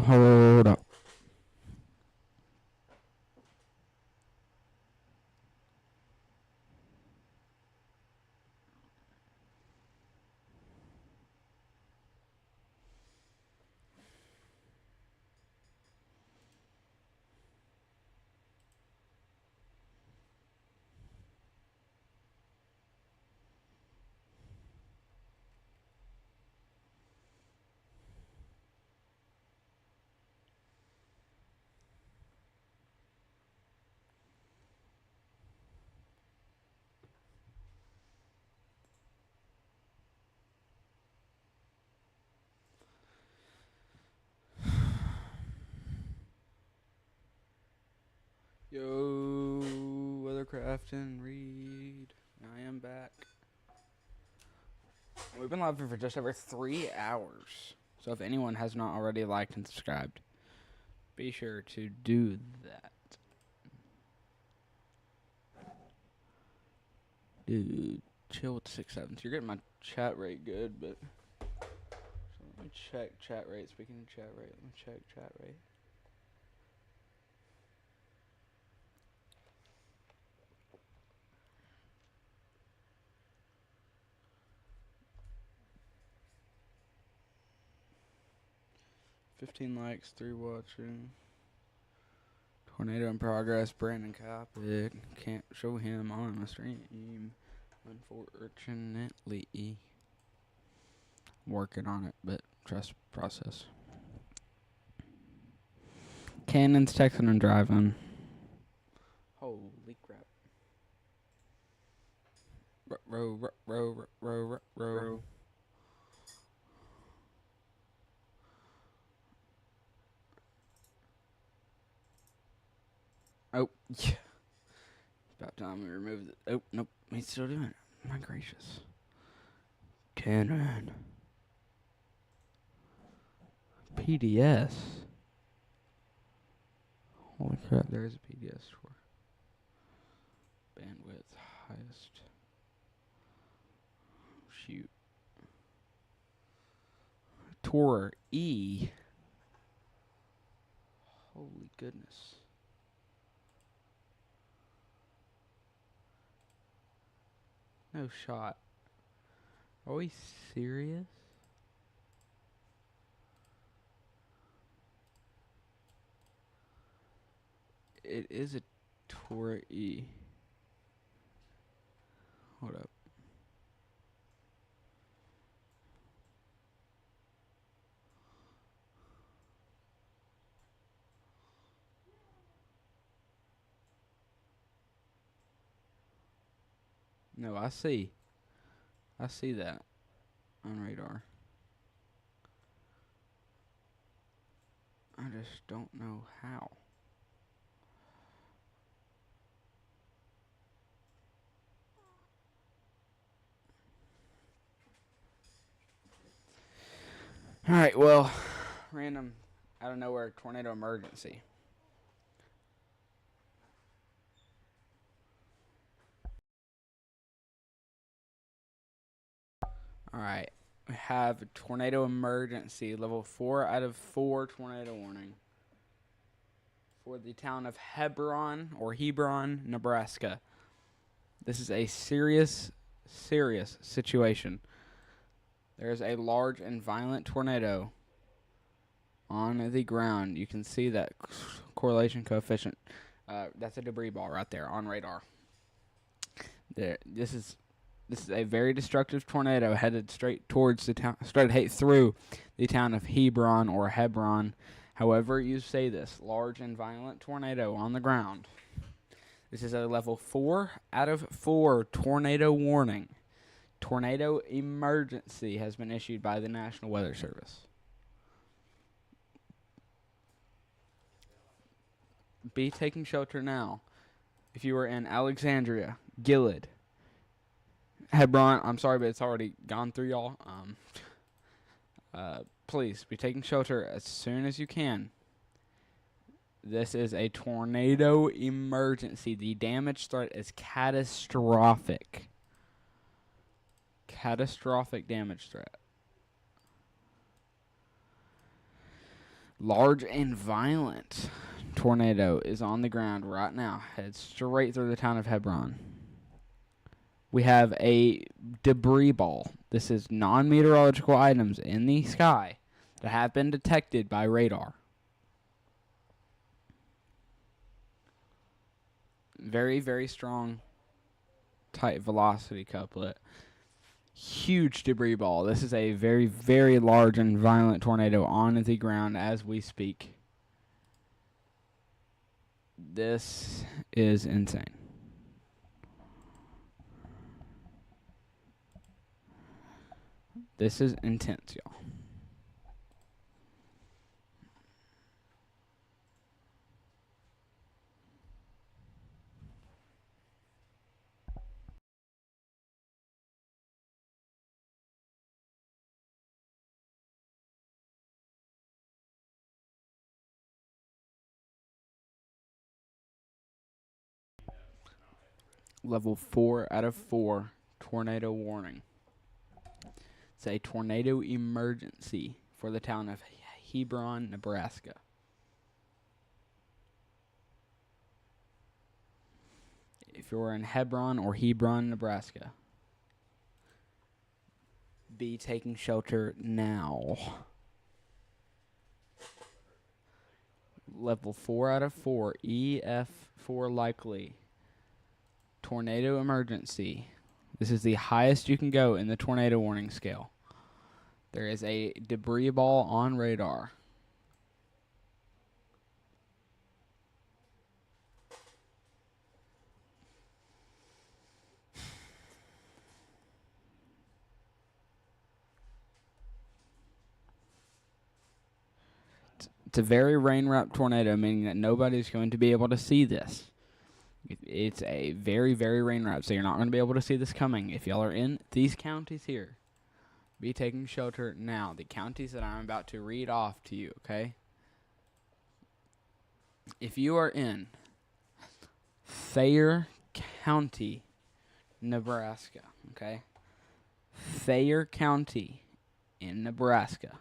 Hold up. Yo, Weathercraft and Reed. I am back. We've been live for just over 3 hours. So if anyone has not already liked and subscribed, be sure to do that. Dude, chill with the 6-7s. You're getting my chat rate good, but so let me check chat rate. Speaking of chat rate, let me check chat rate. $15 likes, 3 watching. Tornado in progress, Brandon Copic. Can't show him on the stream, unfortunately. Working on it, but trust process. Cannon's texting and driving. Holy crap. Row. Oh, yeah. About time we removed it. Oh, nope. He's still doing it. My gracious. Cannon. PDS. Holy crap, there is a PDS for bandwidth highest. Shoot. Tor E. Holy goodness. No shot. Are we serious? It is a Torah E. Hold up. No, I see. I see that on radar. I just don't know how. Alright, well, random, out of nowhere, tornado emergency. Alright, we have a tornado emergency, level 4 out of 4 tornado warning for the town of Hebron, Nebraska. This is a serious, serious situation. There is a large and violent tornado on the ground. You can see that correlation coefficient. That's a debris ball right there on radar. This is a very destructive tornado headed straight towards the town, straight through the town of Hebron. However you say this, large and violent tornado on the ground. This is a level 4 out of 4 tornado warning. Tornado emergency has been issued by the National Weather Service. Be taking shelter now. If you are in Alexandria, Gilead, Hebron, I'm sorry, but it's already gone through y'all. Please be taking shelter as soon as you can. This is a tornado emergency. The damage threat is catastrophic. Catastrophic damage threat. Large and violent tornado is on the ground right now. Heads straight through the town of Hebron. We have a debris ball. This is non-meteorological items in the sky that have been detected by radar. Very, very strong, tight velocity couplet. Huge debris ball. This is a very, very large and violent tornado on the ground as we speak. This is insane. This is intense, y'all. Level 4 out of 4 tornado warning. It's a tornado emergency for the town of Hebron, Nebraska. If you're in Hebron, Nebraska, be taking shelter now. Level 4 out of 4, EF4 likely. Tornado emergency. This is the highest you can go in the tornado warning scale. There is a debris ball on radar. It's a very rain-wrapped tornado, meaning that nobody's going to be able to see this. It's a very, very rain-wrapped, so you're not going to be able to see this coming. If y'all are in these counties here, be taking shelter now. The counties that I'm about to read off to you, okay? If you are in Thayer County, Nebraska, okay? Thayer County in Nebraska.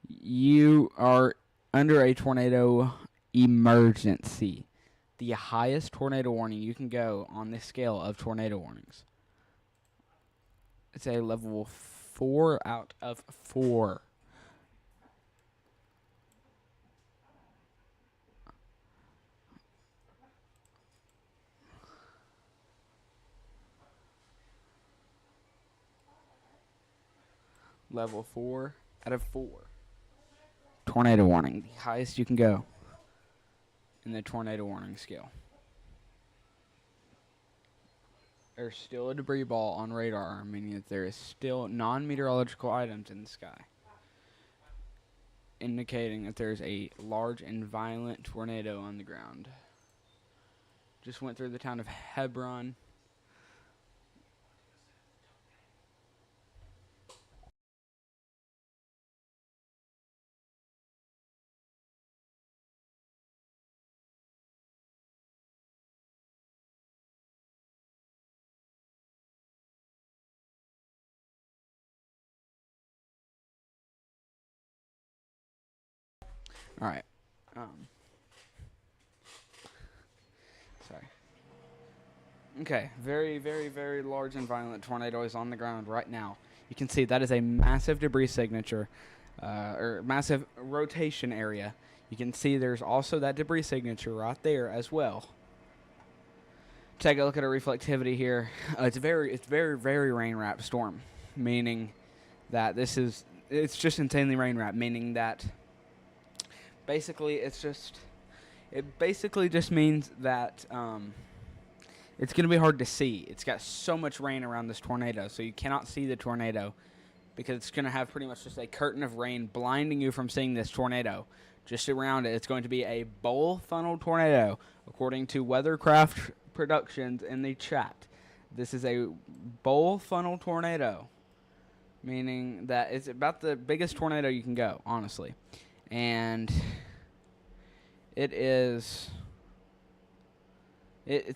You are under a tornado emergency. The highest tornado warning you can go on this scale of tornado warnings. It's a level 4 out of 4. Level 4 out of 4. Tornado warning, the highest you can go in the tornado warning scale. There's still a debris ball on radar, meaning that there is still non-meteorological items in the sky, indicating that there's a large and violent tornado on the ground. Just went through the town of Hebron. All right. Sorry. Okay. Very, very, very large and violent tornado is on the ground right now. You can see that is a massive debris signature, or massive rotation area. You can see there's also that debris signature right there as well. Take a look at our reflectivity here. It's very, very rain-wrapped storm, meaning that it's just insanely rain-wrapped, meaning that basically it basically just means that it's going to be hard to see. It's got so much rain around this tornado, so you cannot see the tornado because it's going to have pretty much just a curtain of rain blinding you from seeing this tornado. Just around it, it's going to be a bowl funnel tornado, according to Weathercraft Productions in the chat. This is a bowl funnel tornado, meaning that it's about the biggest tornado you can go, honestly. And it's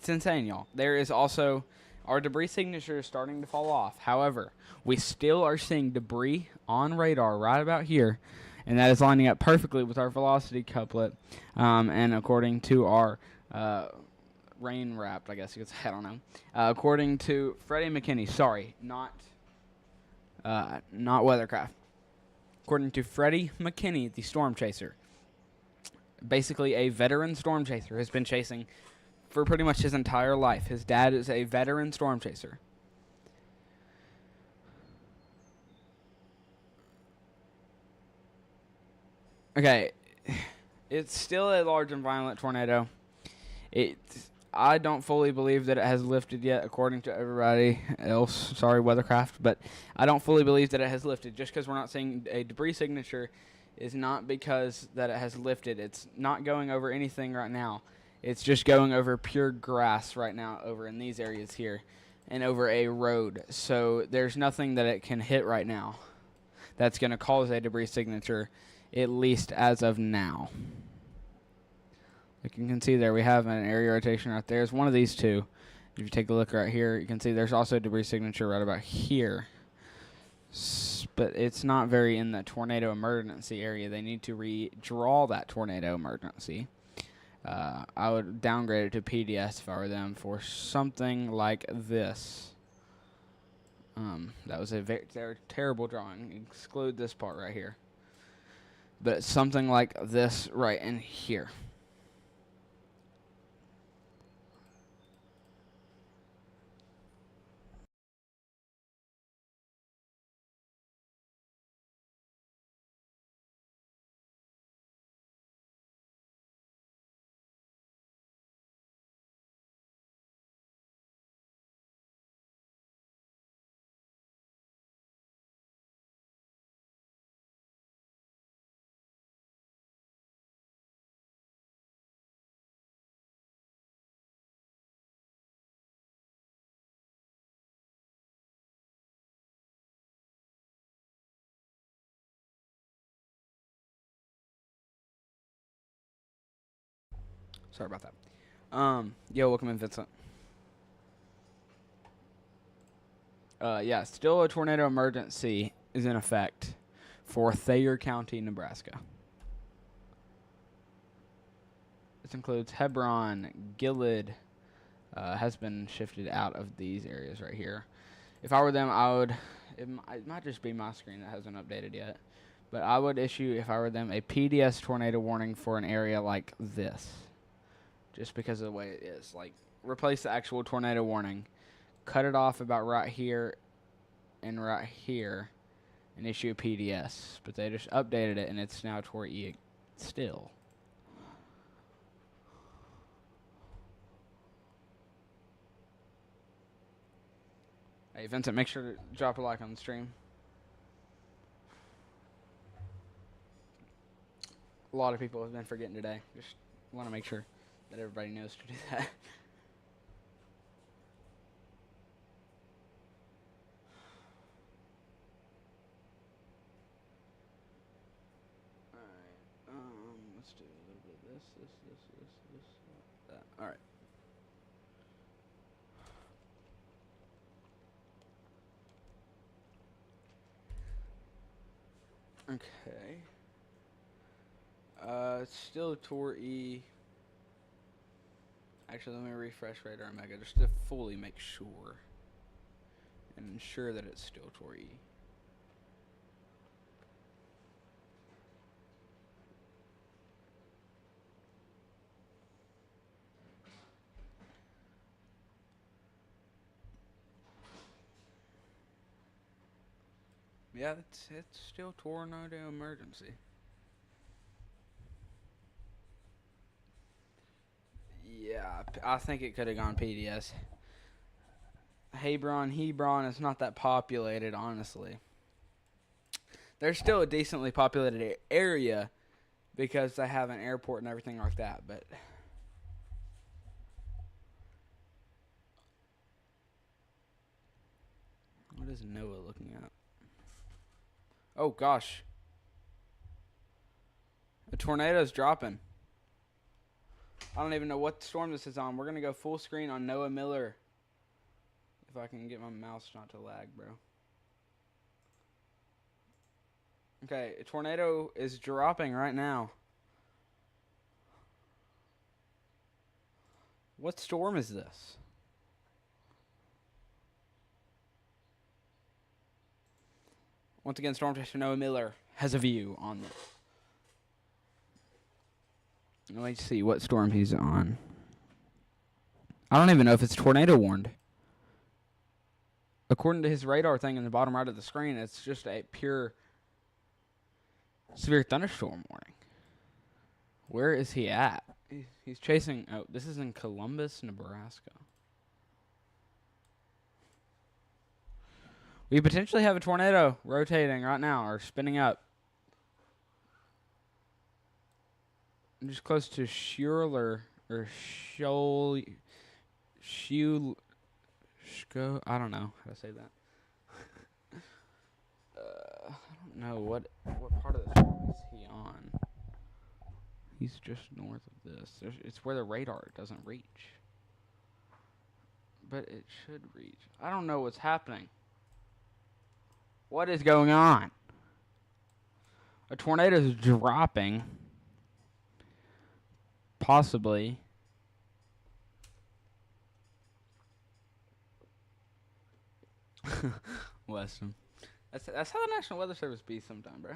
insane, y'all. There is also our debris signature is starting to fall off. However, we still are seeing debris on radar right about here, and that is lining up perfectly with our velocity couplet. And according to our rain wrapped, I guess you could say, I don't know. According to Freddie McKinney, sorry, not Weathercraft. According to Freddie McKinney, the storm chaser, basically a veteran storm chaser, has been chasing for pretty much his entire life. His dad is a veteran storm chaser. Okay, it's still a large and violent tornado. I don't fully believe that it has lifted yet, according to everybody else. Sorry, Weathercraft, but I don't fully believe that it has lifted. Just because we're not seeing a debris signature is not because that it has lifted. It's not going over anything right now. It's just going over pure grass right now over in these areas here and over a road. So there's nothing that it can hit right now that's going to cause a debris signature, at least as of now. Like you can see there, we have an area rotation right there. It's one of these two. If you take a look right here, you can see there's also a debris signature right about here. But it's not very in the tornado emergency area. They need to redraw that tornado emergency. I would downgrade it to PDS if I were them for something like this. That was a very terrible drawing. Exclude this part right here. But something like this right in here. Sorry about that. Yo, welcome in, Vincent. Yeah, still a tornado emergency is in effect for Thayer County, Nebraska. This includes Hebron, Gilead, has been shifted out of these areas right here. if I were them, I would. It might just be my screen that hasn't updated yet, but I would issue, if I were them, a PDS tornado warning for an area like this, just because of the way it is. Like, replace the actual tornado warning, cut it off about right here and right here, and issue a PDS. But they just updated it, and it's now Tor E still. Hey, Vincent, make sure to drop a like on the stream. A lot of people have been forgetting today. Just want to make sure that everybody knows to do that. Alright, let's do a little bit of this, that. Alright. Okay. It's still Tor E. Actually, let me refresh Radar Omega just to fully make sure and ensure that it's still Tor E. Yeah, it's still tornado emergency. Yeah, I think it could have gone PDS. Hebron is not that populated, honestly. There's still a decently populated area because they have an airport and everything like that, but what is Noah looking at? Oh gosh. The tornado's dropping. I don't even know what storm this is on. We're going to go full screen on Noah Miller. If I can get my mouse not to lag, bro. Okay, a tornado is dropping right now. What storm is this? Once again, Storm Chaser Noah Miller has a view on this. Let me see what storm he's on. I don't even know if it's tornado warned. According to his radar thing in the bottom right of the screen, it's just a pure severe thunderstorm warning. Where is he at? He's chasing. Oh, this is in Columbus, Nebraska. We potentially have a tornado rotating right now or spinning up. I'm just close to Schuler or Schol. I don't know how to say that. I don't know what part of the storm is he on. He's just north of this. It's where the radar doesn't reach. But it should reach. I don't know what's happening. What is going on? A tornado is dropping. Possibly. Weston. That's how the National Weather Service be sometime, bro.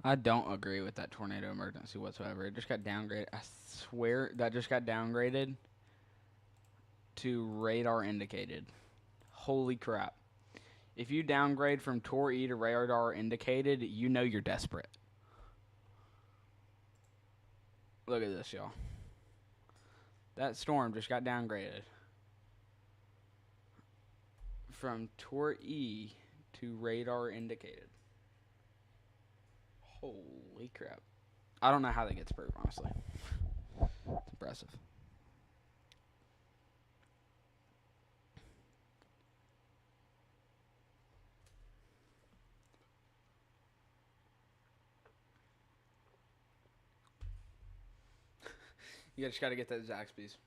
I don't agree with that tornado emergency whatsoever. It just got downgraded. I swear that just got downgraded to radar indicated. Holy crap. If you downgrade from Tor E to radar indicated, you know you're desperate. Look at this, y'all. That storm just got downgraded from Tor E to radar indicated. Holy crap. I don't know how that gets approved, honestly. It's impressive. You just got to get that Zaxby's.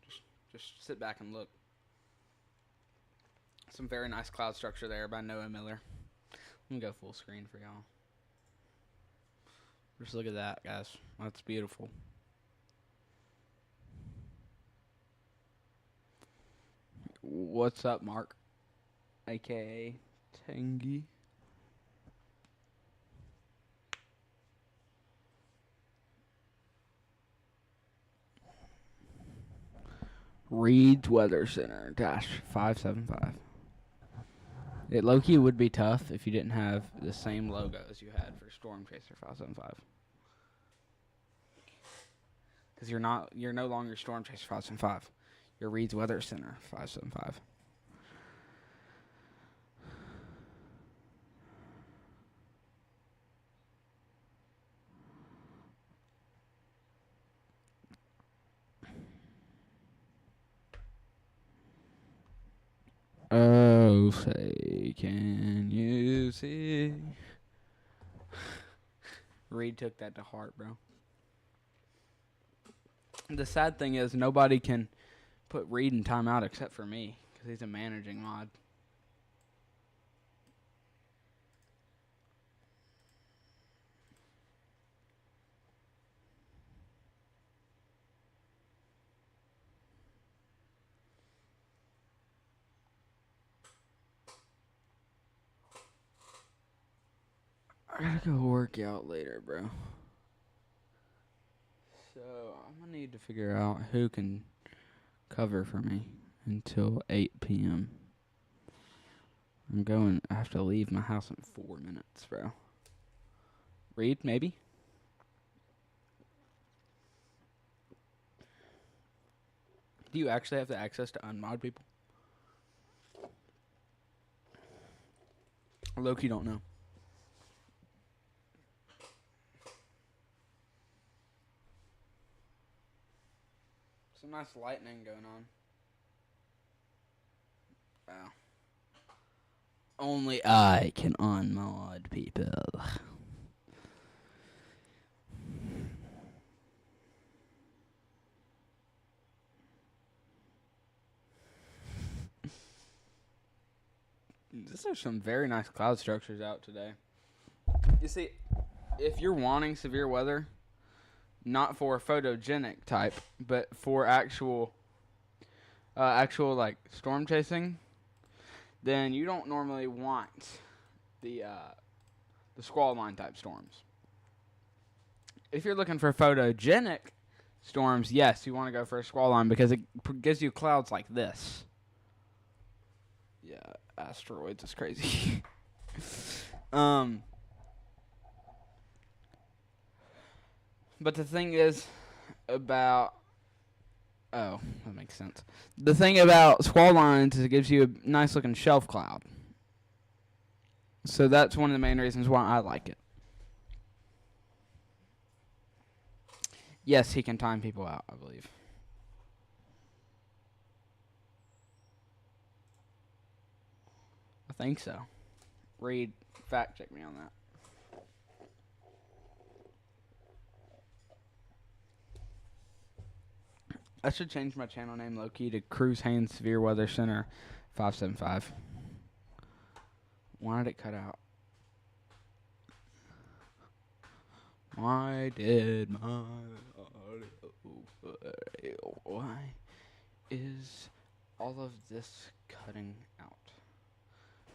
Just sit back and look. Some very nice cloud structure there by Noah Miller. Let me go full screen for y'all. Just look at that, guys. That's beautiful. What's up, Mark? AKA Tangy. Reed's Weather Center -575. It low-key would be tough if you didn't have the same logos you had for Storm Chaser 575. Because you're no longer Storm Chaser 575. You're Reed's Weather Center 575. Oh, say, can you see? Reed took that to heart, bro. The sad thing is nobody can put Reed in timeout except for me because he's a managing mod. I gotta go work out later, bro. So I'm gonna need to figure out who can cover for me until 8 p.m. I have to leave my house in 4 minutes, bro. Reed, maybe? Do you actually have the access to unmod people? Loki don't know. Some nice lightning going on. Wow. Only I can unmod people. These are some very nice cloud structures out today. You see, if you're wanting severe weather, not for photogenic type, but for actual like storm chasing, then you don't normally want the squall line type storms. If you're looking for photogenic storms, yes, you want to go for a squall line because it gives you clouds like this. Yeah, asteroids is crazy. But the thing is about... Oh, that makes sense. The thing about squall lines is it gives you a nice looking shelf cloud. So that's one of the main reasons why I like it. Yes, he can time people out, I believe. I think so. Reed, fact check me on that. I should change my channel name low-key to Cruise Haynes Severe Weather Center 575. Why did it cut out? Why did my audio... Why is all of this cutting out?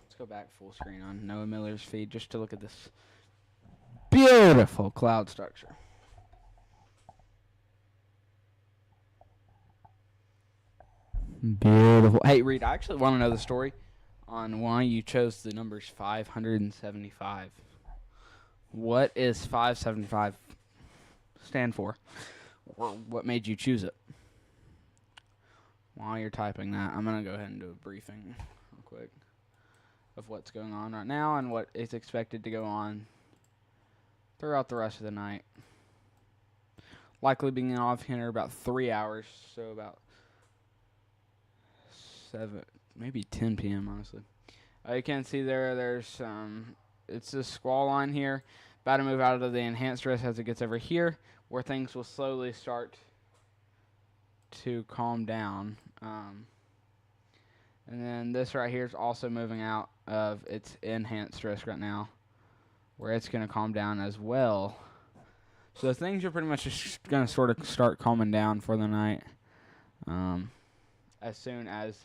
Let's go back full screen on Noah Miller's feed just to look at this beautiful cloud structure. Beautiful. Hey, Reed, I actually want to know the story on why you chose the numbers 575. What is 575 stand for? Or what made you choose it? While you're typing that, I'm going to go ahead and do a briefing real quick of what's going on right now and what is expected to go on throughout the rest of the night. Likely being off here about 3 hours, so about 7, maybe 10 p.m. honestly. You can see there's it's a squall line here. About to move out of the enhanced stress as it gets over here, where things will slowly start to calm down. And then this right here is also moving out of its enhanced risk right now, where it's going to calm down as well. So things are pretty much just going to sort of start calming down for the night. As soon as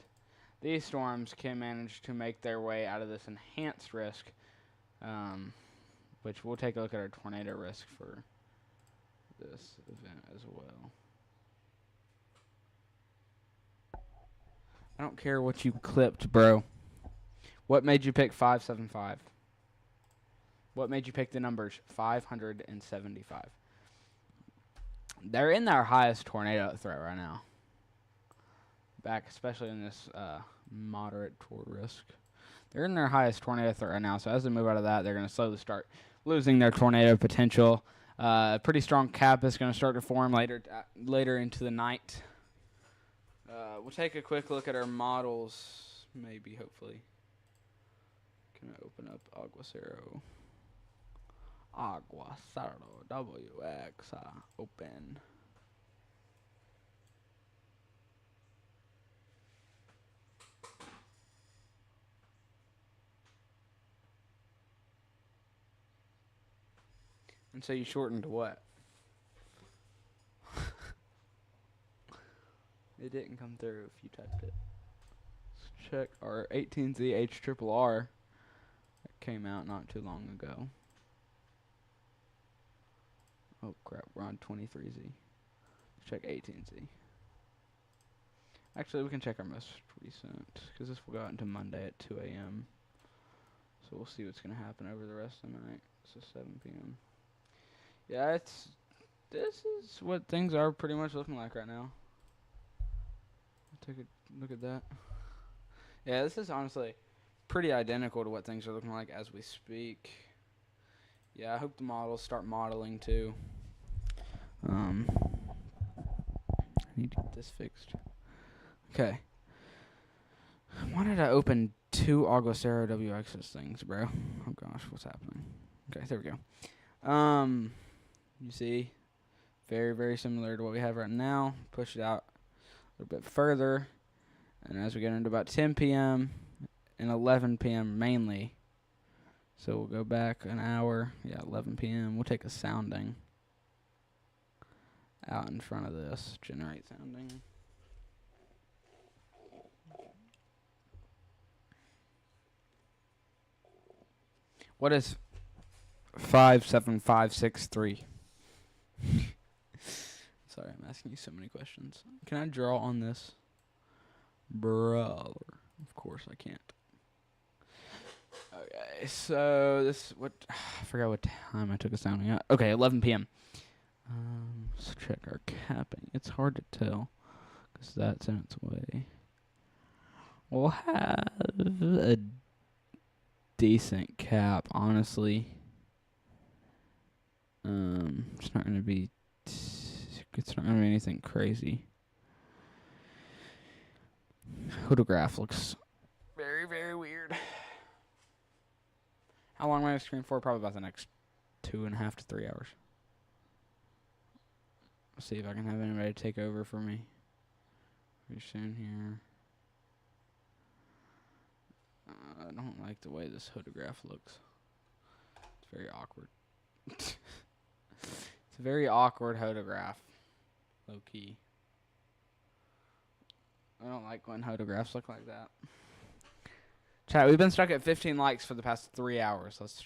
these storms can manage to make their way out of this enhanced risk, which we'll take a look at our tornado risk for this event as well. I don't care what you clipped, bro. What made you pick 575? What made you pick the numbers 575? They're in their highest tornado threat right now. Back, especially in this moderate toward risk. They're in their highest tornado threat right now, so as they move out of that, they're going to slowly start losing their tornado potential. Pretty strong cap is going to start to form later into the night. We'll take a quick look at our models, maybe, hopefully. Can I open up Aguacero? Aguacero, WX, open. And so you shortened to what? It didn't come through if you typed it. Let's check our 18Z HRRR. That came out not too long ago. Oh crap, we're on 23Z. Let's check 18Z. Actually, we can check our most recent, because this will go out into Monday at 2 a.m. So we'll see what's going to happen over the rest of the night. So 7 p.m. Yeah, this is what things are pretty much looking like right now. Take a look at that. Yeah, this is honestly pretty identical to what things are looking like as we speak. Yeah, I hope the models start modeling too. I need to get this fixed. Okay. Why did I open two Aguacero WXS things, bro? Oh gosh, what's happening? Okay, there we go. You see, very, very similar to what we have right now. Push it out a little bit further, and as we get into about 10 p.m. and 11 p.m. mainly, so we'll go back an hour. Yeah, 11 p.m. We'll take a sounding out in front of this. Generate sounding. What is 57563? Sorry, I'm asking you so many questions. Can I draw on this? Brother. Of course I can't. Okay, so this, I forgot what time I took a sounding out. Okay, 11 p.m. Let's check our capping. It's hard to tell, because that's in its way. We'll have a decent cap, honestly. It's not gonna be anything crazy. Photograph looks very, very weird. How long am I going to screen for? Probably about the next 2.5 to 3 hours. Let's see if I can have anybody take over for me pretty soon here. I don't like the way this photograph looks. It's very awkward. It's a very awkward photograph. Low key. I don't like when photographs look like that. Chat, we've been stuck at 15 likes for the past 3 hours. Let's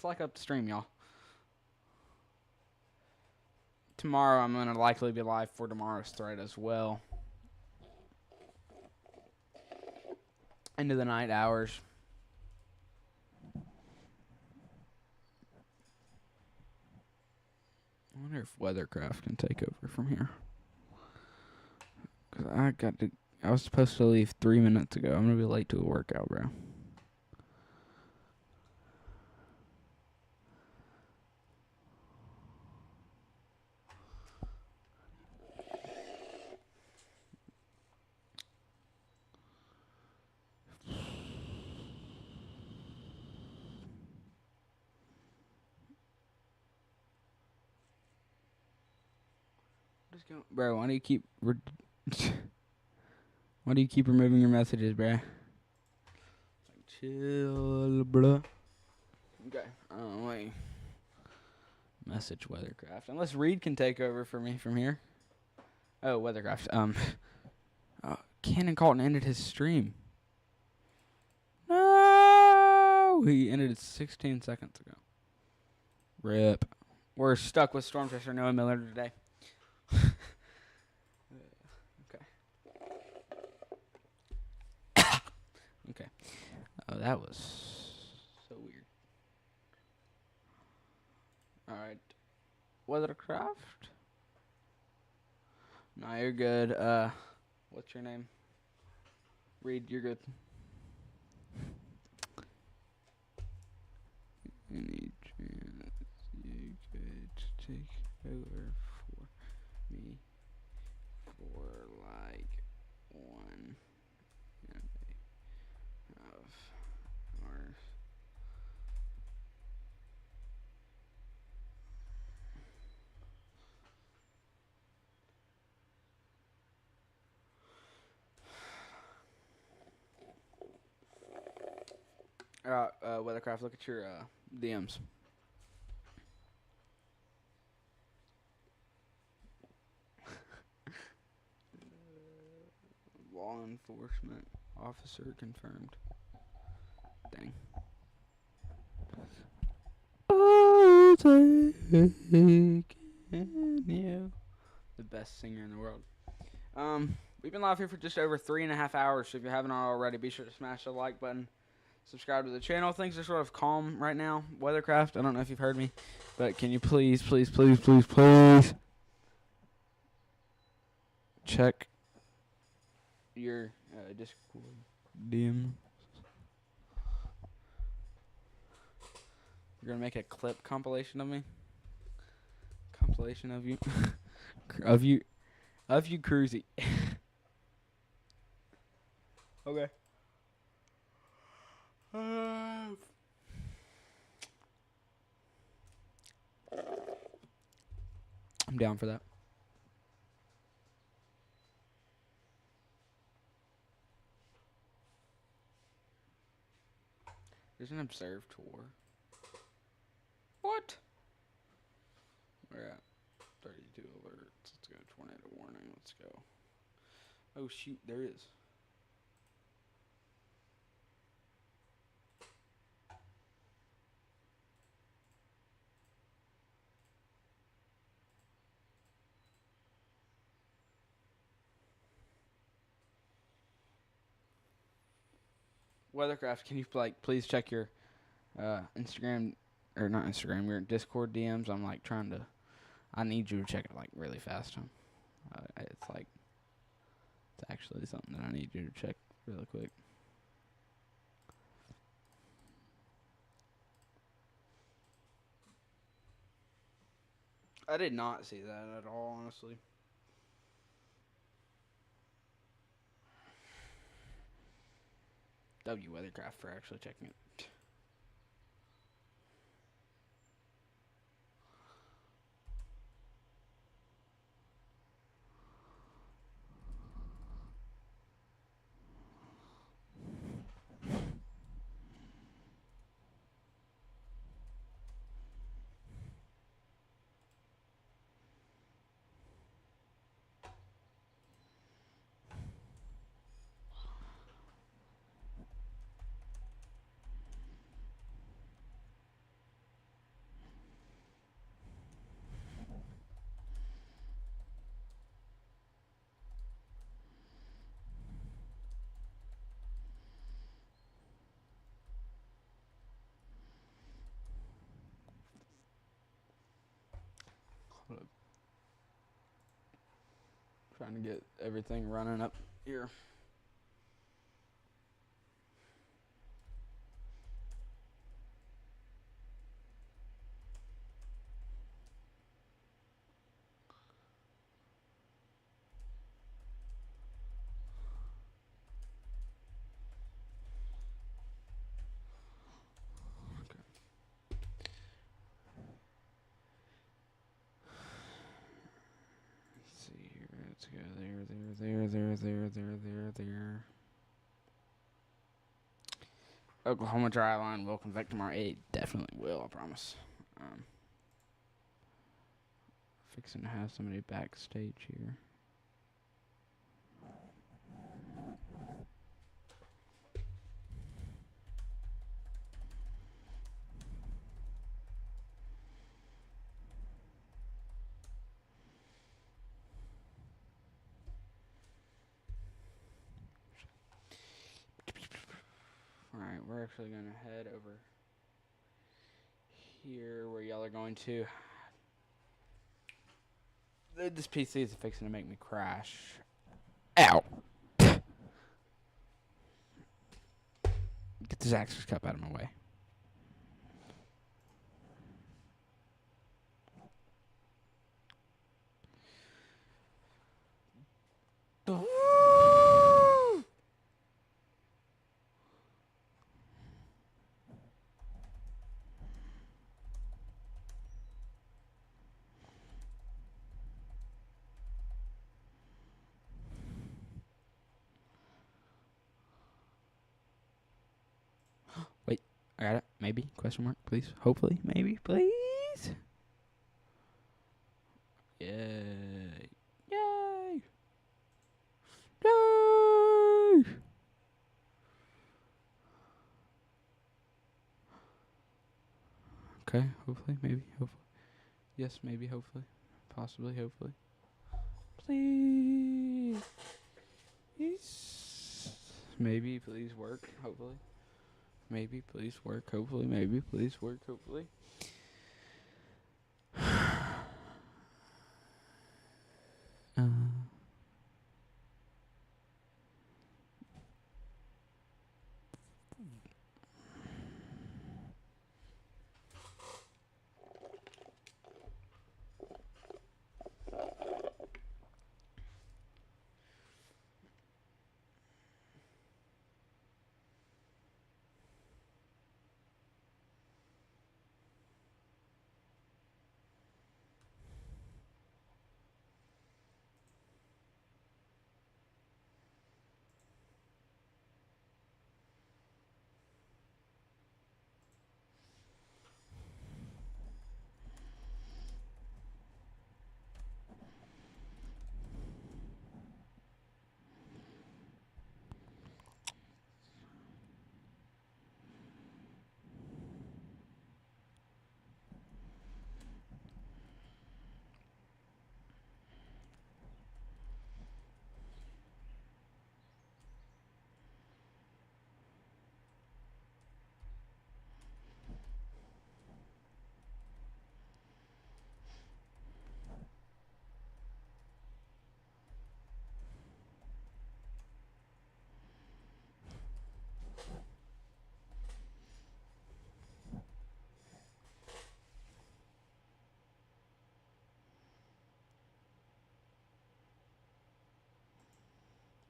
like up the stream, y'all. Tomorrow I'm going to likely be live for tomorrow's thread as well. Into the night hours. I wonder if Weathercraft can take over from here. Because I was supposed to leave 3 minutes ago. I'm going to be late to a workout, bro. Bro, why do you keep removing your messages, bruh? Chill, bruh. Okay. Wait. Message Weathercraft. Unless Reed can take over for me from here. Oh, Weathercraft. Cannon Colton ended his stream. No! He ended it 16 seconds ago. Rip. We're stuck with Storm Chaser Noah Miller today. Okay. Okay. Oh, that was so weird. Alright. Weathercraft? No, you're good. What's your name? Reed, you're good. Any chance you could take over for me for like 1 of ours? Weathercraft, look at your DMs. Law enforcement officer confirmed. Dang. I'll take you. The best singer in the world. We've been live here for just over 3.5 hours, so if you haven't already, be sure to smash the like button. Subscribe to the channel. Things are sort of calm right now. Weathercraft, I don't know if you've heard me, but can you please check your Discord DM? You're gonna make a clip compilation of me? Compilation of you? of you Cruzy. Okay. I'm down for that. There's an observed tour. What? We're at 32 alerts. Let's go. Tornado warning. Let's go. Oh shoot, there is. Weathercraft, can you please check your Instagram, or not Instagram, your Discord DMs? I'm like trying to. I need you to check it like really fast. It's like it's actually something that I need you to check really quick. I did not see that at all, honestly. W Weathercraft for actually checking it. Hold up. Trying to get everything running up here. Let's see here. Let's go there. Oklahoma dry line will convect tomorrow. It definitely will, I promise. Fixing to have somebody backstage here. Alright, we're actually going to head over here where y'all are going to. This PC is fixing to make me crash. Ow! Get this access cup out of my way. Wait, I got it. Maybe? Question mark, please. Hopefully. Maybe, please. Yay. Yay. Yay. Okay, hopefully, maybe, hopefully. Yes, maybe, hopefully. Possibly, hopefully. Please. Maybe, please work, hopefully. Maybe, please work, hopefully. Maybe, please work, hopefully.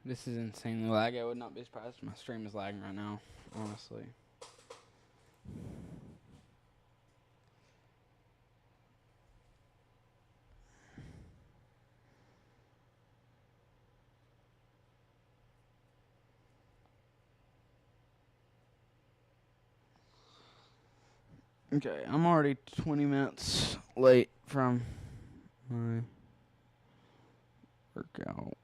This is insanely laggy. I would not be surprised if my stream is lagging right now, honestly. Okay, I'm already 20 minutes late from my workout.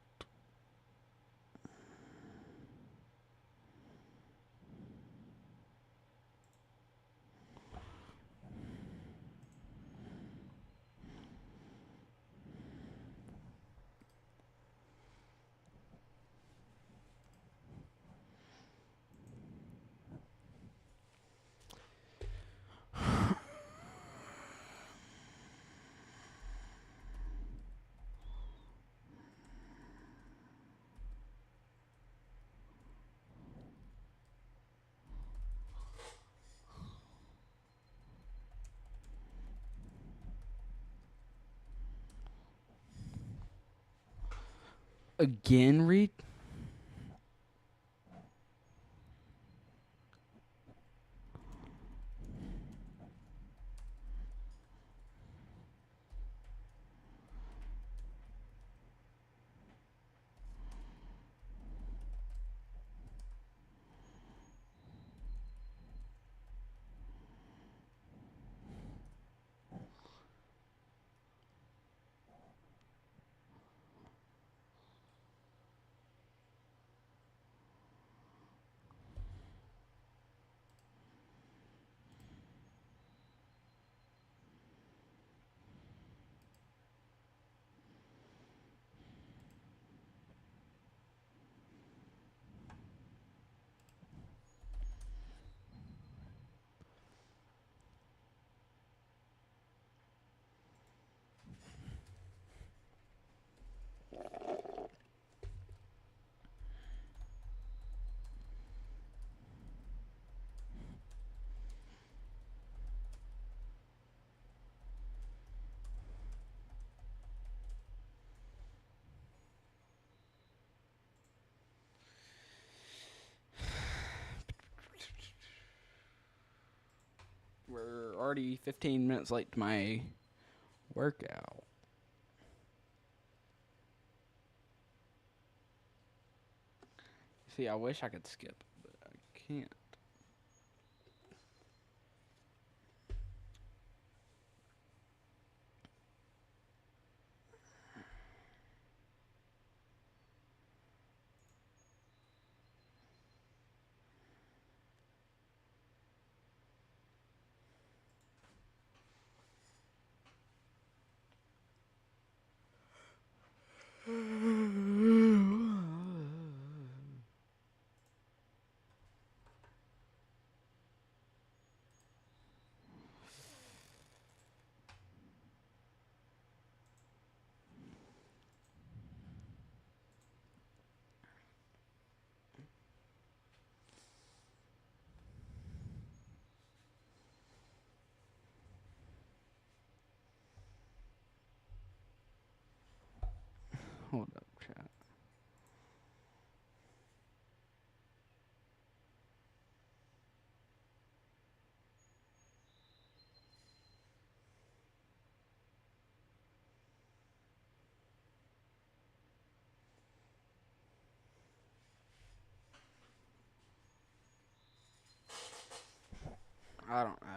Again, Reed? We're already 15 minutes late to my workout. See, I wish I could skip, but I can't. Hold up, chat. I don't know.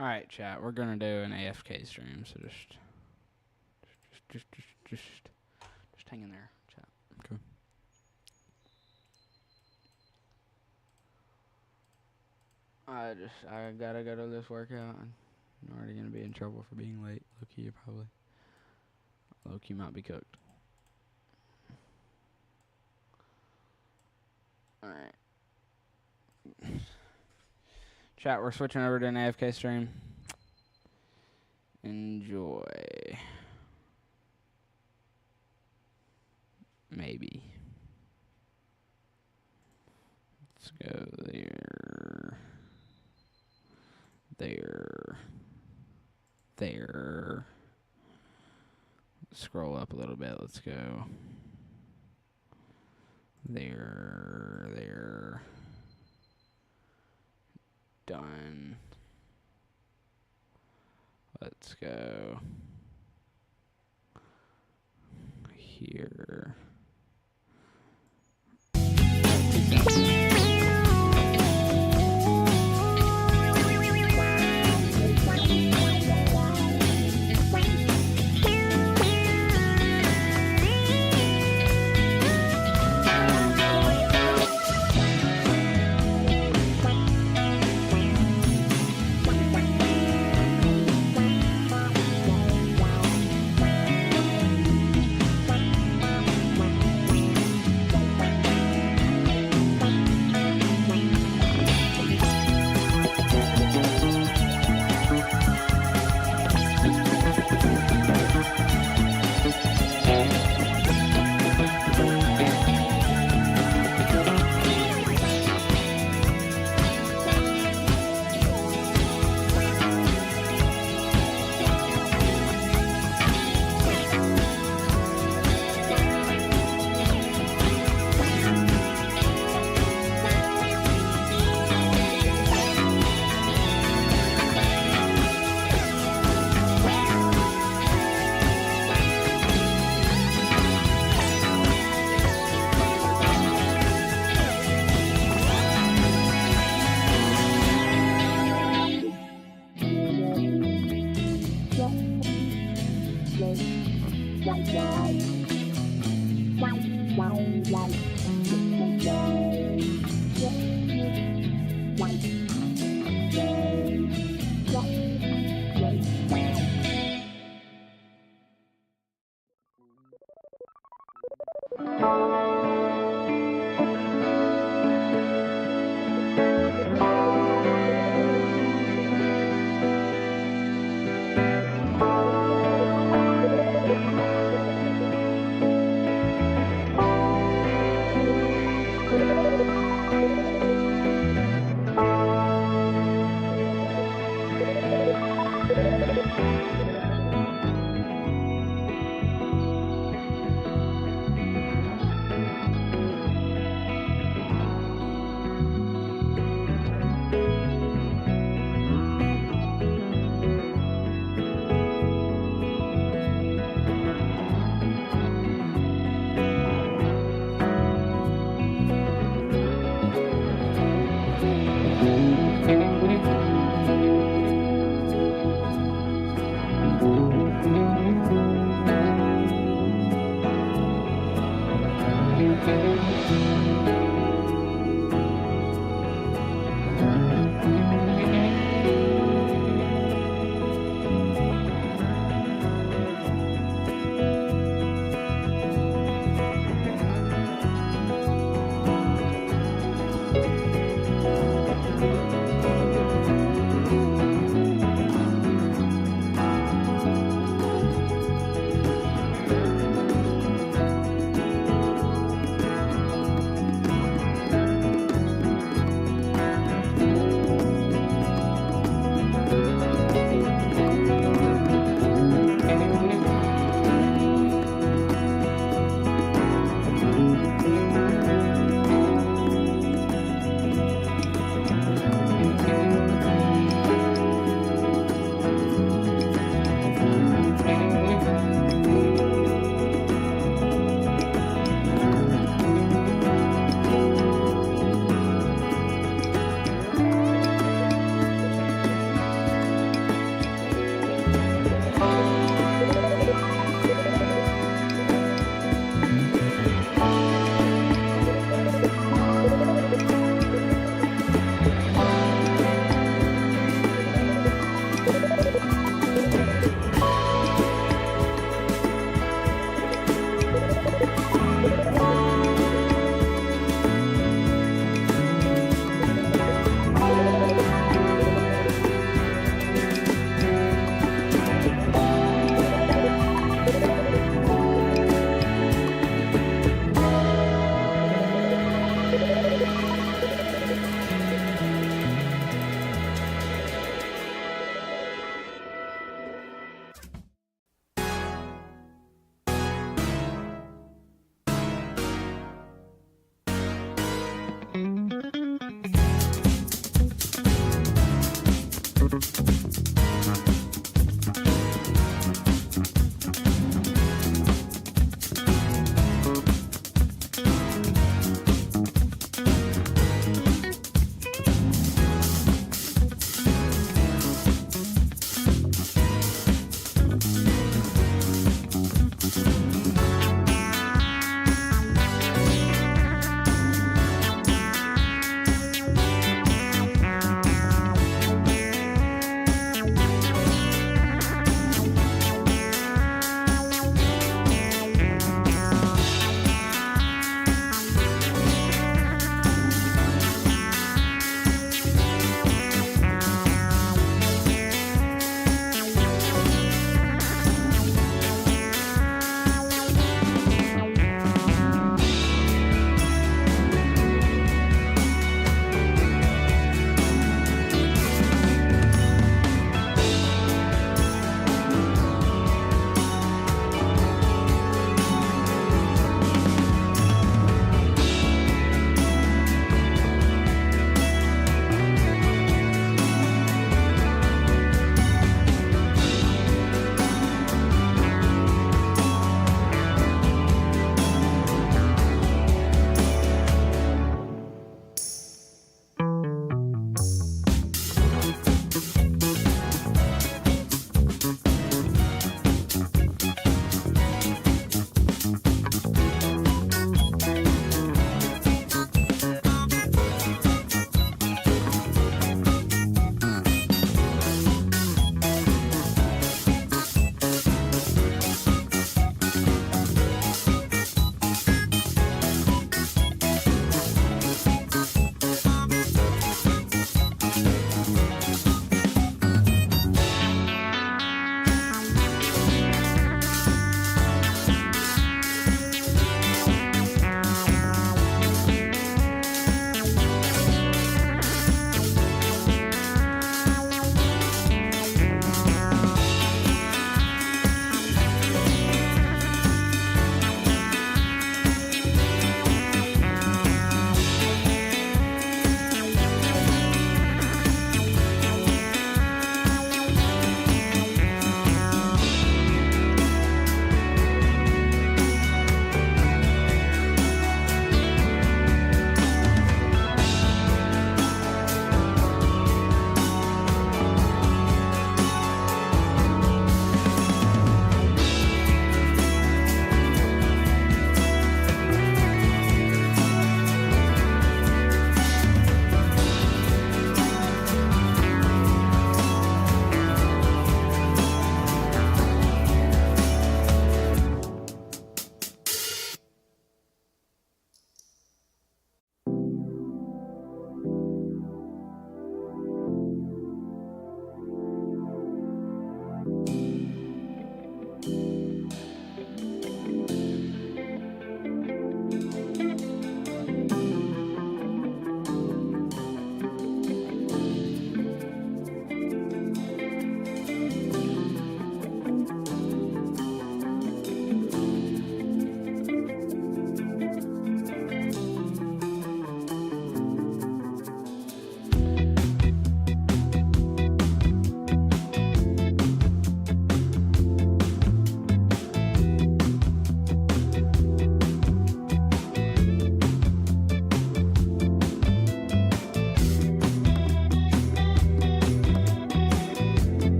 All right, chat. We're gonna do an AFK stream, so just hang in there, chat. Okay. I gotta go to this workout. I'm already gonna be in trouble for being late. Low-key, probably. Low-key might be cooked. All right. Chat, we're switching over to an AFK stream. Enjoy. Maybe. Let's go there. There. Scroll up a little bit. Let's go. There. Done. Let's go here.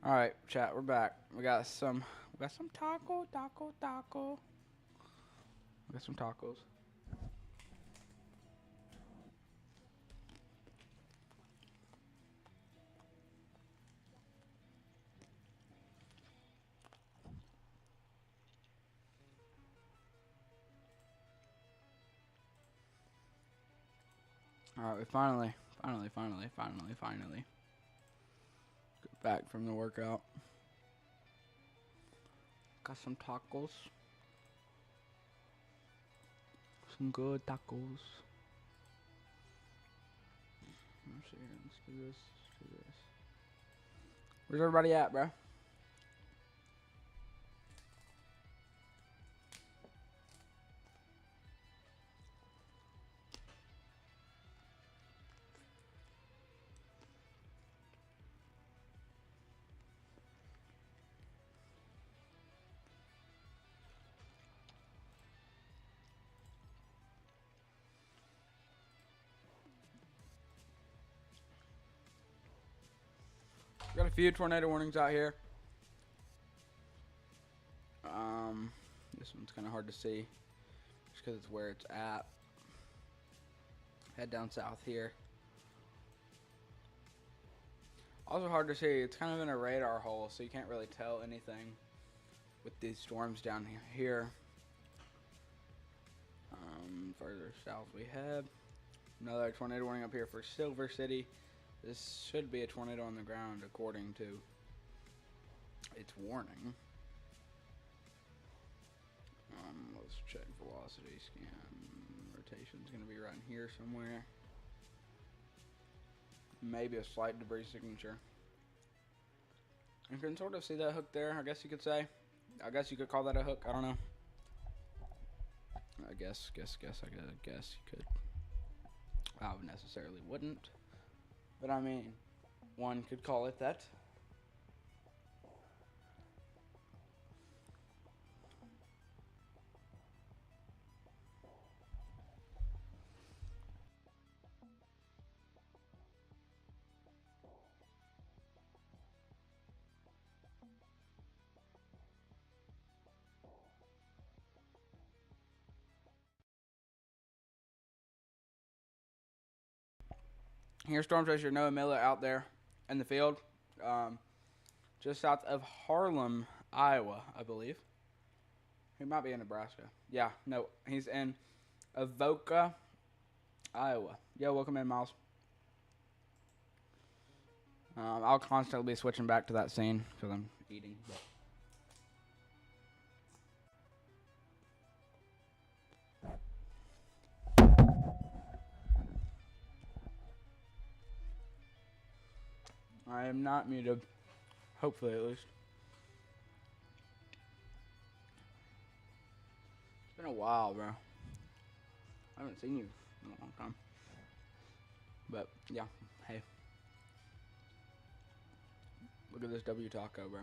All right, chat, we're back. We got some taco. We got some tacos. All right, we finally get back from the workout. Got some tacos. Some good tacos. Let's see here. Let's do this. Where's everybody at, bro? Got a few tornado warnings out here. This one's kind of hard to see just because it's where it's at. Head down south here. Also hard to see. It's kind of in a radar hole, so you can't really tell anything with these storms down here. Further south we have another tornado warning up here for Silver City. This should be a tornado on the ground according to its warning. Let's check velocity scan. Rotation's going to be right here somewhere. Maybe a slight debris signature. You can sort of see that hook there, I guess you could say. I guess you could call that a hook. I don't know. I guess you could. I would necessarily wouldn't. But I mean, one could call it that. Here's Storm Chaser Noah Miller out there in the field, just south of Harlem, Iowa, I believe. He might be in Nebraska. Yeah, no, he's in Avoca, Iowa. Yeah, welcome in, Miles. I'll constantly be switching back to that scene because I'm eating. But. I am not muted. Hopefully, at least. It's been a while, bro. I haven't seen you in a long time. But, yeah. Hey. Look at this W taco, bro.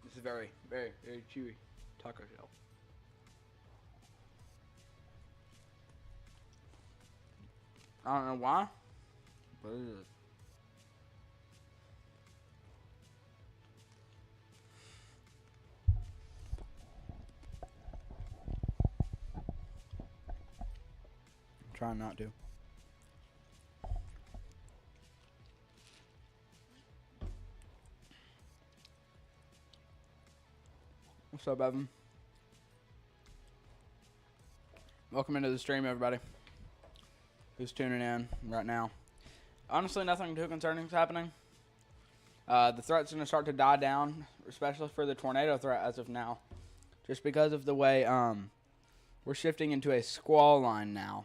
This is very, very, very chewy taco shell. I don't know why, but it is. I'm trying not to. What's up, Evan? Welcome into the stream, everybody who's tuning in right now. Honestly, nothing too concerning is happening. The threat's going to start to die down, especially for the tornado threat as of now, just because of the way we're shifting into a squall line now.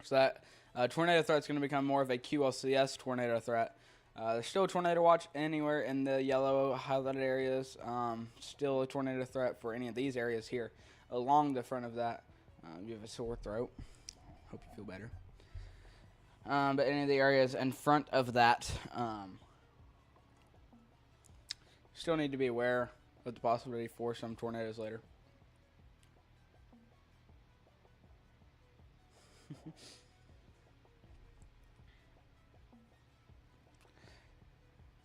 So that tornado threat's going to become more of a QLCS tornado threat. There's still a tornado watch anywhere in the yellow highlighted areas. Still a tornado threat for any of these areas here. Along the front of that, you have a sore throat. Hope you feel better. But any of the areas in front of that still need to be aware of the possibility for some tornadoes later.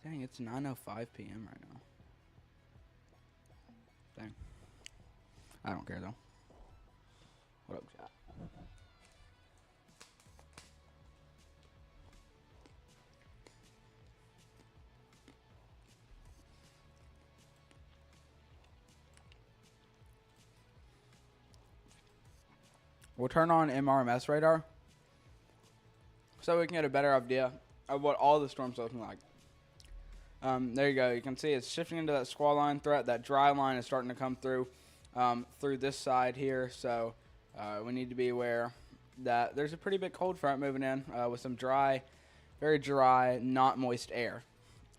Dang, it's 9:05 p.m. right now. Dang. I don't care, though. What up, chat? We'll turn on MRMS radar so we can get a better idea of what all the storms are looking like. There you go. You can see it's shifting into that squall line threat. That dry line is starting to come through this side here. So we need to be aware that there's a pretty big cold front moving in with some dry, very dry, not moist air.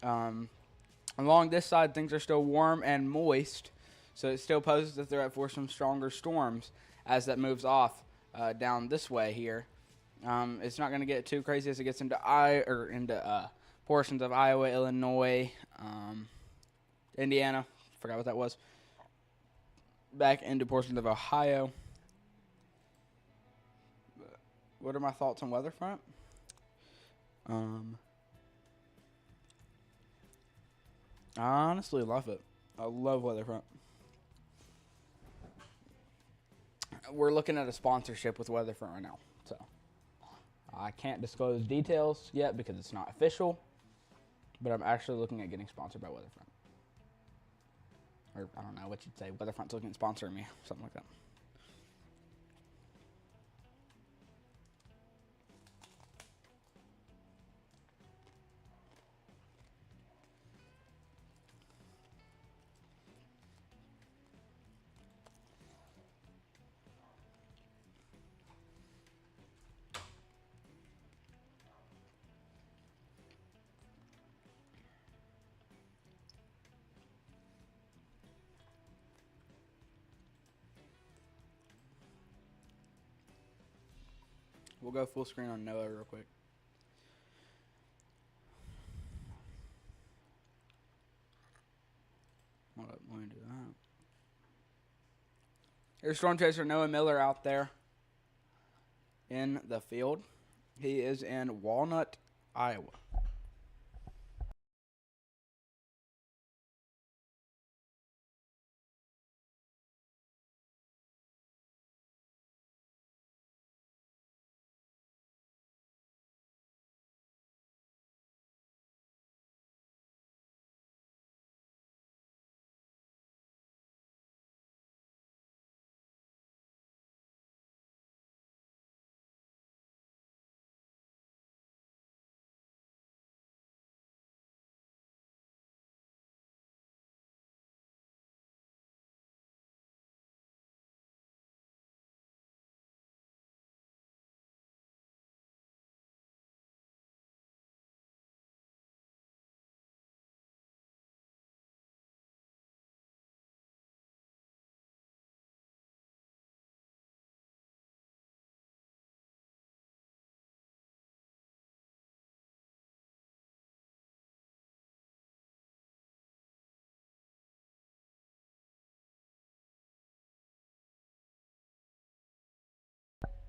Along this side, things are still warm and moist, so it still poses a threat for some stronger storms as that moves off down this way here. It's not going to get too crazy as it gets into portions of Iowa, Illinois, Indiana. Forgot what that was. Back into portions of Ohio. What are my thoughts on weather front? I honestly love it. I love Weatherfront. We're looking at a sponsorship with Weatherfront right now, so I can't disclose details yet because it's not official, but I'm actually looking at getting sponsored by Weatherfront. Or I don't know what you'd say. Weatherfront's looking at sponsoring me, something like that. We'll go full screen on NOAA real quick. Hold up, let me do that. Here's Storm Chaser Noah Miller out there in the field. He is in Walnut, Iowa.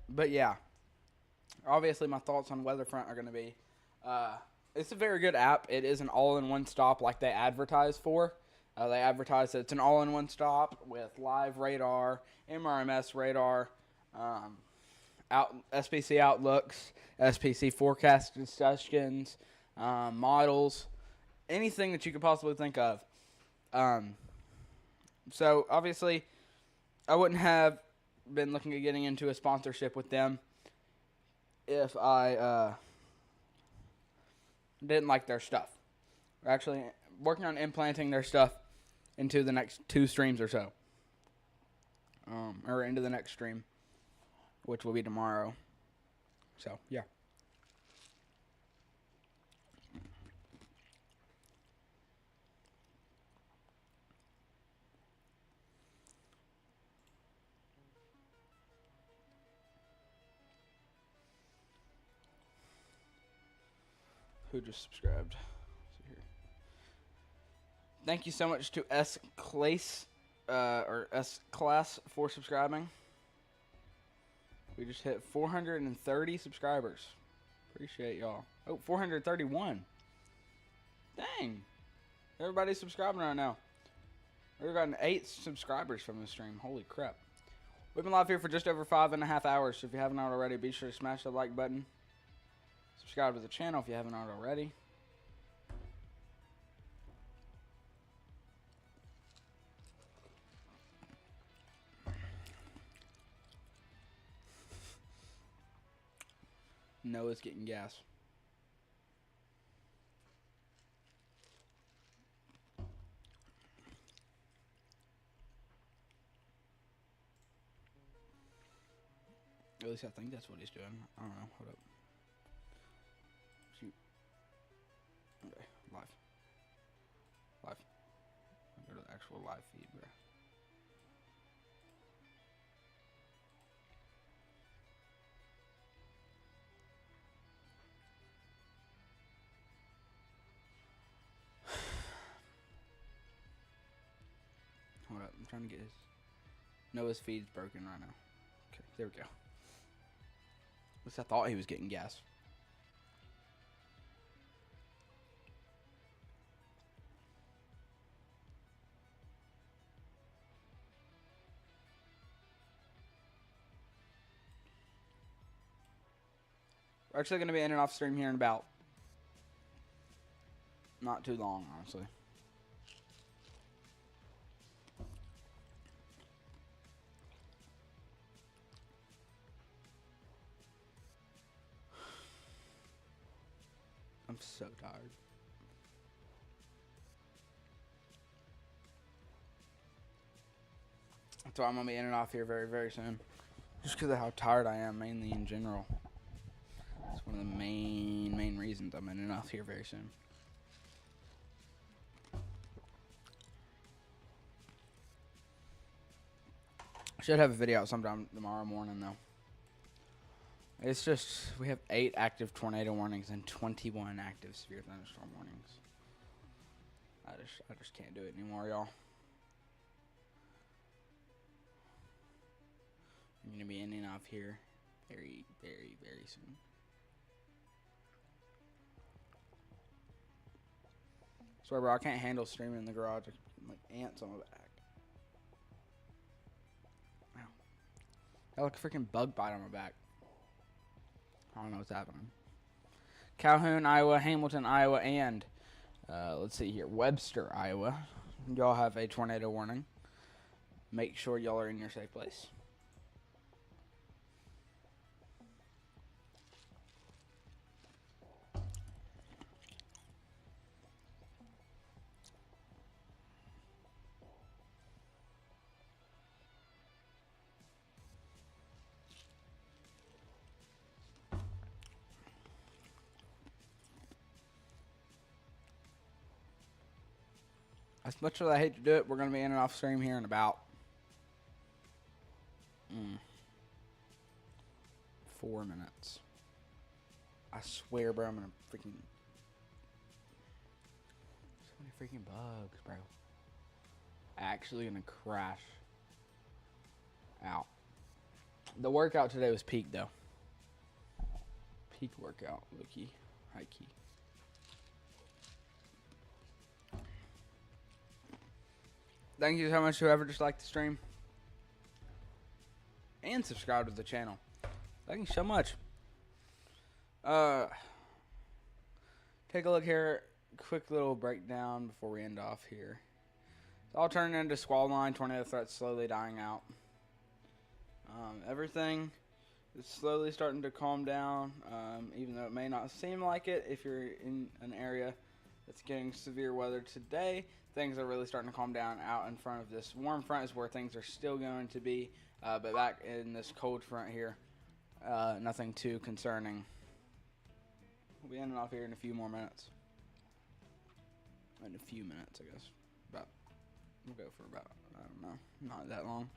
But yeah, obviously my thoughts on Weatherfront are going to be, it's a very good app. It is an all-in-one stop like they advertise for. They advertise that it's an all-in-one stop with live radar, MRMS radar, SPC outlooks, SPC forecast discussions, models, anything that you could possibly think of. So obviously, I wouldn't have been looking at getting into a sponsorship with them if I didn't like their stuff. We're actually working on implanting their stuff into the next 2 streams or so. Or into the next stream, which will be tomorrow. So, yeah. Who just subscribed? Let's see here. Thank you so much to S Class for subscribing. We just hit 430 subscribers. Appreciate y'all. Oh, 431. Dang. Everybody's subscribing right now. We've gotten 8 subscribers from this stream. Holy crap. We've been live here for just over 5.5 hours. So if you haven't already, be sure to smash the like button. Subscribe to the channel if you haven't already. Noah's getting gas. At least I think that's what he's doing. I don't know. Hold up. Shoot. Okay. Live. Live. I'll go to the actual live feed, bro. Hold up. I'm trying to get his... Noah's feed's broken right now. Okay. There we go. At least I thought he was getting gas. We're actually going to be in and off stream here in about not too long, honestly. I'm so tired. That's why I'm going to be in and off here very, very soon. Just because of how tired I am, mainly in general. That's one of the main reasons I'm in and off here very soon. Should have a video out sometime tomorrow morning, though. It's just, we have 8 active tornado warnings and 21 active severe thunderstorm warnings. I just can't do it anymore, y'all. I'm going to be in and off here very, very, very soon. I swear, bro, I can't handle streaming in the garage. I'm like ants on my back. Wow. Got like a freaking bug bite on my back. I don't know what's happening. Calhoun, Iowa, Hamilton, Iowa, and let's see here, Webster, Iowa. Y'all have a tornado warning. Make sure y'all are in your safe place. As much as I hate to do it, we're going to be in and off stream here in about 4 minutes. I swear, bro, I'm going to freaking... So many freaking bugs, bro. Actually going to crash out. The workout today was peak, though. Peak workout, low key, high key. Thank you so much, whoever just liked the stream. And subscribe to the channel. Thank you so much. Take a look here. Quick little breakdown before we end off here. It's all turning into squall line. Tornado threats slowly dying out. Everything is slowly starting to calm down. Even though it may not seem like it if you're in an area that's getting severe weather today. Things are really starting to calm down out in front of this warm front is where things are still going to be. But back in this cold front here, nothing too concerning. We'll be in and off here in a few more minutes. In a few minutes, I guess. We'll go for about, I don't know, not that long.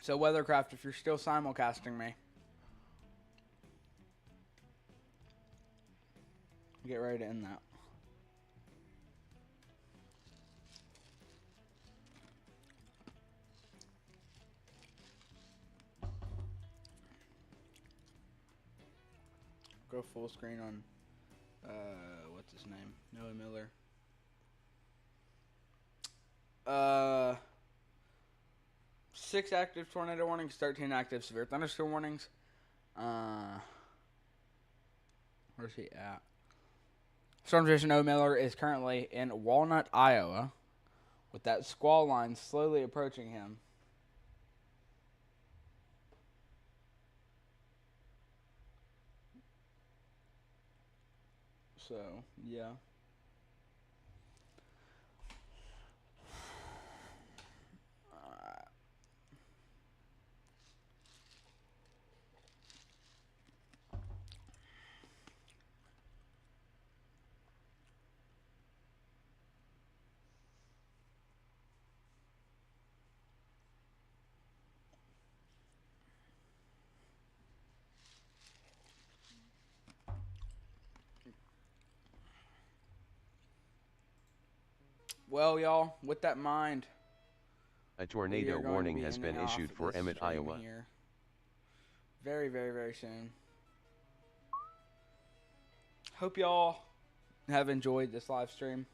So, Weathercraft, if you're still simulcasting me, get ready to end that. Go full screen on, what's his name? Noah Miller. 6 active tornado warnings, 13 active severe thunderstorm warnings. Where's he at? Storm Chaser Noah Miller is currently in Walnut, Iowa, with that squall line slowly approaching him. So, yeah. Well, y'all, with that in mind, A tornado warning has been issued for Emmett, Iowa. Here. Very, very, very soon. Hope y'all have enjoyed this live stream.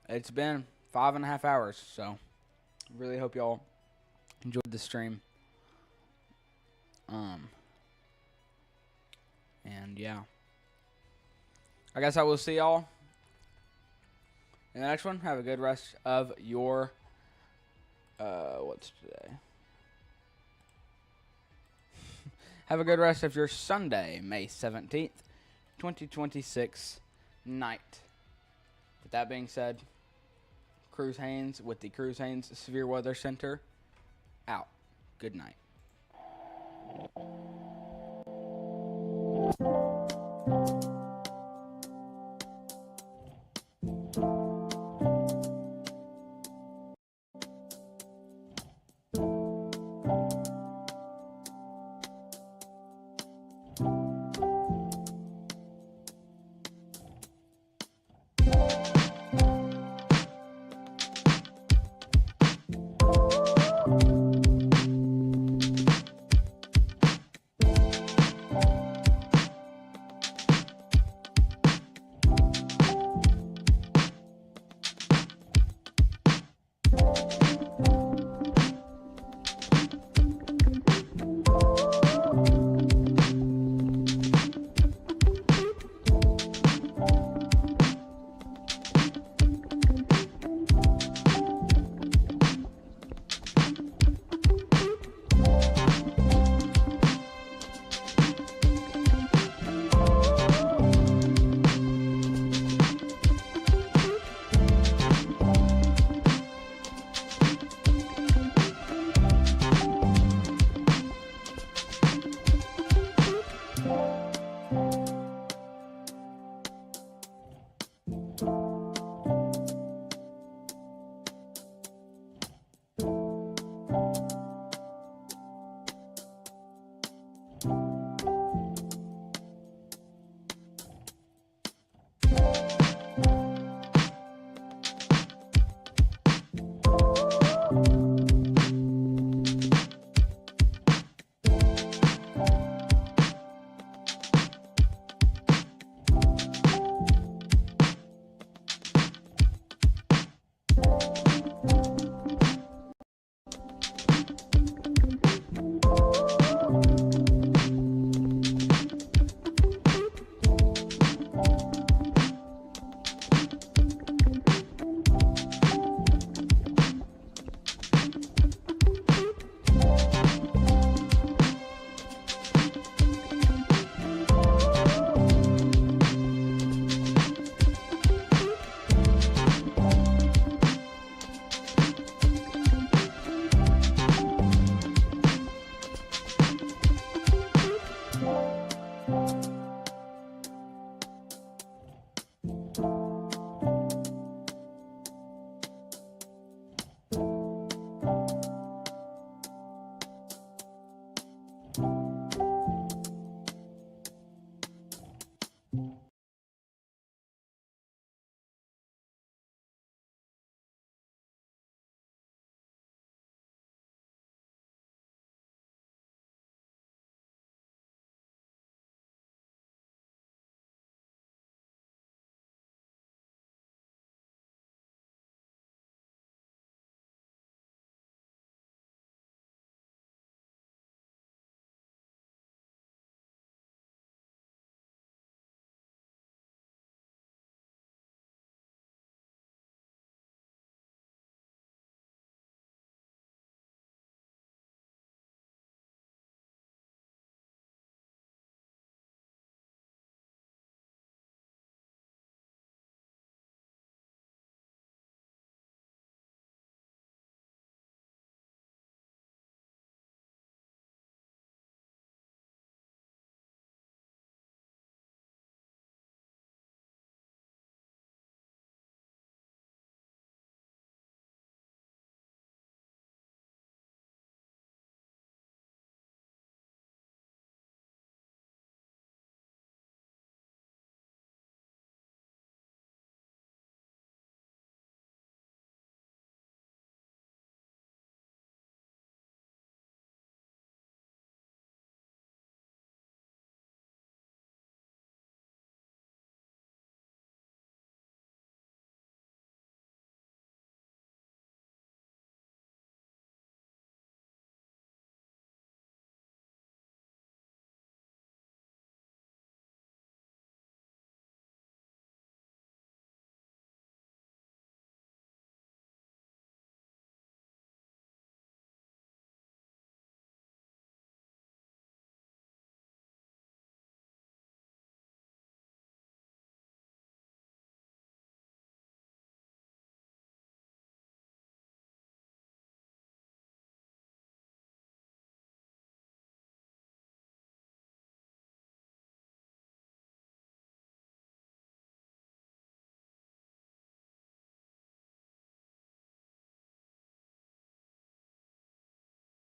It's been 5.5 hours, so really hope y'all enjoyed the stream. And yeah, I guess I will see y'all in the next one. Have a good rest of your what's today? Have a good rest of your Sunday, May 17th, 2026 night. With that being said, Cruz Haynes with the Cruz Haynes Severe Weather Center out. Good night.